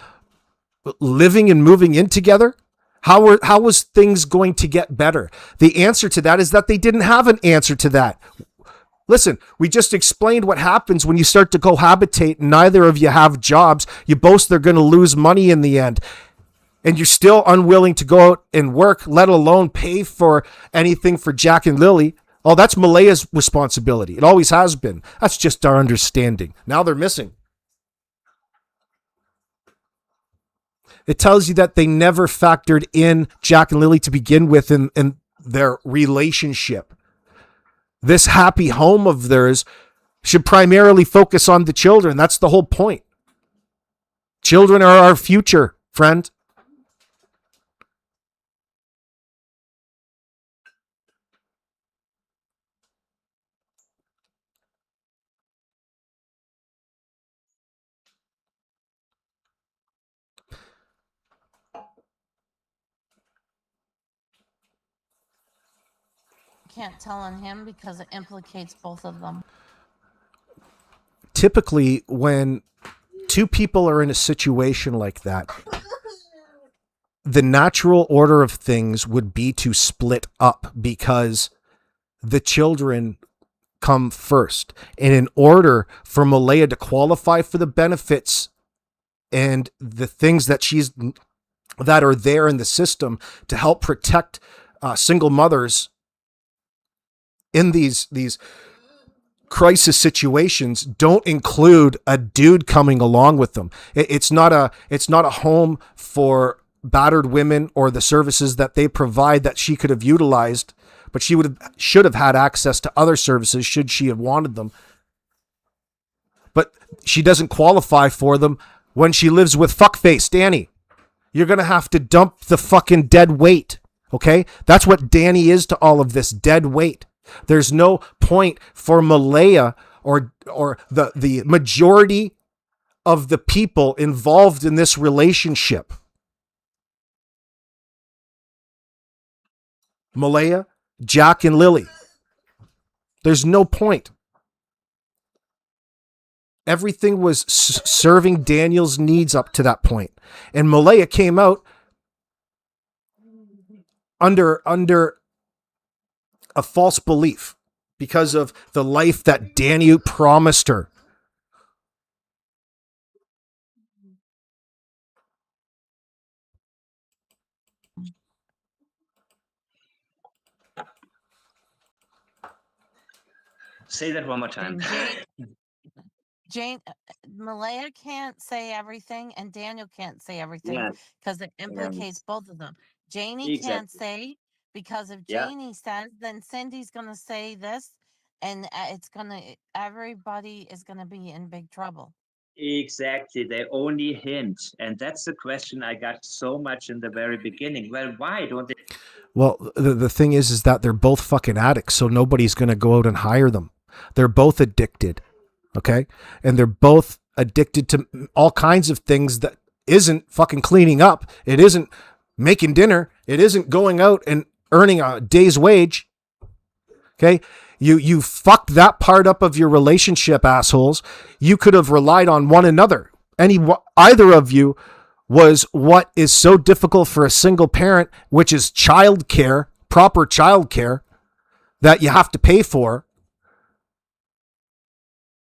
living and moving in together. How was things going to get better? The answer to that is that they didn't have an answer to that. Listen, we just explained what happens when you start to cohabitate and neither of you have jobs. You both are going to lose money in the end. And you're still unwilling to go out and work, let alone pay for anything for Jack and Lilly. Oh, that's Malaya's responsibility. It always has been. That's just our understanding. Now they're missing. It tells you that they never factored in Jack and Lilly to begin with in their relationship. This happy home of theirs should primarily focus on the children. That's the whole point. Children are our future, friend. Can't tell on him because it implicates both of them. Typically, when two people are in a situation like that, the natural order of things would be to split up because the children come first. And in order for Malaya to qualify for the benefits and the things that that are there in the system to help protect single mothers in these crisis situations, don't include a dude coming along with them. It's not a home for battered women or the services that they provide that she could have utilized, but should have had access to other services should she have wanted them. But she doesn't qualify for them when she lives with fuckface Danny. You're going to have to dump the fucking dead weight. Okay? That's what Danny is to all of this, dead weight. There's no point for Malaya or the majority of the people involved in this relationship. Malaya, Jack, and Lilly. There's no point. Everything was serving Daniel's needs up to that point. And Malaya came out under a false belief because of the life that Danny promised her. Say that one more time. Malaya can't say everything and Daniel can't say everything because it implicates both of them. Janie can't say because if Janie says, then Cindy's going to say this and everybody is going to be in big trouble. Exactly. They only hint. And that's the question I got so much in the very beginning. Well, why don't they? Well, the thing is that they're both fucking addicts, so nobody's going to go out and hire them. They're both addicted. Okay? And they're both addicted to all kinds of things that isn't fucking cleaning up. It isn't making dinner. It isn't going out and earning a day's wage. Okay? You fucked that part up of your relationship, assholes. You could have relied on one another. Either of you was what is so difficult for a single parent, which is childcare, proper childcare that you have to pay for.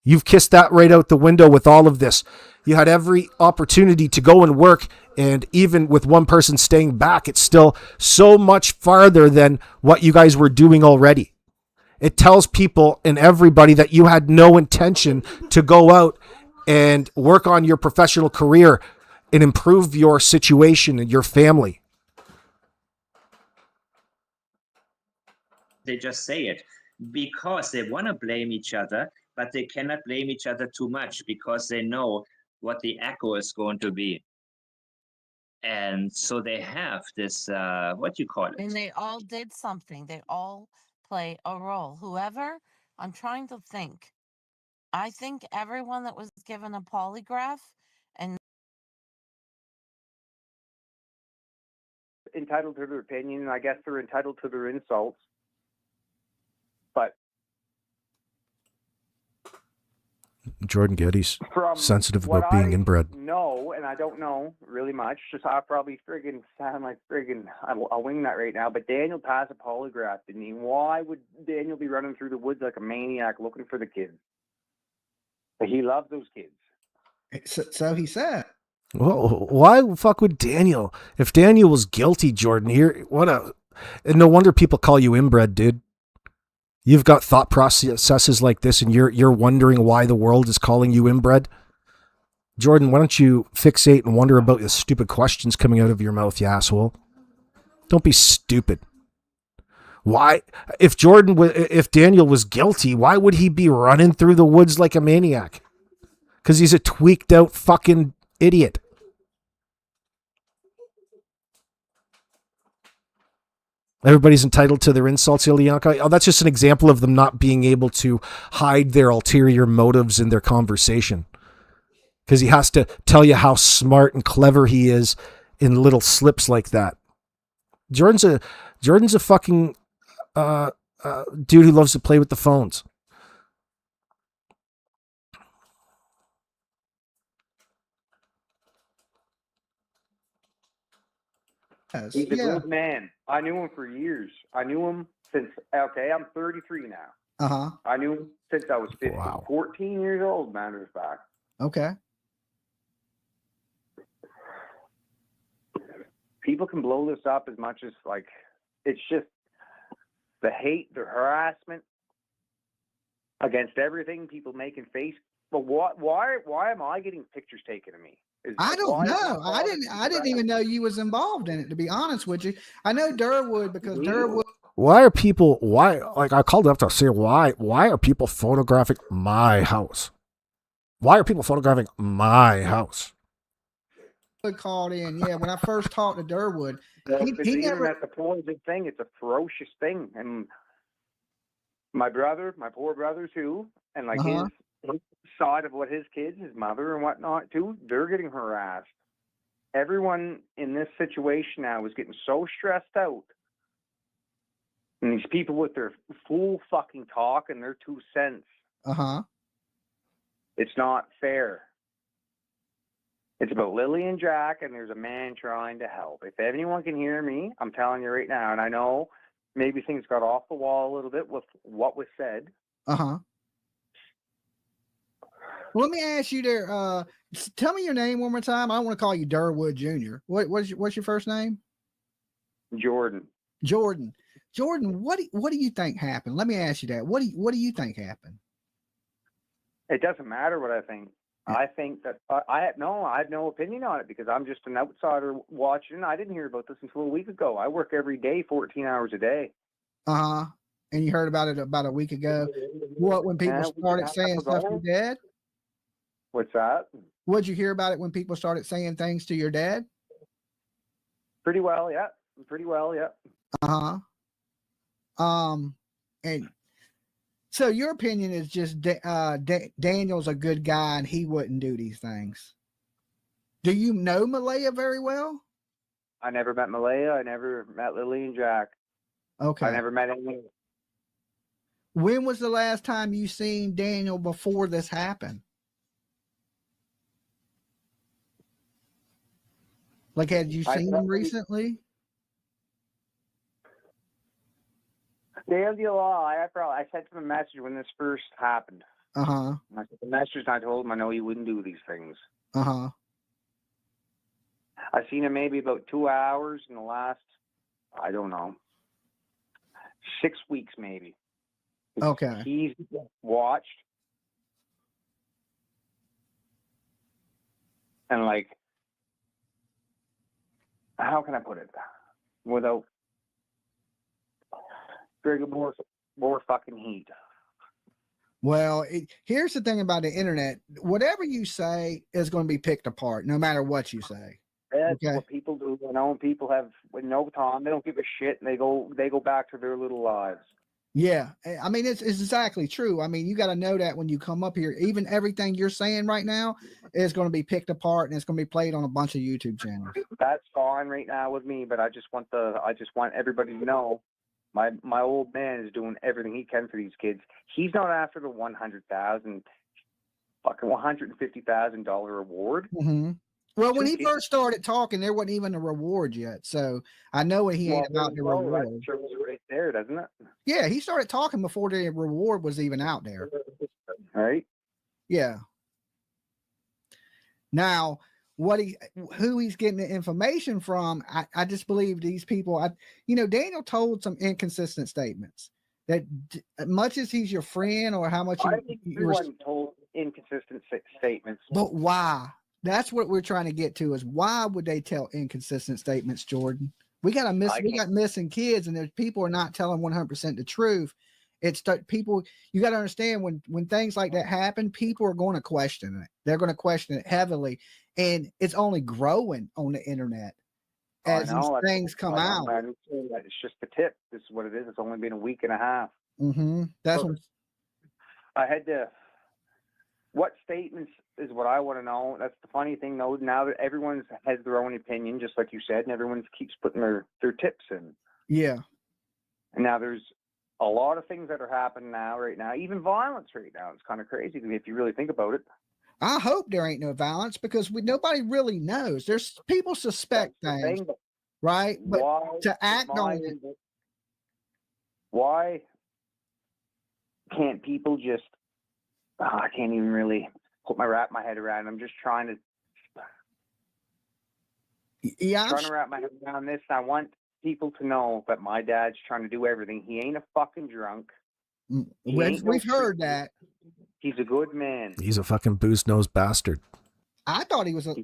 You've kissed that right out the window with all of this. You had every opportunity to go and work, and even with one person staying back, it's still so much farther than what you guys were doing already. It tells people and everybody that you had no intention to go out and work on your professional career and improve your situation and your family. They just say it because they want to blame each other, but they cannot blame each other too much because they know what the echo is going to be. And so they have this, what do you call it? And they all did something. They all play a role. Whoever, I'm trying to think. I think everyone that was given a polygraph and entitled to their opinion, and I guess they're entitled to their insults. But Jordan Geddes, From sensitive what about being I inbred. know, and I don't know really much, just I probably friggin' sound like friggin' I'll wing that right now, but Daniel passed a polygraph, didn't he? Why would Daniel be running through the woods like a maniac looking for the kids? But he loves those kids. So he said. Well, why the fuck would Daniel? If Daniel was guilty, Jordan, and no wonder people call you inbred, dude. You've got thought processes like this, and you're wondering why the world is calling you inbred. Jordan, why don't you fixate and wonder about the stupid questions coming out of your mouth, you asshole? Don't be stupid. Why, if Daniel was guilty, why would he be running through the woods like a maniac? Because he's a tweaked out fucking idiot. Everybody's entitled to their insults, Ilyanka. Oh, that's just an example of them not being able to hide their ulterior motives in their conversation. Because he has to tell you how smart and clever he is in little slips like that. Jordan's a fucking dude who loves to play with the phones. He's a good man. I knew him for years. I knew him since, I'm 33 now. Uh-huh. I knew him since I was 15. Wow. 14 years old, matter of fact. Okay. People can blow this up as much as, like, it's just the hate, the harassment against everything people make in face. But why am I getting pictures taken of me? I don't know. I didn't even know you was involved in it, to be honest with you. I know Durwood because Durwood. I called up to say why are people photographing my house? Why are people photographing my house? Called in, yeah. When I first talked to Durwood, he never. Internet, the poison thing. It's a ferocious thing, and my poor brother too, and like his side of what his kids, his mother and whatnot too, they're getting harassed. Everyone in this situation now is getting so stressed out. And these people with their full fucking talk and their 2 cents. It's not fair. It's about Lilly and Jack, and there's a man trying to help. If anyone can hear me, I'm telling you right now, and I know maybe things got off the wall a little bit with what was said. Well, let me ask you there. Tell me your name one more time. I don't want to call you Durwood Jr. What's your first name? Jordan. Jordan, what do you think happened? Let me ask you that. What do you think happened? It doesn't matter what I think. I think that I have no opinion on it because I'm just an outsider watching. I didn't hear about this until a week ago. I work every day, 14 hours a day. And you heard about it about a week ago. What, when people started saying stuff to your dad? What's that? What'd you hear about it when people started saying things to your dad? Pretty well, yeah. And so your opinion is just Daniel's a good guy and he wouldn't do these things. Do you know Malaya very well? I never met Malaya. I never met Lilly and Jack. Okay. I never met anyone. When was the last time you seen Daniel before this happened? Like, had you seen him recently? Daniel, I sent him a message when this first happened. I sent the message and I told him I know he wouldn't do these things. I seen him maybe about 2 hours in the last, I don't know, 6 weeks maybe. Okay. He's watched. And like, how can I put it without more fucking heat? Well, here's the thing about the internet. Whatever you say is going to be picked apart, no matter what you say. That's what people do. You know, people have no time. They don't give a shit, and they go back to their little lives. Yeah, I mean, it's exactly true. I mean, you got to know that when you come up here, even everything you're saying right now is going to be picked apart and it's going to be played on a bunch of YouTube channels. That's fine right now with me, but I just want everybody to know my old man is doing everything he can for these kids. He's not after the 100,000. fucking $150,000 reward. Mm-hmm. Well, when he Two first started talking, there wasn't even a reward yet. So I know he ain't about the reward. That shows it right there, doesn't it? Yeah, he started talking before the reward was even out there. Right? Yeah. Now, who he's getting the information from, I just believe these people. Daniel told some inconsistent statements that much as he's your friend or how much I think everyone told inconsistent statements. But why? That's what we're trying to get to, is why would they tell inconsistent statements, Jordan? We got missing kids, and there's people are not telling 100% the truth. It's people, you got to understand when things like that happen, people are going to question it. They're going to question it heavily, and it's only growing on the internet as these things come out. It's just the tip. This is what it is. It's only been a week and a half. Mm-hmm. That's what I had to. What statements is what I want to know. That's the funny thing, though. Now that everyone has their own opinion, just like you said, and everyone keeps putting their tips in. Yeah. And now there's a lot of things that are happening right now, even violence right now. It's kind of crazy to me if you really think about it. I hope there ain't no violence, because nobody really knows. There's people suspect things, right? But to act on it. Why can't people just? I can't even really wrap my head around. I'm just trying to. Yeah, trying to wrap my head around this. I want people to know that my dad's trying to do everything. He ain't a fucking drunk. We've heard that. He's a good man. He's a fucking booze-nosed bastard. I thought he was a.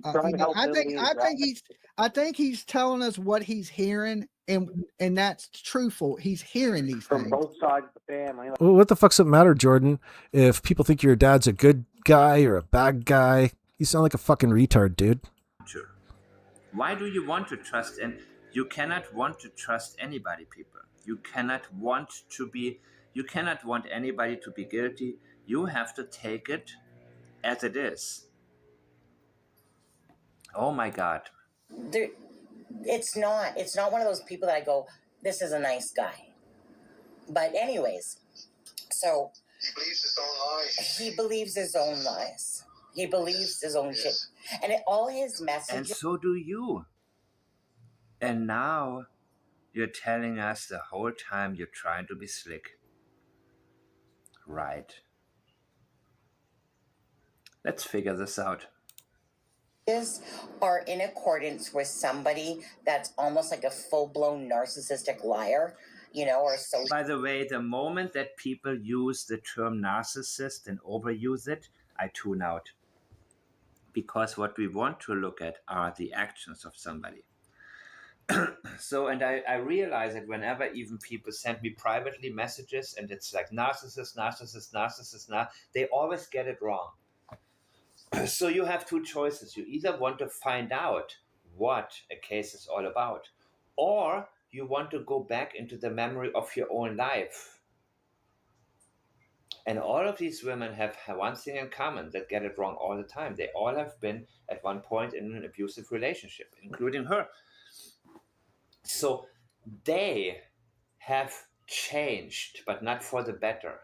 I think he's telling us what he's hearing, and that's truthful. He's hearing these from things. both sides of the family. Well, what the fuck's it matter, Jordan? If people think your dad's a good guy or a bad guy, you sound like a fucking retard, dude. Sure. Why do you want to trust? And you cannot want to trust anybody, people. You cannot want anybody to be guilty. You have to take it as it is. Oh my God. It's not one of those people that I go, this is a nice guy. But anyways, so he believes his own lies. He believes his own lies. He believes his own shit. And all his messages. And so do you. And now you're telling us the whole time you're trying to be slick. Right. Let's figure this out. Are in accordance with somebody that's almost like a full-blown narcissistic liar, or so. By the way, the moment that people use the term narcissist and overuse it, I tune out. Because what we want to look at are the actions of somebody. So, and I realize that whenever even people send me privately messages and it's like narcissist, they always get it wrong. So you have two choices. You either want to find out what a case is all about, or you want to go back into the memory of your own life. And all of these women have one thing in common, that get it wrong all the time. They all have been at one point in an abusive relationship, including her. So they have changed, but not for the better.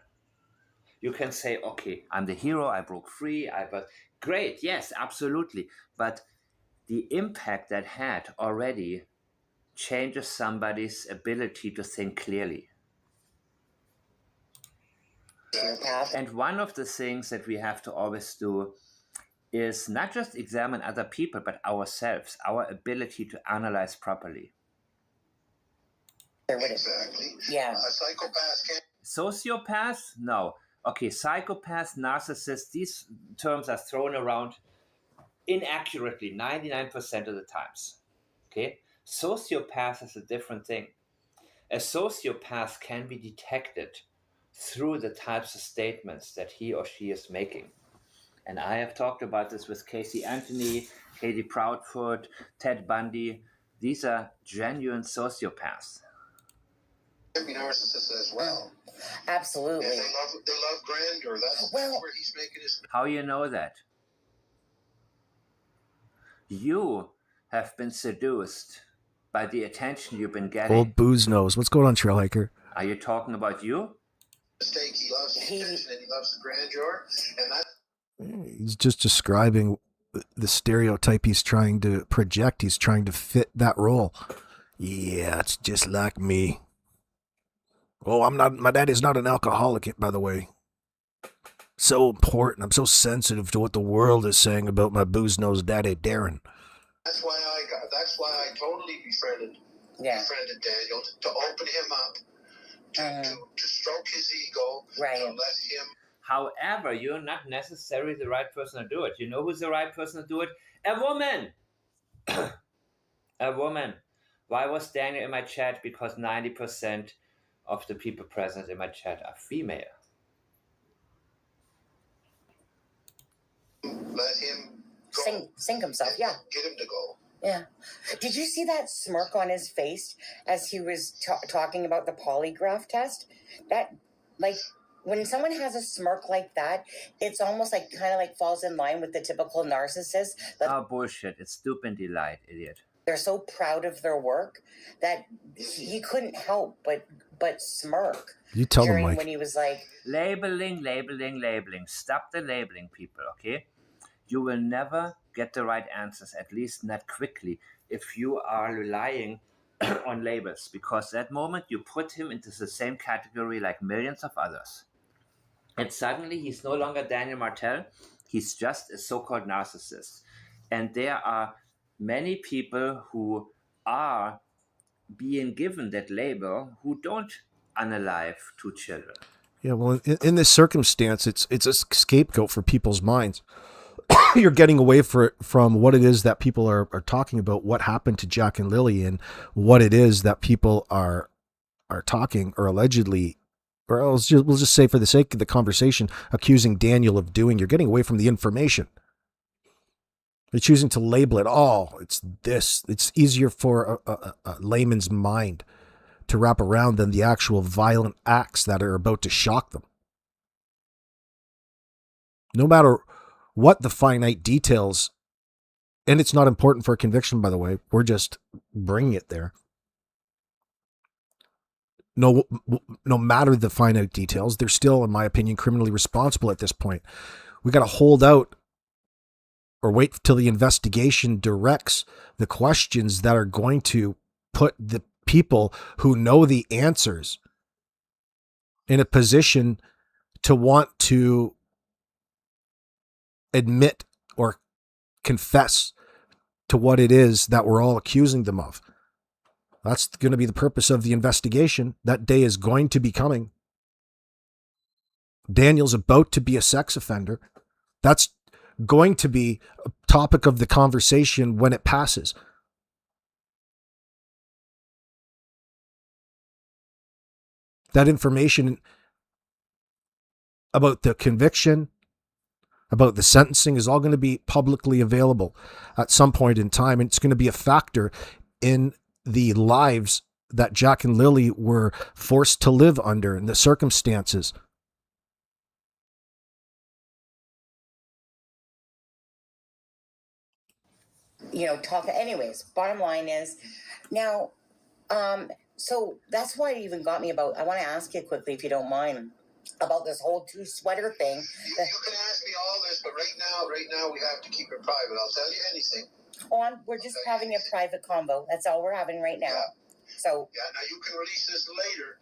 You can say, okay, I'm the hero, I broke free, great, yes, absolutely. But the impact that had already changes somebody's ability to think clearly. And one of the things that we have to always do is not just examine other people, but ourselves, our ability to analyze properly. Exactly. Yeah. A psychopath can't. Sociopath? No. Okay, psychopath, narcissist, these terms are thrown around inaccurately 99% of the times. Okay? Sociopath is a different thing. A sociopath can be detected through the types of statements that he or she is making. And I have talked about this with Casey Anthony, Katie Proudfoot, Ted Bundy. These are genuine sociopaths. Be narcissists as well. Absolutely. And they love grandeur. That's where he's making his. How you know that? You have been seduced by the attention you've been getting. Old booze nose. What's going on, Trail Hiker? Are you talking about you? Mistake. He loves the attention and he loves the grandeur, and that. He's just describing the stereotype he's trying to project. He's trying to fit that role. Yeah, it's just like me. Oh, my daddy's not an alcoholic, by the way. So important. I'm so sensitive to what the world is saying about my booze-nosed daddy, Darren. That's why I totally befriended Daniel, to open him up, to stroke his ego, to let him. However, you're not necessarily the right person to do it. You know who's the right person to do it? A woman! A woman. Why was Daniel in my chat? Because 90% of the people present in my chat are female. Let him go. Sink himself, yeah. Get him to go. Yeah. Did you see that smirk on his face as he was talking about the polygraph test? That, like, when someone has a smirk like that, it's almost like kind of like falls in line with the typical narcissist. Oh, bullshit. It's stupid delight, idiot. They're so proud of their work that he couldn't help but smirk. You tell him, Mike. When he was like... Labeling. Stop the labeling, people, okay? You will never get the right answers, at least not quickly, if you are relying on labels, because that moment you put him into the same category like millions of others. And suddenly he's no longer Daniel Martell, he's just a so-called narcissist. And there are many people who are being given that label who don't unalive two children. Yeah, well, in this circumstance, it's a scapegoat for people's minds. You're getting away from what it is that people are talking about, what happened to Jack and Lilly, and what it is that people are talking or allegedly, or we'll just say for the sake of the conversation, accusing Daniel of doing. You're getting away from the information. You're choosing to label it all. It's this. It's easier for a layman's mind to wrap around than the actual violent acts that are about to shock them. No matter what the finite details, and it's not important for a conviction, by the way, we're just bringing it there. No matter the finite details, they're still, in my opinion, criminally responsible at this point. We got to hold out or wait till the investigation directs the questions that are going to put the people who know the answers in a position to want to admit or confess to what it is that we're all accusing them of. That's going to be the purpose of the investigation. That day is going to be coming. Daniel's about to be a sex offender. That's going to be a topic of the conversation when it passes. That information about the conviction, about the sentencing, is all going to be publicly available at some point in time. And it's going to be a factor in the lives that Jack and Lilly were forced to live under and the circumstances. Anyways, bottom line is now, so that's why it even got me about, I want to ask you quickly, if you don't mind, about this whole two sweater thing. You can ask me all this, but right now we have to keep it private. I'll tell you anything. We're just having a private convo. That's all we're having right now. Yeah. So now you can release this later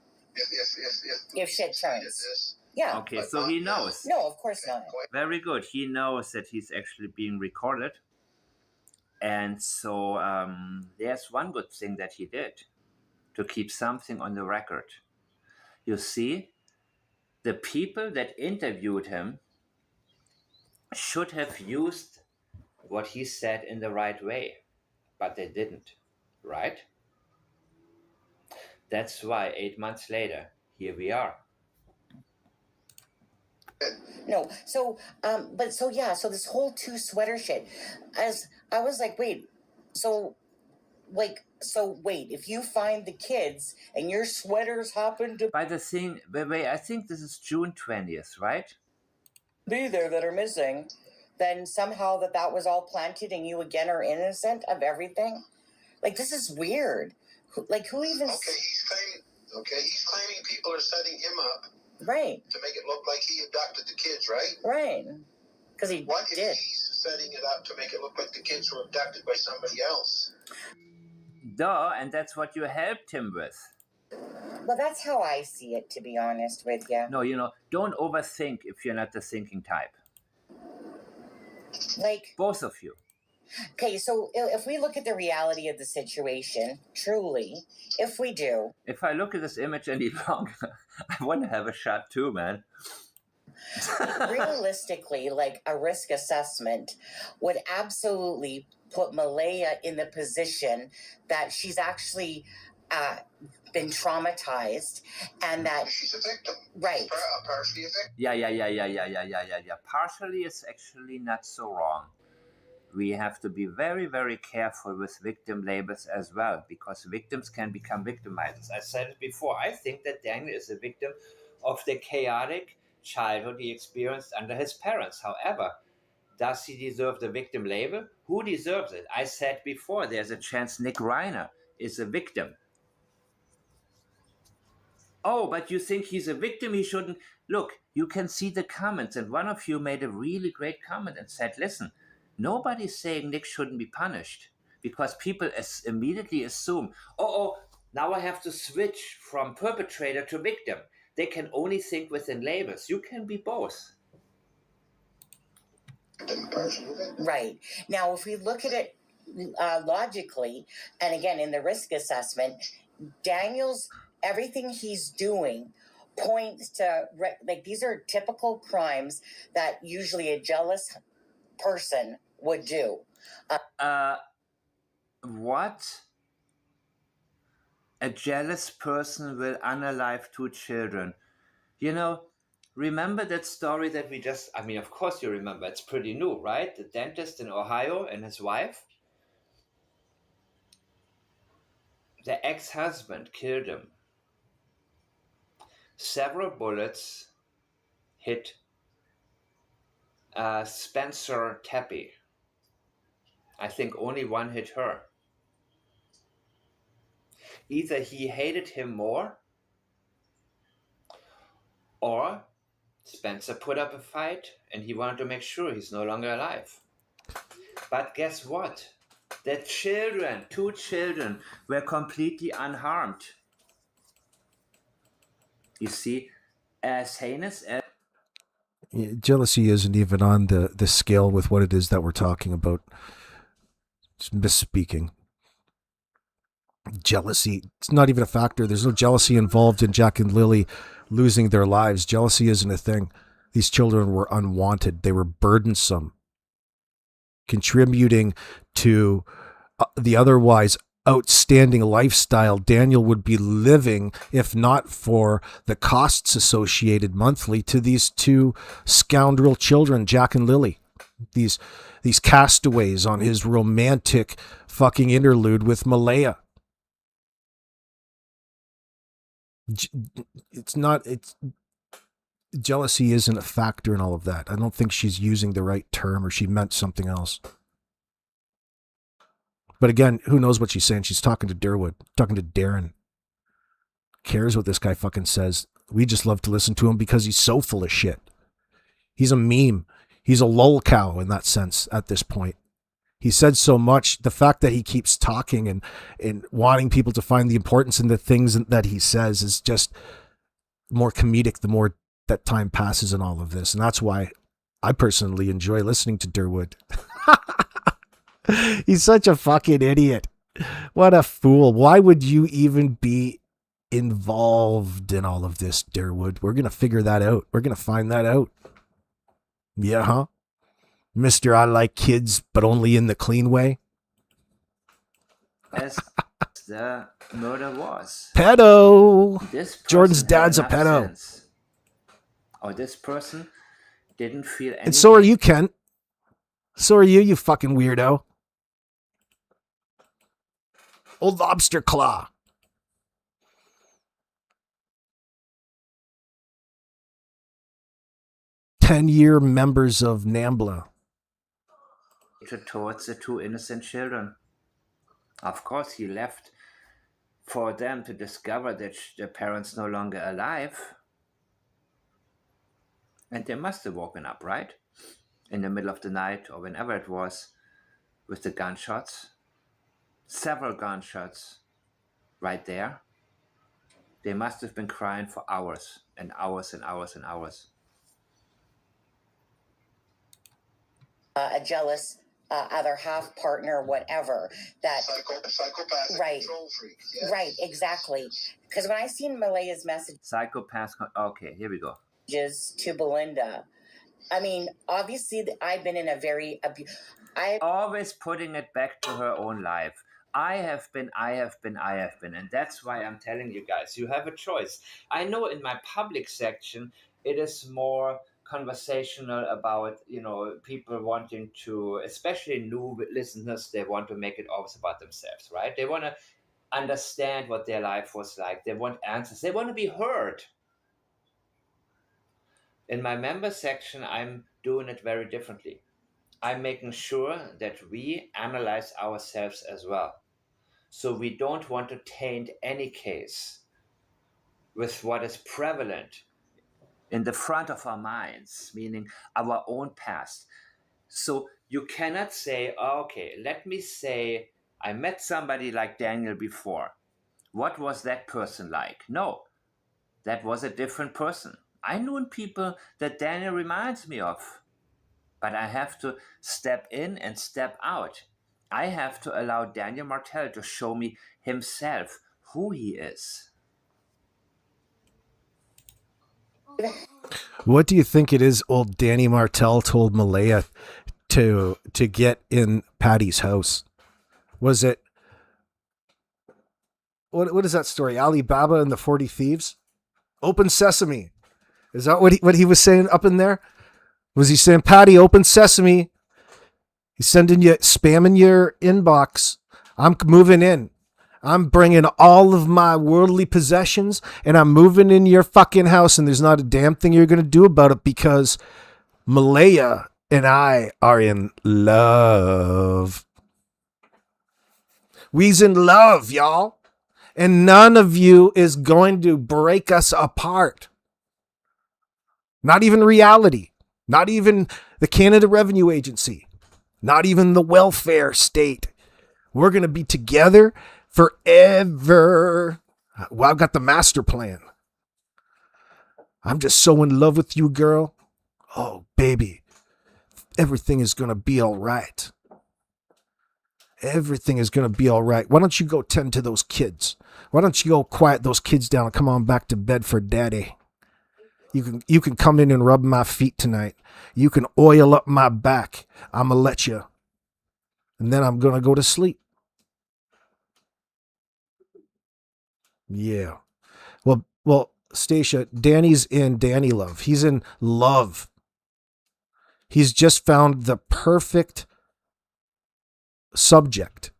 if shit turns. Yeah. Okay, so he knows. No, of course not. Very good. He knows that he's actually being recorded. And so there's one good thing that he did to keep something on the record. You see, the people that interviewed him should have used what he said in the right way, but they didn't, right? That's why 8 months later, here we are. No, so this whole two sweater shit, as I was like, wait, if you find the kids and your sweaters happen to wait, I think this is June 20th, right? Be there that are missing, then somehow that was all planted and you again are innocent of everything. Like, this is weird. Who even? He's claiming people are setting him up. Right. To make it look like he abducted the kids, right? Right. Because he What if did. he's setting it up to make it look like the kids were abducted by somebody else? Duh, and that's what you helped him with. Well, that's how I see it, to be honest with you. No, don't overthink if you're not the thinking type. Like, both of you. Okay, so if we look at the reality of the situation, truly, if we do. If I look at this image any longer, I want to have a shot too, man. Realistically, like a risk assessment would absolutely put Malaya in the position that she's actually been traumatized and that she's a victim. Right. Partially a victim. Yeah. Partially is actually not so wrong. We have to be very, very careful with victim labels as well, because victims can become victimizers. I said it before. I think that Daniel is a victim of the chaotic childhood he experienced under his parents. However, does he deserve the victim label? Who deserves it? I said before, there's a chance Nick Reiner is a victim. Oh, but you think he's a victim? He shouldn't. Look, you can see the comments, and one of you made a really great comment and said, listen, nobody's saying Nick shouldn't be punished, because people immediately assume, now I have to switch from perpetrator to victim. They can only think within labels. You can be both. Right. Now, if we look at it logically, and again, in the risk assessment, Daniel's, everything he's doing points to, like, these are typical crimes that usually a jealous person would do. What? A jealous person will unalive 2 children. Remember that story that we just, of course you remember, it's pretty new, right? The dentist in Ohio and his wife. The ex-husband killed him. Several bullets hit Spencer Tappy. I think only one hit her. Either he hated him more, or Spencer put up a fight and he wanted to make sure he's no longer alive. But guess what? The children, 2 children, were completely unharmed. You see, as heinous as... Jealousy isn't even on the scale with what it is that we're talking about. Just misspeaking. Jealousy, it's not even a factor. There's no jealousy involved in Jack and Lilly losing their lives. Jealousy isn't a thing. These children were unwanted. They were burdensome, contributing to the otherwise outstanding lifestyle Daniel would be living if not for the costs associated monthly to these 2 scoundrel children, Jack and Lilly. These castaways on his romantic fucking interlude with Malaya. Jealousy isn't a factor in all of that. I don't think she's using the right term, or she meant something else. But again, who knows what she's saying? She's talking to Durwood, talking to Darren. Cares what this guy fucking says. We just love to listen to him because he's so full of shit. He's a meme. He's a lol cow in that sense at this point. He said so much. The fact that he keeps talking and wanting people to find the importance in the things that he says is just more comedic the more that time passes in all of this. And that's why I personally enjoy listening to Durwood. He's such a fucking idiot. What a fool. Why would you even be involved in all of this, Durwood? We're going to figure that out. We're going to find that out. Yeah, huh? Mr. I like kids, but only in the clean way. As the murder was. Pedo! Jordan's dad's a pedo. Sense. Or this person didn't feel anything. And so are you, Kent. So are you fucking weirdo. Old lobster claw. 10-year members of NAMBLA. Towards the 2 innocent children. Of course, he left for them to discover that their parents no longer alive. And they must have woken up, right? in the middle of the night or whenever it was with the gunshots, several gunshots right there. They must have been crying for hours and hours and hours and hours. A jealous other half partner, whatever. That psychopathic right, control freak. Yes. Right, exactly. Because when I seen Malaya's messages, Okay, here we go. To Belinda, I mean, obviously, I've been in a very always putting it back to her own life. I have been, and that's why I'm telling you guys, you have a choice. I know in my public section, it is more conversational about, people wanting to, especially new listeners, they want to make it always about themselves, right? They want to understand what their life was like. They want answers. They want to be heard. In my member section, I'm doing it very differently. I'm making sure that we analyze ourselves as well. So we don't want to taint any case with what is prevalent in the front of our minds, meaning our own past. So you cannot say, okay, let me say I met somebody like Daniel before. What was that person like? No, that was a different person. I knew people that Daniel reminds me of. But I have to step in and step out. I have to allow Daniel Martell to show me himself, who he is. What do you think it is old Danny Martell told Malaya to get in Patty's house? Was it, what is that story? Alibaba and the 40 Thieves? Open sesame. Is that what he was saying up in there? Was he saying, Patty, open sesame? He's spamming your inbox. I'm moving in. I'm bringing all of my worldly possessions and I'm moving in your fucking house and there's not a damn thing you're going to do about it because Malaya and I are in love. We's in love, y'all. And none of you is going to break us apart. Not even reality. Not even the Canada Revenue Agency. Not even the welfare state. We're going to be together forever. Well, I've got the master plan. I'm just so in love with you, girl. Oh, baby. Everything is going to be all right. Everything is going to be all right. Why don't you go tend to those kids? Why don't you go quiet those kids down and come on back to bed for daddy? You can come in and rub my feet tonight. You can oil up my back. I'm going to let you. And then I'm going to go to sleep. Yeah. Well, Stacia, Danny's in Danny Love. He's in love. He's just found the perfect subject.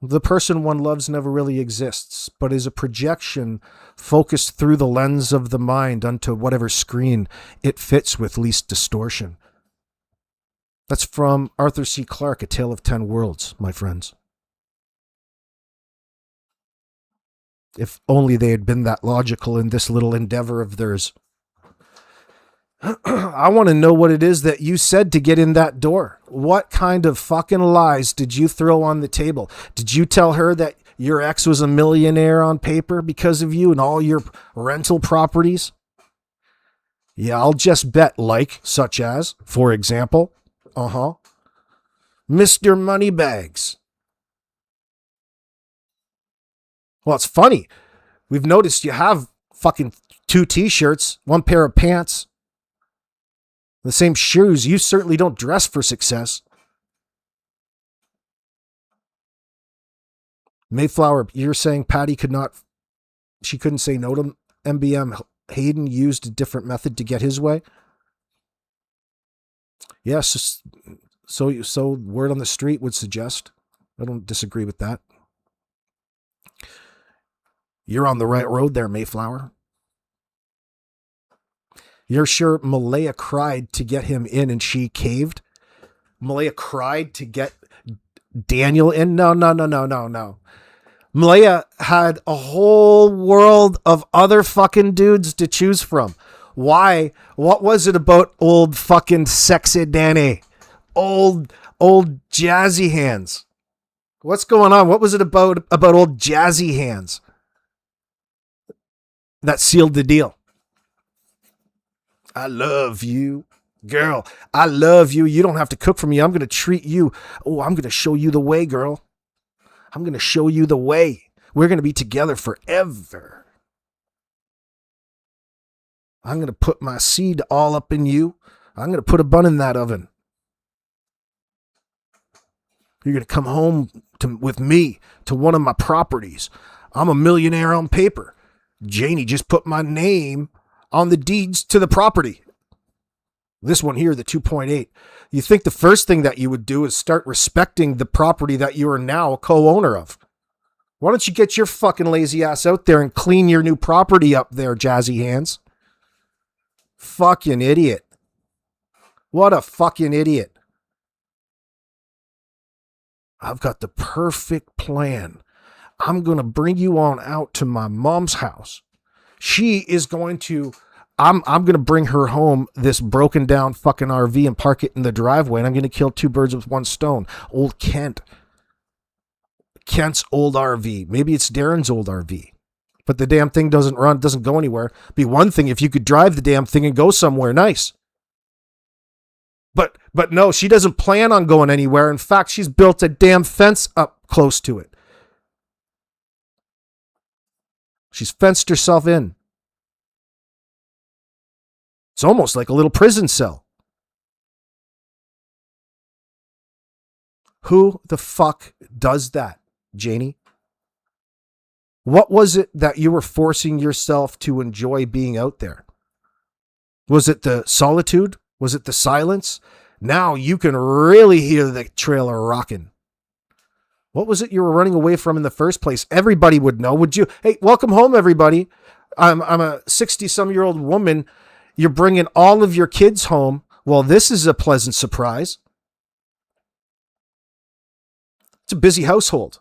The person one loves never really exists, but is a projection focused through the lens of the mind onto whatever screen it fits with least distortion. That's from Arthur C. Clarke, A Tale of 10 Worlds, my friends. If only they had been that logical in this little endeavor of theirs. I want to know what it is that you said to get in that door. What kind of fucking lies did you throw on the table? Did you tell her that your ex was a millionaire on paper because of you and all your rental properties? Yeah, I'll just bet, such as, for example, Mr. Moneybags. Well, it's funny. We've noticed you have fucking 2 t-shirts, 1 pair of pants, the same shoes. You certainly don't dress for success. Mayflower, you're saying Patty she couldn't say no to MBM. Hayden used a different method to get his way. Yes. So word on the street would suggest. I don't disagree with that. You're on the right road there, Mayflower. You're sure Malaya cried to get him in and she caved? Malaya cried to get Daniel in? No. Malaya had a whole world of other fucking dudes to choose from. Why? What was it about old fucking sexy Danny? Old jazzy hands. What's going on? What was it about old jazzy hands that sealed the deal? I love you. Girl, I love you. You don't have to cook for me. I'm going to treat you. Oh, I'm going to show you the way, girl. I'm going to show you the way. We're going to be together forever. I'm going to put my seed all up in you. I'm going to put a bun in that oven. You're going to come home with me to one of my properties. I'm a millionaire on paper. Janie just put my name on the deeds to the property. This one here, the 2.8. You think the first thing that you would do is start respecting the property that you are now a co-owner of. Why don't you get your fucking lazy ass out there and clean your new property up there, jazzy hands? Fucking idiot. What a fucking idiot. I've got the perfect plan. I'm going to bring you on out to my mom's house. She is going to, I'm going to bring her home this broken down fucking RV and park it in the driveway. And I'm going to kill two birds with one stone. Old Kent's old RV. Maybe it's Darren's old RV. But the damn thing doesn't run, doesn't go anywhere. Be one thing if you could drive the damn thing and go somewhere nice. But no, she doesn't plan on going anywhere. In fact, she's built a damn fence up close to it. She's fenced herself in. It's almost like a little prison cell. Who the fuck does that, Janie? What was it that you were forcing yourself to enjoy being out there? Was it the solitude? Was it the silence? Now you can really hear the trailer rocking. What was it you were running away from in the first place? Everybody would know. Would you? Hey, welcome home, everybody. I'm a 60-some-year-old woman. You're bringing all of your kids home. Well, this is a pleasant surprise. It's a busy household.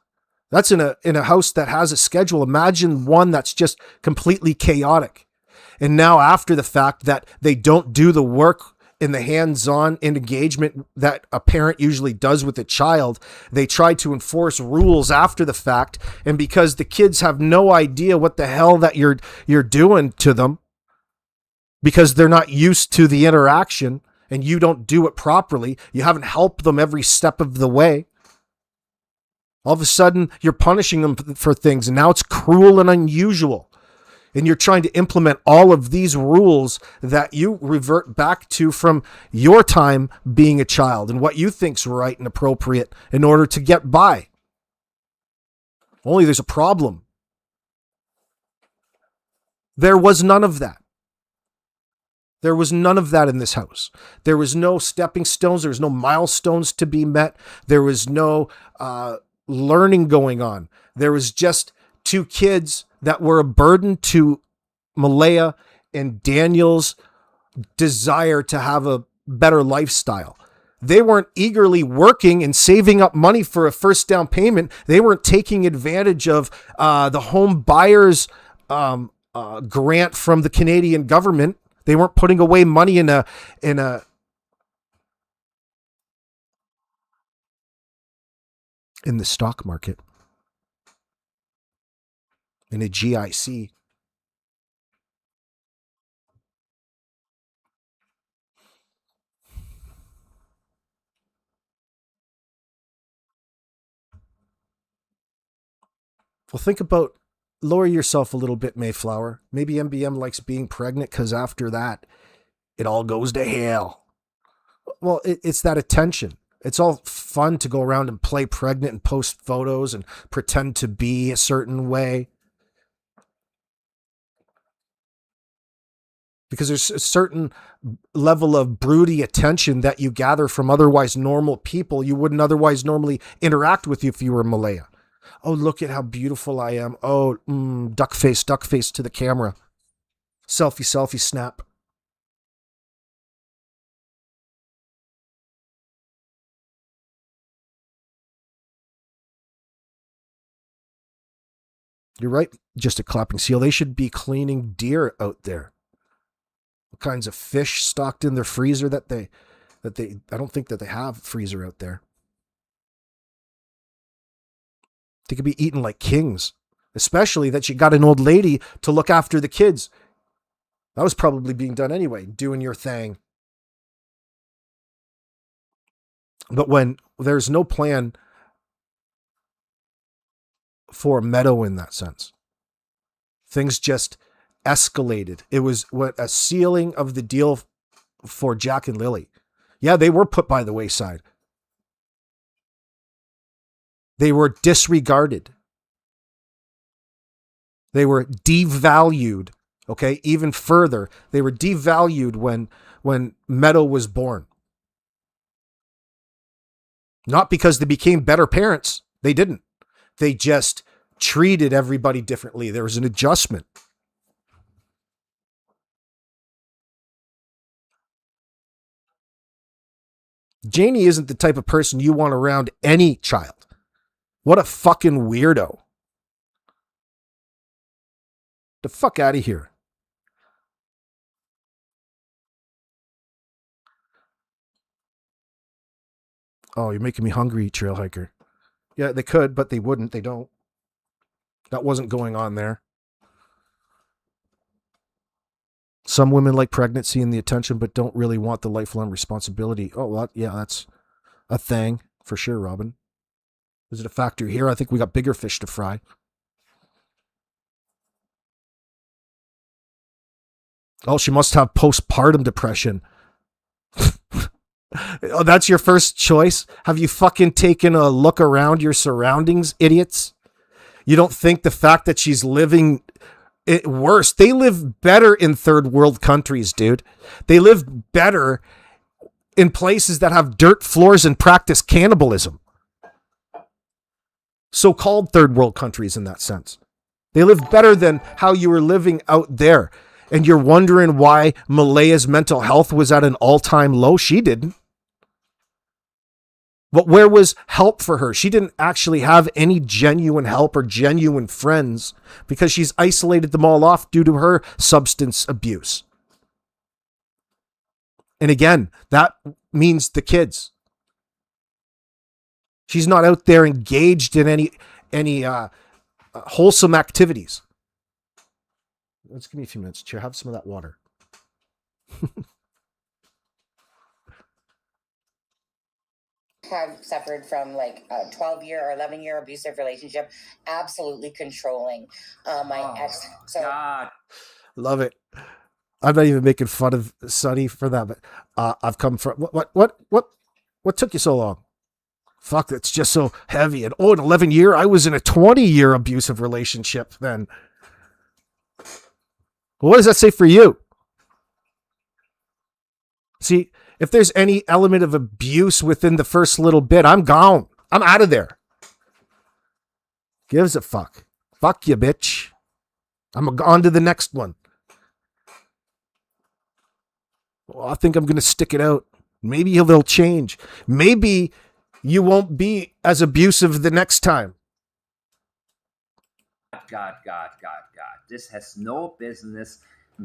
That's in a house that has a schedule. Imagine one that's just completely chaotic. And now after the fact that they don't do the work in the hands-on engagement that a parent usually does with a child, they try to enforce rules after the fact. And because the kids have no idea what the hell that you're doing to them, because they're not used to the interaction and you don't do it properly, you haven't helped them every step of the way. All of a sudden, you're punishing them for things, and now it's cruel and unusual. And you're trying to implement all of these rules that you revert back to from your time being a child and what you think's right and appropriate in order to get by. Only there's a problem. There was none of that. There was none of that in this house. There was no stepping stones. There was no milestones to be met. There was no learning going on. There was just two kids that were a burden to Malaya and Daniel's desire to have a better lifestyle. They weren't eagerly working and saving up money for a first down payment. They weren't taking advantage of the home buyers grant from the Canadian government. They weren't putting away money in the stock market, in a GIC. Well, think about, lower yourself a little bit, Mayflower. Maybe MBM likes being pregnant because after that, it all goes to hell. Well, it's that attention. It's all fun to go around and play pregnant and post photos and pretend to be a certain way. Because there's a certain level of broody attention that you gather from otherwise normal people you wouldn't otherwise normally interact with if you were Malaya. Oh, look at how beautiful I am. Oh, duck face to the camera. Selfie, snap. You're right. Just a clapping seal. They should be cleaning deer out there. What kinds of fish stocked in their freezer that they, I don't think that they have a freezer out there. They could be eating like kings, especially that you got an old lady to look after the kids. That was probably being done anyway, doing your thing. But when there's no plan for Meadow in that sense, things just escalated. It was what a sealing of the deal for Jack and Lilly. Yeah, they were put by the wayside. They were disregarded. They were devalued. Okay, even further, they were devalued when Meadow was born. Not because they became better parents. They didn't. They just treated everybody differently. There was an adjustment. Janie isn't the type of person you want around any child. What a fucking weirdo. The fuck out of here. Oh, you're making me hungry, trail hiker. Yeah, they could, but they wouldn't. They don't. That wasn't going on there. Some women like pregnancy and the attention, but don't really want the lifelong responsibility. Oh, well, yeah, that's a thing for sure, Robin. Is it a factor here? I think we got bigger fish to fry. Oh, she must have postpartum depression. Oh, that's your first choice? Have you fucking taken a look around your surroundings, idiots? You don't think the fact that she's living it worse? They live better in third world countries, dude. They live better in places that have dirt floors and practice cannibalism. So-called third world countries in that sense. They live better than how you were living out there. And you're wondering why Malaya's mental health was at an all-time low? She didn't. But where was help for her? She didn't actually have any genuine help or genuine friends because she's isolated them all off due to her substance abuse. And again, that means the kids. She's not out there engaged in any wholesome activities. Let's give me a few minutes. Chair, have some of that water. Have suffered from like a 12-year or 11-year abusive relationship, absolutely controlling. My ex. So God. Love it. I'm not even making fun of Sonny for that, but I've come from what took you so long? Fuck, that's just so heavy. And an 11-year, I was in a 20-year abusive relationship then. Well, what does that say for you? See, if there's any element of abuse within the first little bit, I'm gone. I'm out of there. Gives a fuck. Fuck you, bitch. I'm on to the next one. Well, I think I'm going to stick it out. Maybe they'll change. Maybe you won't be as abusive the next time. God. This has no business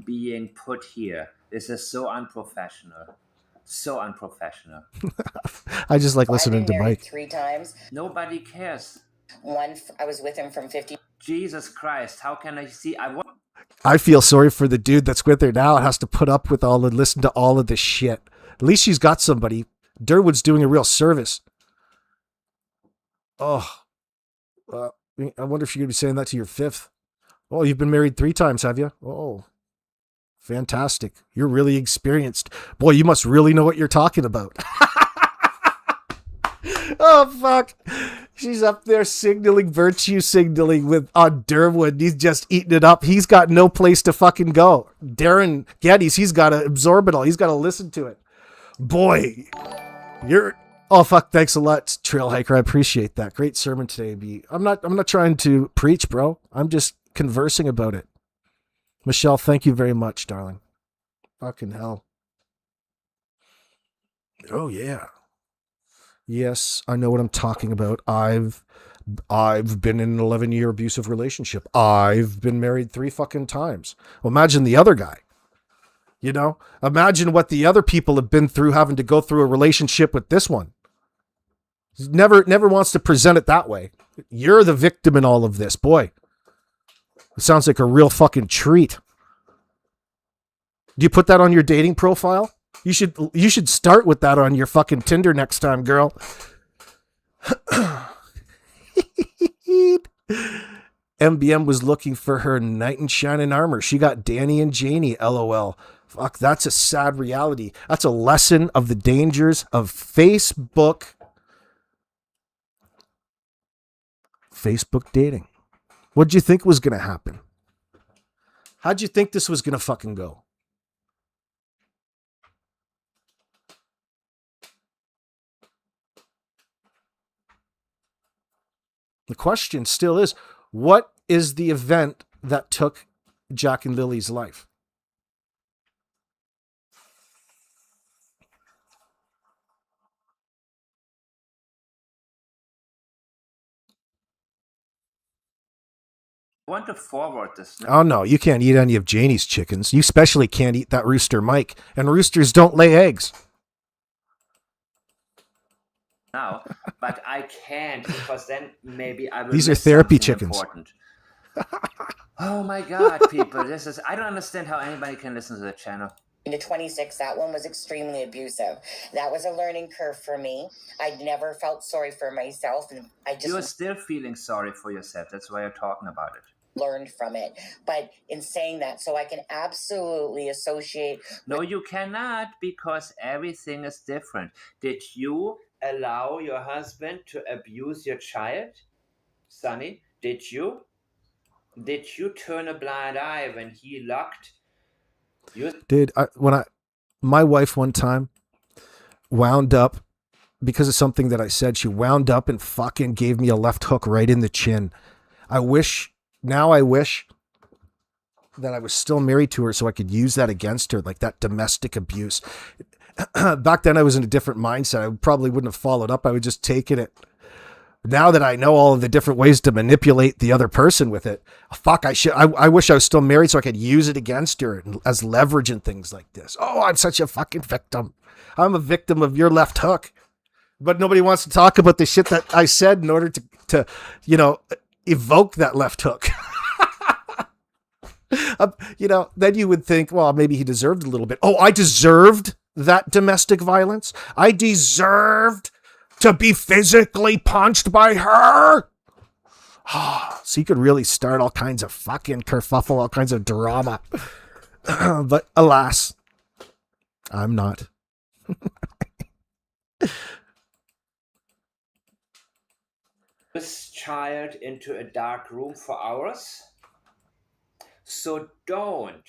being put here. This is so unprofessional. So unprofessional. I just like listening to Mike. 3 times. Nobody cares. I was with him from 50. Jesus Christ, how can I see? I feel sorry for the dude that's with her now and has to put up with all and listen to all of this shit. At least she's got somebody. Durwood's doing a real service. Oh, I wonder if you're going to be saying that to your 5th. Oh, you've been married 3 times, have you? Oh, fantastic. You're really experienced. Boy, you must really know what you're talking about. Oh, fuck. She's up there virtue signaling on Durwood. He's just eating it up. He's got no place to fucking go. Darin Gettys, he's got to absorb it all. He's got to listen to it. Boy, oh, fuck. Thanks a lot, Trail Hiker. I appreciate that. Great sermon today, B. I'm not trying to preach, bro. I'm just conversing about it. Michelle, thank you very much, darling. Fucking hell. Oh, yeah. Yes, I know what I'm talking about. I've I've been in an 11-year abusive relationship. I've been married 3 fucking times. Well, imagine the other guy. You know, imagine what the other people have been through having to go through a relationship with this one. Never wants to present it that way. You're the victim in all of this. Boy, it sounds like a real fucking treat. Do you put that on your dating profile? You should start with that on your fucking Tinder next time, girl. MBM was looking for her knight in shining armor. She got Danny and Janie, LOL. Fuck, that's a sad reality. That's a lesson of the dangers of Facebook dating. What'd you think was going to happen? How'd you think this was going to fucking go? The question still is, what is the event that took Jack and Lilly's life? I want to forward this. Oh, no, you can't eat any of Janie's chickens. You especially can't eat that rooster Mike. And roosters don't lay eggs. Now, but I can't, because then maybe I will. These are miss therapy something chickens. Important. Oh my God, people. I don't understand how anybody can listen to the channel. To 26, that one was extremely abusive. That was a learning curve for me. I never felt sorry for myself, and You're still feeling sorry for yourself. That's why you're talking about it. Learned from it. But in saying that, so I can absolutely associate. No, you cannot, because everything is different. Did you allow your husband to abuse your child, Sonny? Did you? Did you turn a blind eye when he locked you? My wife one time wound up, because of something that I said, she wound up and fucking gave me a left hook right in the chin. I wish that I was still married to her so I could use that against her, like that domestic abuse. Back then I was in a different mindset. I probably wouldn't have followed up. I would just taken it. Now that I know all of the different ways to manipulate the other person with it, fuck, I wish I was still married so I could use it against her as leverage and things like this. Oh, I'm such a fucking victim. I'm a victim of your left hook. But nobody wants to talk about the shit that I said in order to evoke that left hook. Then you would think, well, maybe he deserved a little bit. Oh, I deserved that domestic violence. I deserved to be physically punched by her. So you could really start all kinds of fucking kerfuffle, all kinds of drama. But alas, I'm not. This child into a dark room for hours. So don't.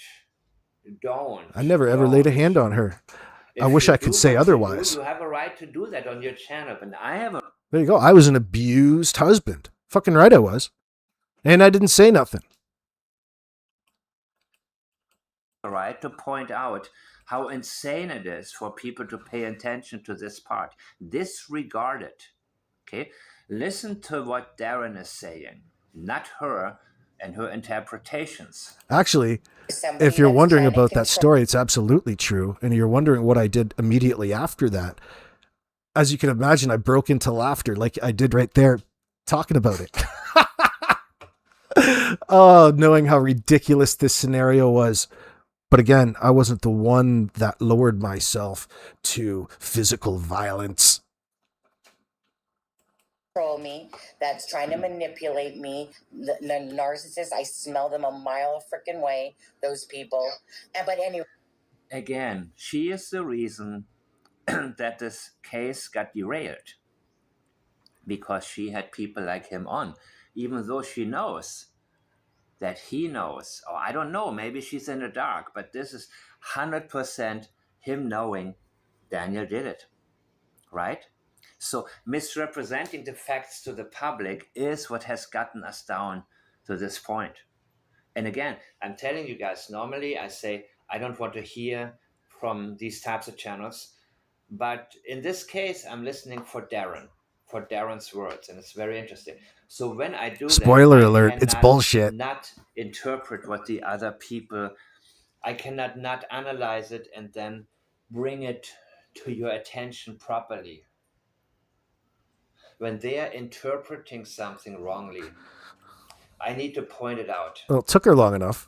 I never ever laid a hand on her. I wish I could say otherwise. You have a right to do that on your channel, and I have a. There you go. I was an abused husband. Fucking right I was. And I didn't say nothing. Right to point out how insane it is for people to pay attention to this part. Disregard it. Okay? Listen to what Darren is saying, not her and her interpretations. Actually, if you're wondering about that story, it's absolutely true. And you're wondering what I did immediately after that. As you can imagine, I broke into laughter like I did right there talking about it. Oh, knowing how ridiculous this scenario was. But again, I wasn't the one that lowered myself to physical violence. Me, that's trying to manipulate me. The narcissists, I smell them a mile a freaking way, those people. But anyway. Again, she is the reason that this case got derailed. Because she had people like him on. Even though she knows that he knows. Or I don't know, maybe she's in the dark. But this is 100% him knowing Daniel did it. Right? So misrepresenting the facts to the public is what has gotten us down to this point. And again, I'm telling you guys, normally I say, I don't want to hear from these types of channels. But in this case, I'm listening for Darren, for Darren's words, and it's very interesting. So when I do Spoiler that, alert, it's bullshit. Not interpret what the other people. I cannot not analyze it and then bring it to your attention properly. When they are interpreting something wrongly, I need to point it out. Well, it took her long enough.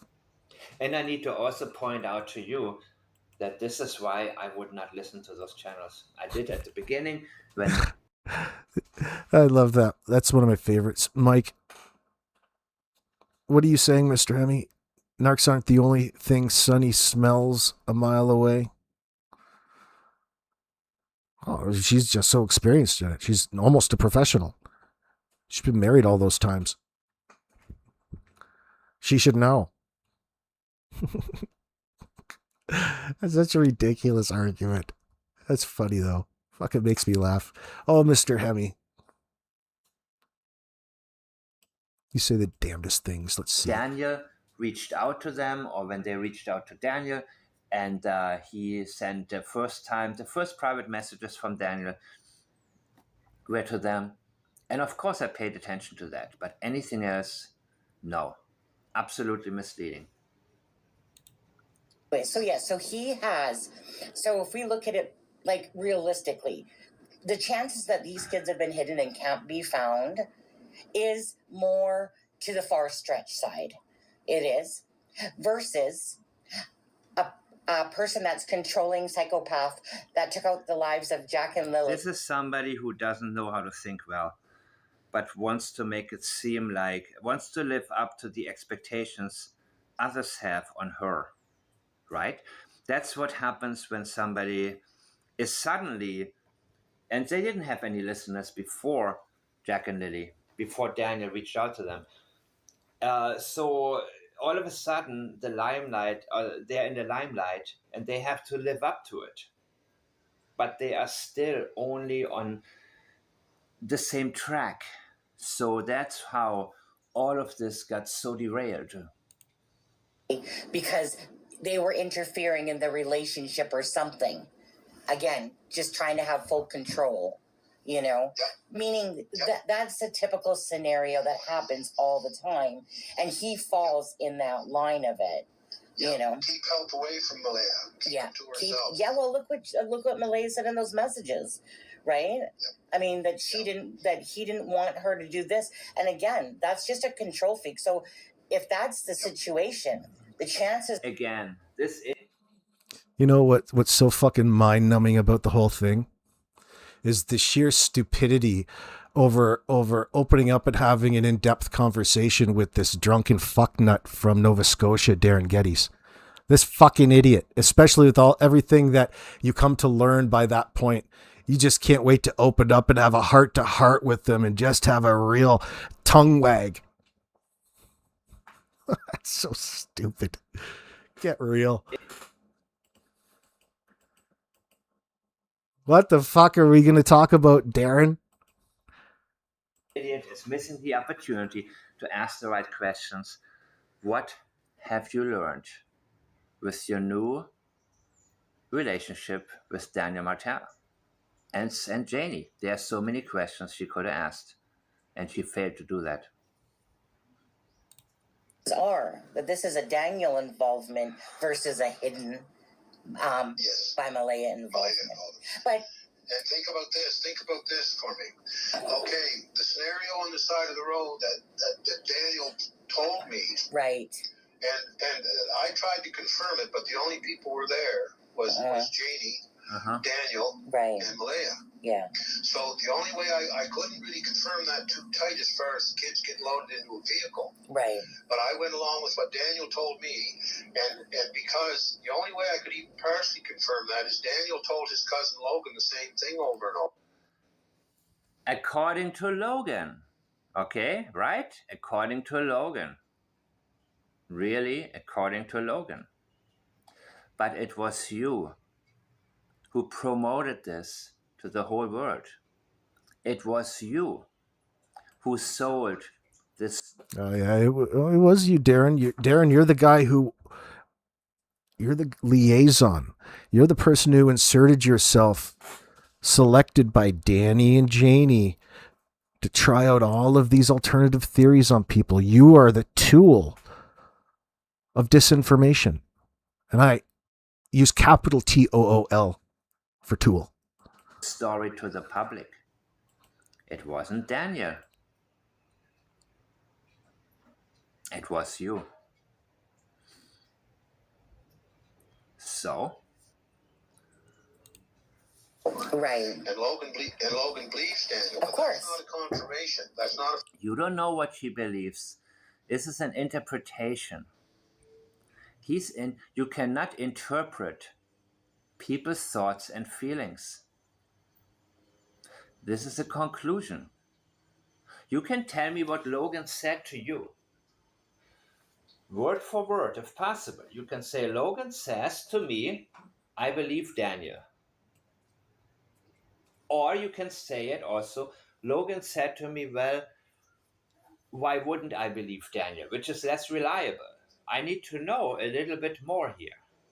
And I need to also point out to you that this is why I would not listen to those channels. I did at the beginning when... I love that. That's one of my favorites. Mike, what are you saying, Mr. Hemi? Narcs aren't the only thing Sonny smells a mile away. Oh, she's just so experienced in it. She's almost a professional. She's been married all those times. She should know. That's such a ridiculous argument. That's funny, though. Fucking makes me laugh. Oh, Mr. Hemi. You say the damnedest things. Let's see. Daniel reached out to them, or when they reached out to Daniel, and he sent the first private messages from Daniel were to them. And of course I paid attention to that, but anything else, no. Absolutely misleading. So if we look at it like realistically, the chances that these kids have been hidden and can't be found is more to the far stretch side. It is. Versus a person that's controlling psychopath that took out the lives of Jack and Lilly. This is somebody who doesn't know how to think well, but wants to make it seem like, wants to live up to the expectations others have on her, right? That's what happens when somebody is suddenly, and they didn't have any listeners before Jack and Lilly, before Daniel reached out to them. So all of a sudden, the limelight, they're in the limelight, and they have to live up to it. But they are still only on the same track. So that's how all of this got so derailed. Because they were interfering in the relationship or something. Again, just trying to have full control, you know? Meaning that's a typical scenario that happens all the time. And he falls in that line of it, you know? Keep help away from Malaya. Keep him to herself. Well, look what Malaya said in those messages, right? I mean, that he didn't want her to do this. And again, that's just a control freak. So if that's the situation, the chances... Again, this is... You know what's so fucking mind-numbing about the whole thing? Is the sheer stupidity over opening up and having an in-depth conversation with this drunken fucknut from Nova Scotia, Jack Geddes. This fucking idiot, especially with everything that you come to learn by that point. You just can't wait to open up and have a heart-to-heart with them and just have a real tongue wag. That's so stupid. Get real. What the fuck are we going to talk about, Darren? Idiot is missing the opportunity to ask the right questions. What have you learned with your new relationship with Daniel Martell and Janie? There are so many questions she could have asked, and she failed to do that. That this is a Daniel involvement versus a hidden by Malaya involvement. But and think about this for me. Okay, the scenario on the side of the road that Daniel told me. Right. And I tried to confirm it, but the only people were there was Janie, Daniel, and Malaya. Yeah. So the only way I couldn't really confirm that too tight as far as the kids getting loaded into a vehicle. Right. But I went along with what Daniel told me, and because the only way I could even partially confirm that is Daniel told his cousin Logan the same thing over and over. According to Logan. Okay, right? According to Logan. Really, according to Logan. But it was you who promoted this to the whole world. It was you who sold this. Oh yeah, it was you, Darren. Darren, you're the guy you're the liaison. You're the person who inserted yourself selected by Danny and Janie to try out all of these alternative theories on people. You are the tool of disinformation. And I use capital TOOL for tool. Story to the public. It wasn't Daniel. It was you. So? Right. And Logan believes Daniel. Of course. That's not a confirmation. That's not a... You don't know what he believes. This is an interpretation. You cannot interpret people's thoughts and feelings. This is a conclusion. You can tell me what Logan said to you. Word for word, if possible. You can say, Logan says to me, I believe Daniel. Or you can say it also, Logan said to me, well, why wouldn't I believe Daniel? Which is less reliable. I need to know a little bit more here.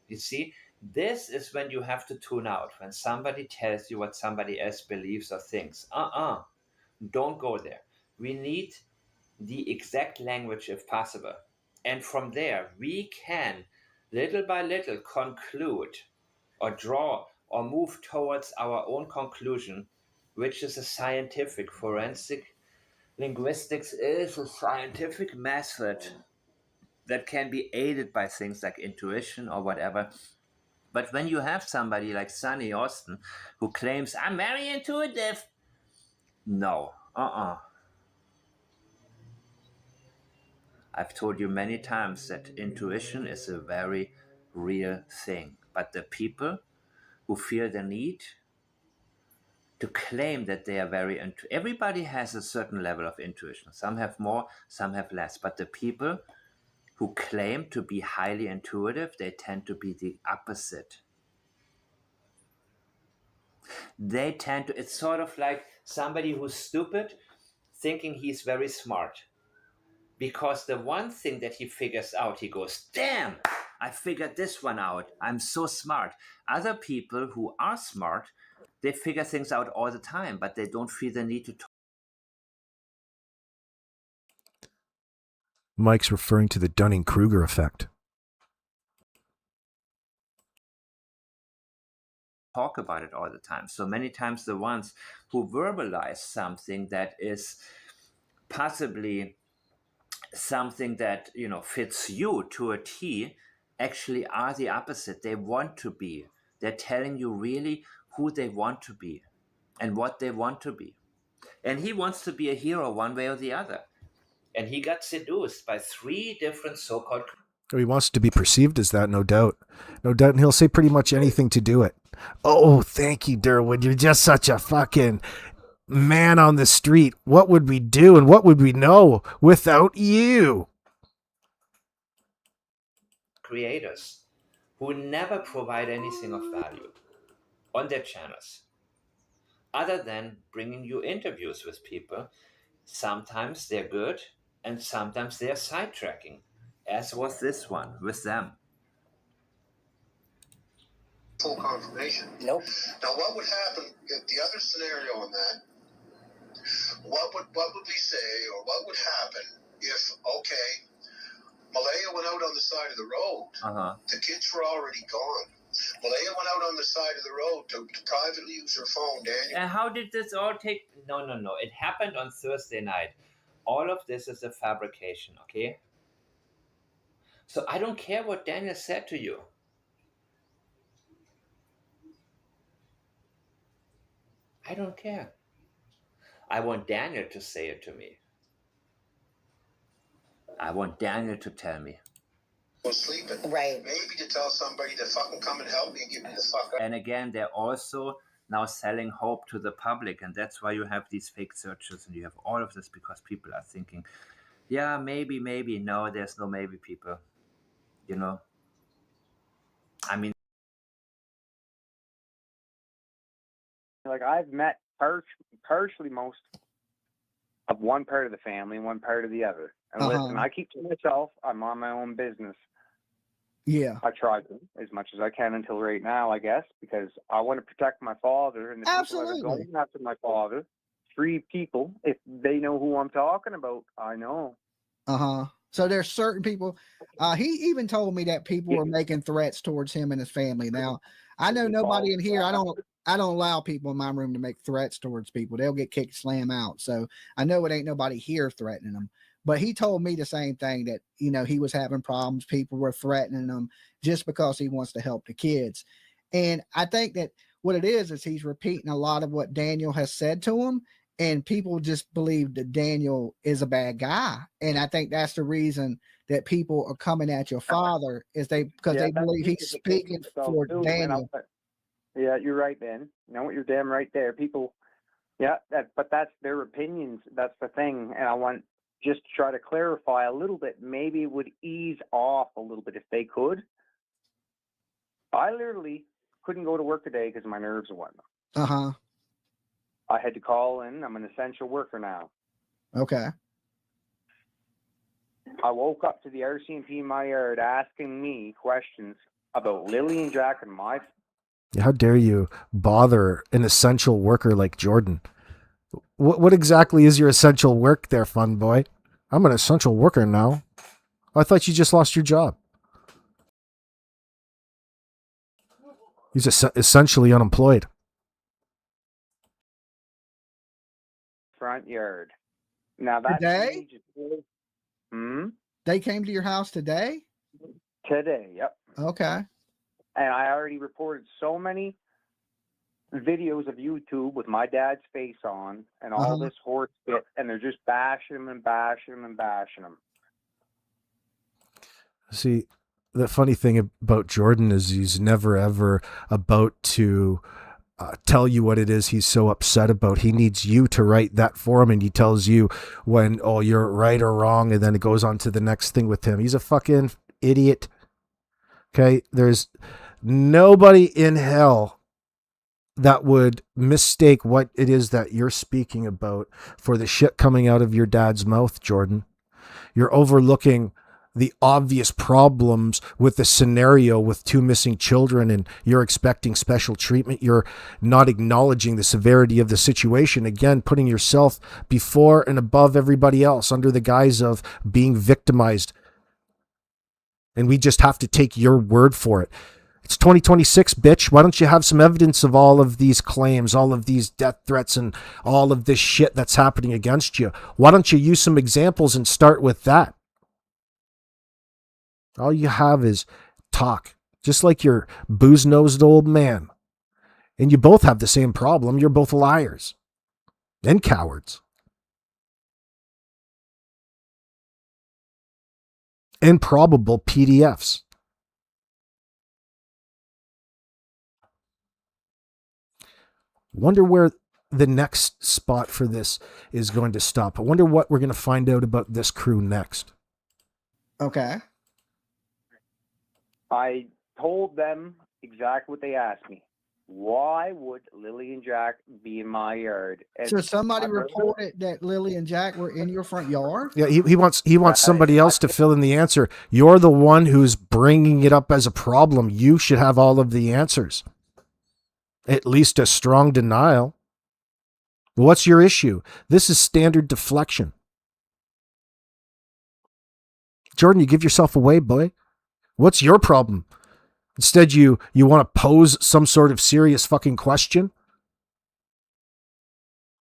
You see, this is when you have to tune out. When somebody tells you what somebody else believes or thinks. Don't go there. We need the exact language if possible. And from there, we can, little by little, conclude or draw or move towards our own conclusion, which is a scientific forensic linguistics is a scientific method that can be aided by things like intuition or whatever. But when you have somebody like Sonny Austin who claims, I'm very intuitive, no, I've told you many times that intuition is a very real thing. But the people who feel the need to claim that they are very everybody has a certain level of intuition. Some have more, some have less. But the people who claim to be highly intuitive, they tend to be the opposite. They tend to, it's sort of like somebody who's stupid thinking he's very smart. Because the one thing that he figures out, he goes, damn, I figured this one out. I'm so smart. Other people who are smart, they figure things out all the time, but they don't feel the need to talk. Mike's referring to the Dunning-Kruger effect. Talk about it all the time. So many times the ones who verbalize something that is possibly something that, you know, fits you to a T actually are the opposite. They want to be. They're telling you really who they want to be and what they want to be. And he wants to be a hero one way or the other. And he got seduced by 3 different so-called... He wants to be perceived as that, no doubt. No doubt, and he'll say pretty much anything to do it. Oh, thank you, Derwin. You're just such a fucking man on the street. What would we do and what would we know without you? Creators who never provide anything of value on their channels other than bringing you interviews with people. Sometimes they're good and sometimes they're sidetracking, as was this one with them. Full confirmation. Nope. Now, what would happen if the other scenario on that? What would we say, or what would happen if, okay, Malaya went out on the side of the road. The kids were already gone. Malaya went out on the side of the road to privately use her phone, Daniel. And how did this all take... No. It happened on Thursday night. All of this is a fabrication, okay? So I don't care what Daniel said to you. I don't care. I want Daniel to say it to me. I want Daniel to tell me. Was sleeping. Right. Maybe to tell somebody to fucking come and help me and get me the fuck out. And again, they're also now selling hope to the public. And that's why you have these fake searches and you have all of this, because people are thinking, yeah, maybe. No, there's no maybe, people. You know? I mean... Like, I've met partially most of one part of the family and one part of the other. And listen, I keep to myself. I'm on my own business. Yeah. I tried to, as much as I can until right now, I guess, because I want to protect my father and the people that are going after my father. 3 people, if they know who I'm talking about, I know. So there's certain people. He even told me that people were making threats towards him and his family. Now, I know nobody in here. I don't allow people in my room to make threats towards people. They'll get kicked, slam out. So I know it ain't nobody here threatening them. But he told me the same thing, that, you know, he was having problems. People were threatening him just because he wants to help the kids. And I think that what it is he's repeating a lot of what Daniel has said to him. And people just believe that Daniel is a bad guy. And I think that's the reason that people are coming at your father, is because they believe he's speaking for Daniel. Yeah, you're right, Ben. You know what? You're damn right there. People, but that's their opinions. That's the thing. And I want just to try to clarify a little bit. Maybe it would ease off a little bit if they could. I literally couldn't go to work today because of my nerves and whatnot. I had to call in. I'm an essential worker now. Okay. I woke up to the RCMP in my yard asking me questions about Lilly and Jack and my... How dare you bother an essential worker like Jordan? What exactly is your essential work there, fun boy? I'm an essential worker now. I thought you just lost your job. He's essentially unemployed. Front yard. Now that's today? They came to your house today? Today, yep. Okay. And I already reported so many videos of YouTube with my dad's face on and all this horse shit, and they're just bashing him and bashing him and bashing him. See, the funny thing about Jordan is he's never ever about to tell you what it is he's so upset about. He needs you to write that for him, and he tells you when, oh, you're right or wrong, and then it goes on to the next thing with him. He's a fucking idiot. Okay? There's nobody in hell that would mistake what it is that you're speaking about for the shit coming out of your dad's mouth, Jordan. You're overlooking the obvious problems with the scenario with 2 missing children, and you're expecting special treatment. You're not acknowledging the severity of the situation. Again, putting yourself before and above everybody else under the guise of being victimized. And we just have to take your word for it. It's 2026, bitch. Why don't you have some evidence of all of these claims, all of these death threats, and all of this shit that's happening against you? Why don't you use some examples and start with that? All you have is talk, just like your booze-nosed old man. And you both have the same problem. You're both liars and cowards. And probable PDFs. Wonder where the next spot for this is going to stop. I wonder what we're going to find out about this crew next. Okay. I told them exactly what they asked me. Why would Lilly and Jack be in my yard? And so somebody reported that Lilly and Jack were in your front yard? Yeah, he wants somebody else to fill in the answer. You're the one who's bringing it up as a problem. You should have all of the answers. At least a strong denial. What's your issue? This is standard deflection. Jordan, you give yourself away, boy. What's your problem? Instead, you want to pose some sort of serious fucking question?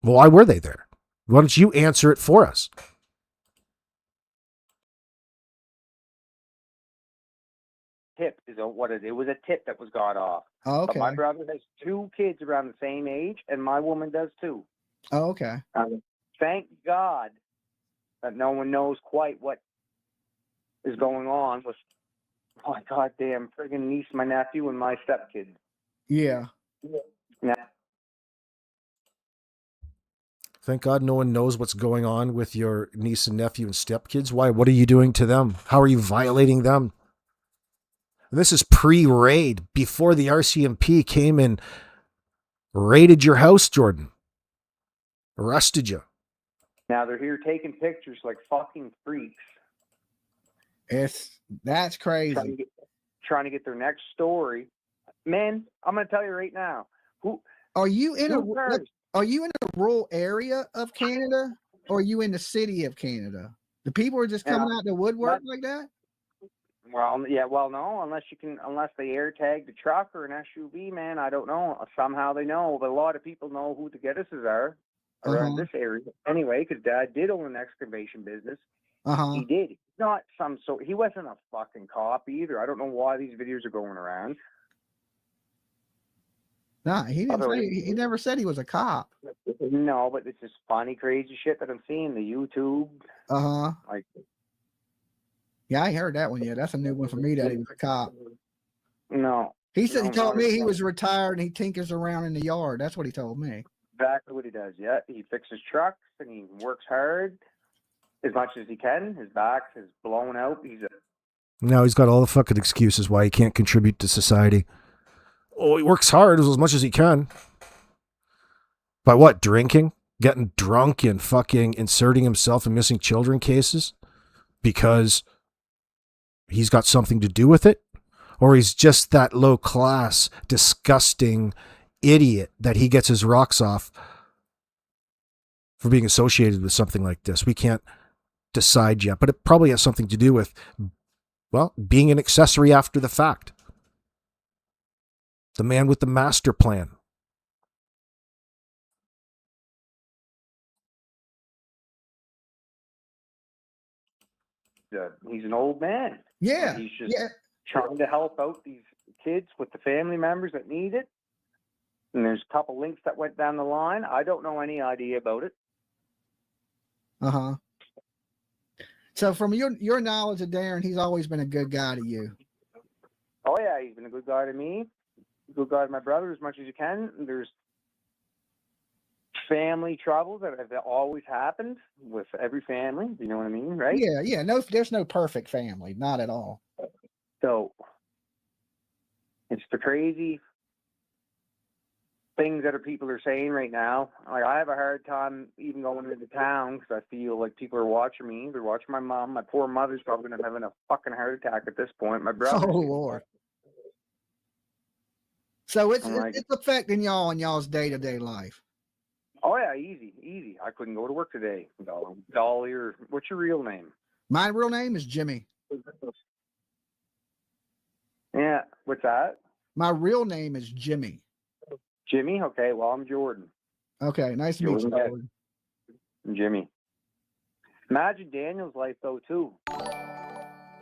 Well, why were they there? Why don't you answer it for us? Tip is what it was. A tip that was got off. Oh, okay. But my brother has 2 kids around the same age, and my woman does too. Oh, okay. Thank God that no one knows quite what is going on with my goddamn friggin' niece, my nephew, and my stepkid. Yeah. Yeah. Thank God no one knows what's going on with your niece and nephew and stepkids. Why? What are you doing to them? How are you violating them? And this is pre-raid, before the RCMP came and raided your house, Jordan. Arrested you. Now they're here taking pictures like fucking freaks. That's crazy. trying to get their next story. Man, I'm going to tell you right now. Are you in a rural area of Canada, or are you in the city of Canada? The people are just coming out the woodwork like that? Well, yeah, no, unless they air tag the truck or an SUV, man, I don't know. Somehow they know, but a lot of people know who the Gettyses are around this area. Anyway, because Dad did own an excavation business. He did. He wasn't a fucking cop either. I don't know why these videos are going around. No, he didn't say, he never said he was a cop. No, but it's just funny, crazy shit that I'm seeing, the YouTube. Like, yeah, I ain't heard that one yet. That's a new one for me, that he was a cop. No. He said, he told me he was retired and he tinkers around in the yard. That's what he told me. Exactly what he does, yeah. He fixes trucks and he works hard as much as he can. His back is blown out. No, he's got all the fucking excuses why he can't contribute to society. Oh, he works hard as much as he can. By what? Drinking? Getting drunk and fucking inserting himself in missing children cases? Because he's got something to do with it? Or he's just that low class, disgusting idiot that he gets his rocks off for being associated with something like this? We can't decide yet, but it probably has something to do with, well, being an accessory after the fact. The man with the master plan. He's an old man. Yeah. He's just trying to help out these kids with the family members that need it. And there's a couple links that went down the line. I don't know any idea about it. So from your knowledge of Darren, he's always been a good guy to you. Oh, yeah. He's been a good guy to me. Good guy to my brother as much as you can. There's family troubles that have always happened with every family. You know what I mean, right? Yeah. No, there's no perfect family, not at all. So it's the crazy things that people are saying right now. Like, I have a hard time even going into town because I feel like people are watching me. They're watching my mom. My poor mother's probably going to have a fucking heart attack at this point. My brother. Oh, Lord. So it's affecting y'all in y'all's day-to-day life. Oh, yeah, easy. I couldn't go to work today. Dolly, or what's your real name? My real name is Jimmy. Yeah, what's that? My real name is Jimmy. Jimmy? Okay, well, I'm Jordan. Okay, nice to meet you, Jordan. Jimmy. Imagine Daniel's life, though, too.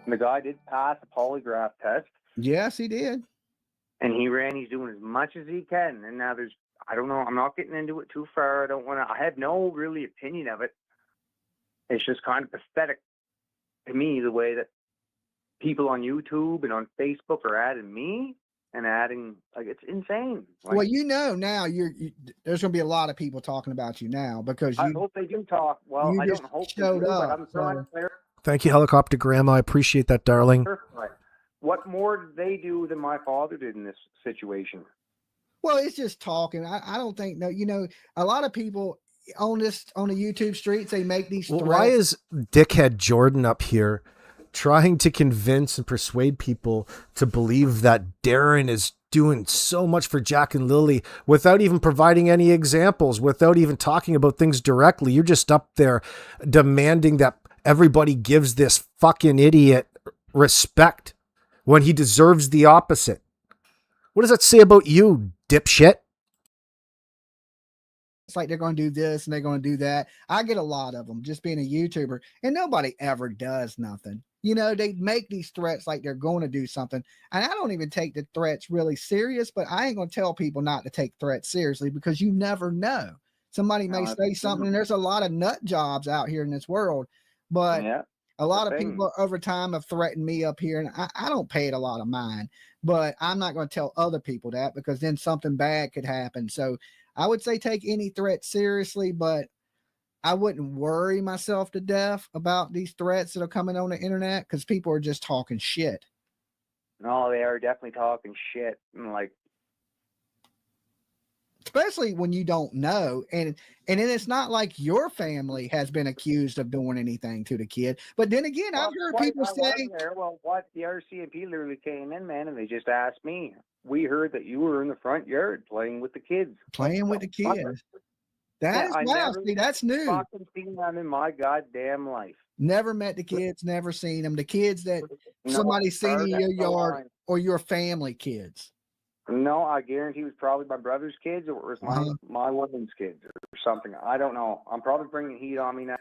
The guy did pass a polygraph test. Yes, he did. And he's doing as much as he can. And now I don't know, I'm not getting into it too far. I have no really opinion of it. It's just kind of pathetic to me, the way that people on YouTube and on Facebook are adding me and adding, like, it's insane. Like, well, now there's going to be a lot of people talking about you now because I hope they do talk. Well, I don't hope they do, but I'm trying to clear. Thank you, Helicopter Grandma. I appreciate that, darling. What more did they do than my father did in this situation? Well, it's just talking. I don't think, a lot of people on the YouTube streets, they make these threats. Why is dickhead Jordan up here trying to convince and persuade people to believe that Darren is doing so much for Jack and Lilly without even providing any examples, without even talking about things directly? You're just up there demanding that everybody gives this fucking idiot respect when he deserves the opposite. What does that say about you, dipshit? It's like they're going to do this and they're going to do that. I get a lot of them just being a YouTuber, and nobody ever does nothing. They make these threats like they're going to do something. And I don't even take the threats really serious, but I ain't going to tell people not to take threats seriously because you never know. Somebody may say something, and there's a lot of nut jobs out here in this world, but a lot of people over time have threatened me up here, and I don't pay it a lot of mind, but I'm not going to tell other people that because then something bad could happen. So I would say take any threat seriously, but I wouldn't worry myself to death about these threats that are coming on the internet because people are just talking shit. No, they are definitely talking shit. And like, especially when you don't know. And then it's not like your family has been accused of doing anything to the kid. But then again, I've heard people say, well, what the RCMP literally came in, man, and they just asked me. We heard that you were in the front yard playing with the kids. Playing with the kids. That is wow. See, that's new. Fucking seen them in my goddamn life. Never met the kids, never seen them. The kids that somebody's seen in your yard or your family kids. No, I guarantee it was probably my brother's kids or it was my woman's kids or something. I don't know. I'm probably bringing heat on me now.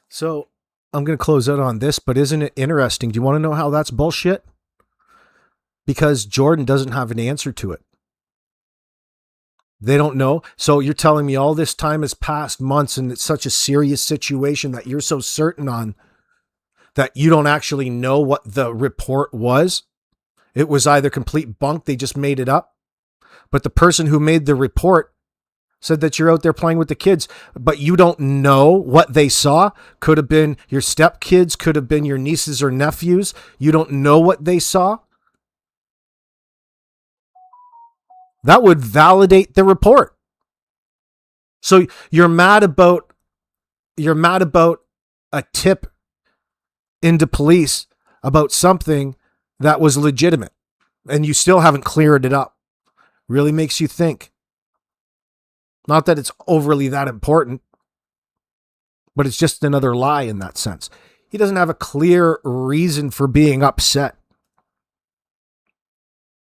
So I'm going to close out on this, but isn't it interesting? Do you want to know how that's bullshit? Because Jordan doesn't have an answer to it. They don't know. So you're telling me all this time has passed, months, and it's such a serious situation that you're so certain on that you don't actually know what the report was. It was either complete bunk, they just made it up. But the person who made the report said that you're out there playing with the kids, but you don't know what they saw. Could have been your stepkids, could have been your nieces or nephews. You don't know what they saw. That would validate the report. So you're mad about a tip into police about something that was legitimate, and you still haven't cleared it up. Really makes you think. Not that it's overly that important, but it's just another lie in that sense. He doesn't have a clear reason for being upset.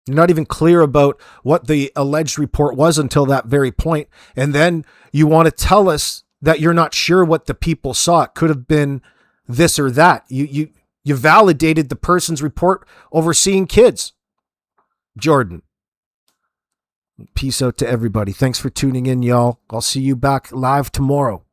You're not even clear about what the alleged report was until that very point. And then you want to tell us that you're not sure what the people saw. It could have been this or that. You validated the person's report over seeing kids. Jordan. Peace out to everybody. Thanks for tuning in, y'all. I'll see you back live tomorrow.